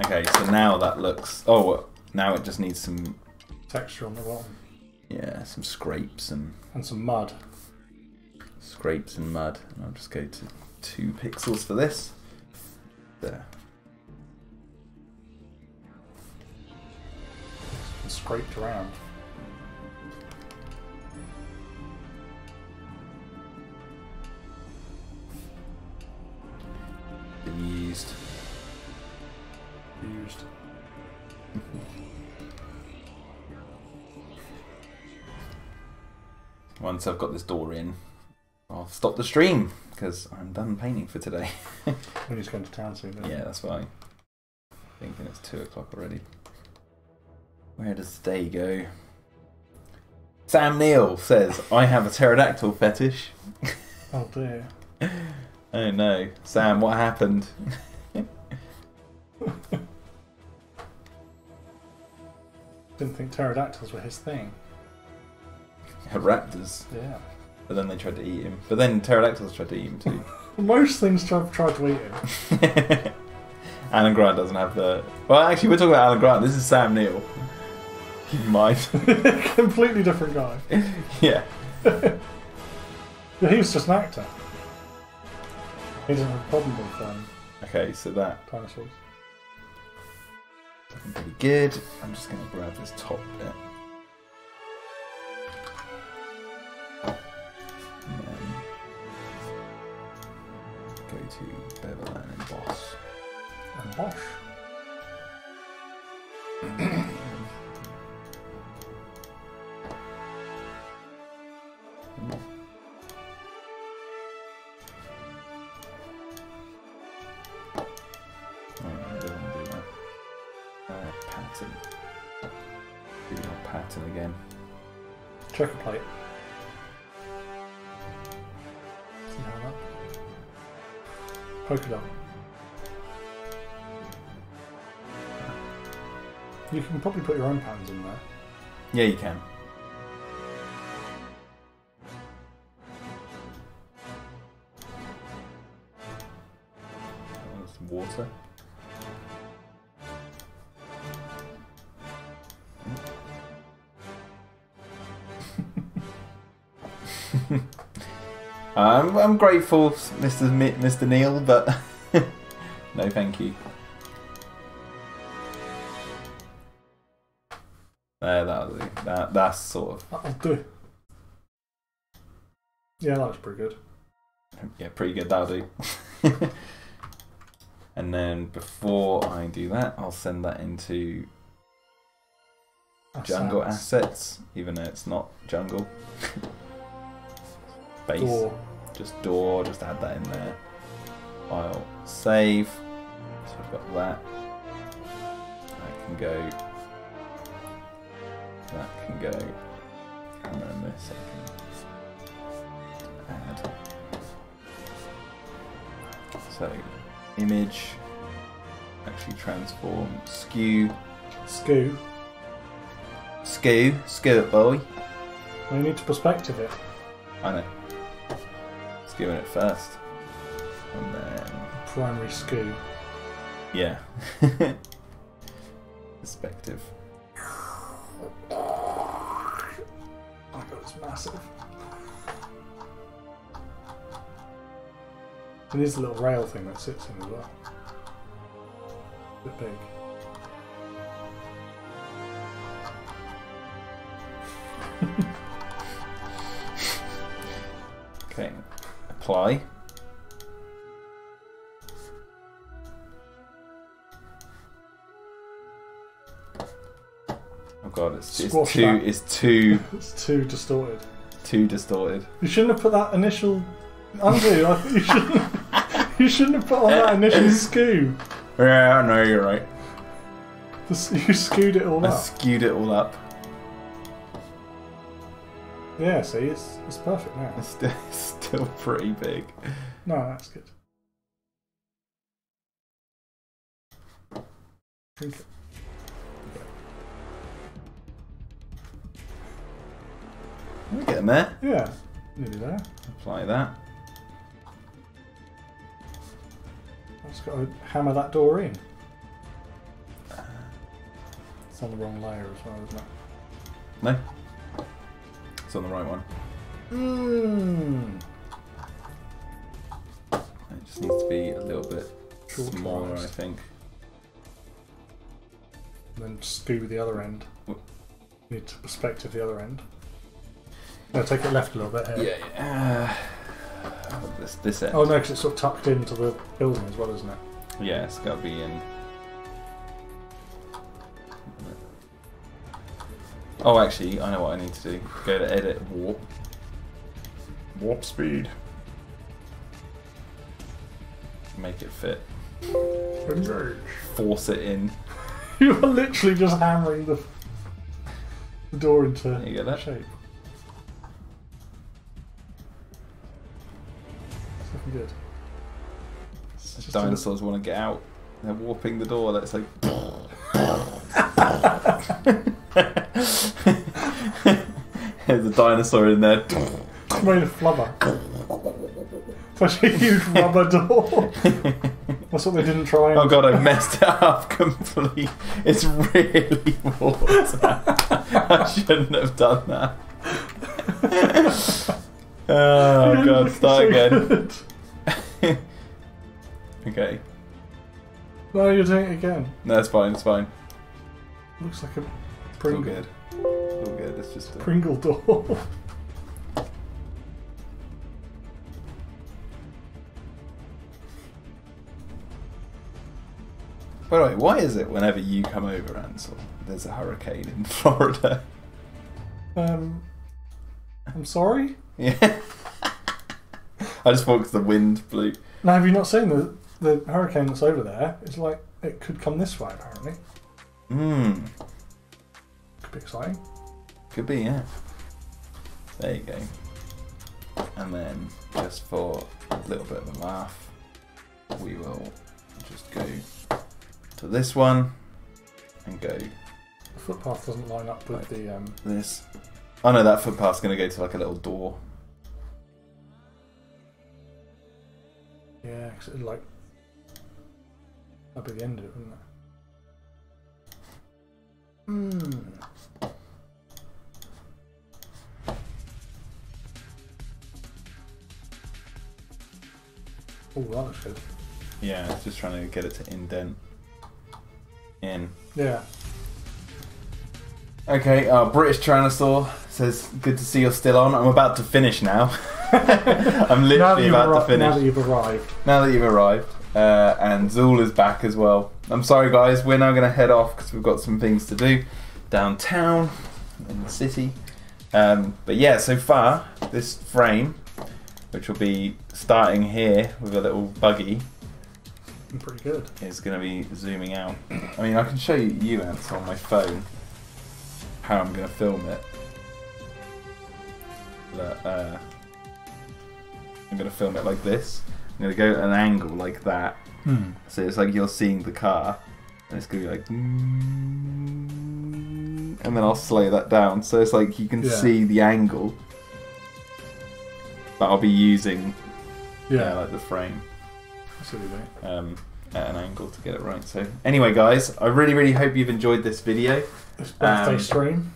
Okay, so now that looks... Oh, now it just needs some... Texture on the bottom. Yeah, some scrapes and... And some mud. Scrapes and mud. And I'll just go to 2 pixels for this. There. And scraped around. Been used. Used. Once I've got this door in, I'll stop the stream because I'm done painting for today. When he's going to town soon. Isn't Yeah, that's fine. Thinking it's 2 o'clock already. Where does the day go? Sam Neill says, I have a pterodactyl fetish. Oh dear. Oh no. Sam, what happened? Didn't think pterodactyls were his thing. Raptors. Yeah. But then they tried to eat him. But then pterodactyls tried to eat him too. Most things tried to eat him. Alan Grant doesn't have the... Well, actually, we're talking about Alan Grant. This is Sam Neill. Keep in mind. Completely different guy. Yeah. Yeah, he was just an actor. He doesn't have a problem with Okay, so that... dinosaurs. looking pretty good. I'm just going to grab this top bit. And then go to bevel and emboss. And Bosch. Pattern. Do your pattern again. Checker plate. See how that? Polka dot. You can probably put your own patterns in there. Yeah, you can. Some water. I'm grateful, Mr. Neil, but no, thank you. There, that'll do. That's sort of... That'll do. Yeah, that looks pretty good. Yeah, pretty good, that'll do. And then before I do that, I'll send that into jungle assets, even though it's not jungle. Base. Door. Just door, just add that in there. I'll save. So I've got that. That can go. That can go. And then this I can add. So image, actually transform, skew. Skew. Skew it, boy. We need to perspective it. I know. Skewing it first. And then... Primary skew. Yeah. Perspective. Oh my god, it's massive. It is a little rail thing that sits in as well. A bit big. Okay, apply. Oh god, it's too it's too distorted. Too distorted. You shouldn't have put that initial undo. I think you shouldn't have put on that initial skew. Yeah, no, you're right. You skewed it all up. I skewed it all up. Yeah, see, it's perfect now. It's still pretty big. No, that's good. Drink it. We're getting there. Yeah, nearly there. Apply that. I've just got to hammer that door in. It's on the wrong layer as well, isn't it? No. It's on the right one. It just needs to be a little bit smaller, I think. And then skew the other end. Need to perspective the other end. No, take it left a little bit here. Yeah. This end. Oh no, because it's sort of tucked into the building as well, isn't it? Yeah, it's got to be in. Oh, actually, I know what I need to do. Go to edit, warp. Warp speed. Make it fit. Engage. Force it in. You are literally just hammering the door into You get that? shape. It's looking good. Dinosaurs want to get out. They're warping the door. That's like. There's a dinosaur in there. It's made of flubber. It's actually a huge rubber door. That's what they didn't try. Oh god, I messed it up completely. It's really water. I shouldn't have done that. Oh god, start again. Okay. No, you're doing it again. No, it's fine, it's fine. Looks like a It's all Pringle. good. It's all good, it's just a... Pringle door. By the way, why is it whenever you come over, Ansel, there's a hurricane in Florida? I'm sorry? Yeah. I just thought because the wind blew. Now, have you not seen the hurricane that's over there? It's like, it could come this way, apparently. Could be exciting. Could be, yeah. There you go. And then, just for a little bit of a laugh, we will just go to this one and go. The footpath doesn't line up with the. This. Oh no, that footpath's going to go to like a little door. Yeah, because it'd like. That'd be the end of it, wouldn't it? Oh, that looks good. Yeah, it's just trying to get it to indent in. Yeah. Okay, British Tyrannosaur says, good to see you're still on. I'm about to finish now. I'm literally about to finish. Now that you've arrived. Now that you've arrived. And Zool is back as well. I'm sorry guys, we're now going to head off because we've got some things to do downtown in the city. But yeah, so far, this frame, which will be starting here with a little buggy, looking pretty good. Is going to be zooming out. I mean, I can show you Ants, on my phone how I'm going to film it. But, I'm going to film it like this. I'm going to go at an angle like that. So it's like you're seeing the car, and it's going to be like, and then I'll slow that down. So it's like you can see the angle that I'll be using, like the frame. At an angle to get it right. So anyway, guys, I really hope you've enjoyed this video. This birthday stream.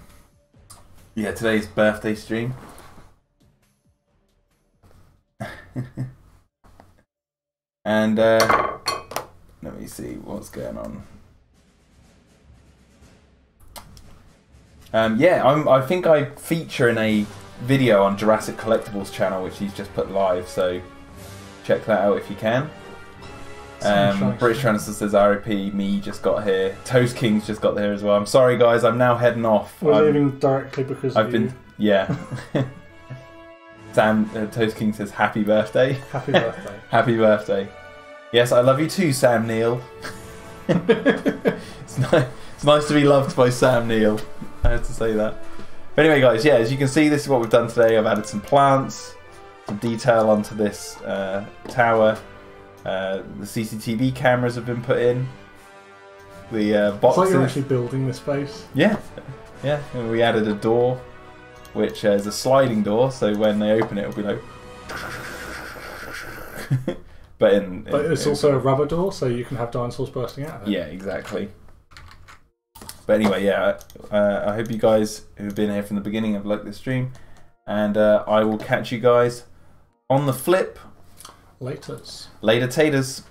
Yeah, today's birthday stream. And let me see what's going on. I think I feature in a video on Jurassic Collectibles channel, which he's just put live, so check that out if you can. British Transfer says RIP, me just got here. Toast King's just got here as well. I'm sorry guys, I'm now heading off. We're leaving directly because I've been Sam Toast King says happy birthday. Happy birthday. Happy birthday. Yes, I love you too, Sam Neill. It's nice to be loved by Sam Neill. I had to say that. But anyway guys, as you can see, this is what we've done today. I've added some plants, some detail onto this tower. The CCTV cameras have been put in. The boxes. It's like you're actually building this space. Yeah. And we added a door, which is a sliding door, so when they open it, it'll be like. but it's also a rubber door, so you can have dinosaurs bursting out of it. Yeah, exactly. But anyway, I hope you guys who've been here from the beginning have liked this stream, and I will catch you guys on the flip. Laters. Later taters.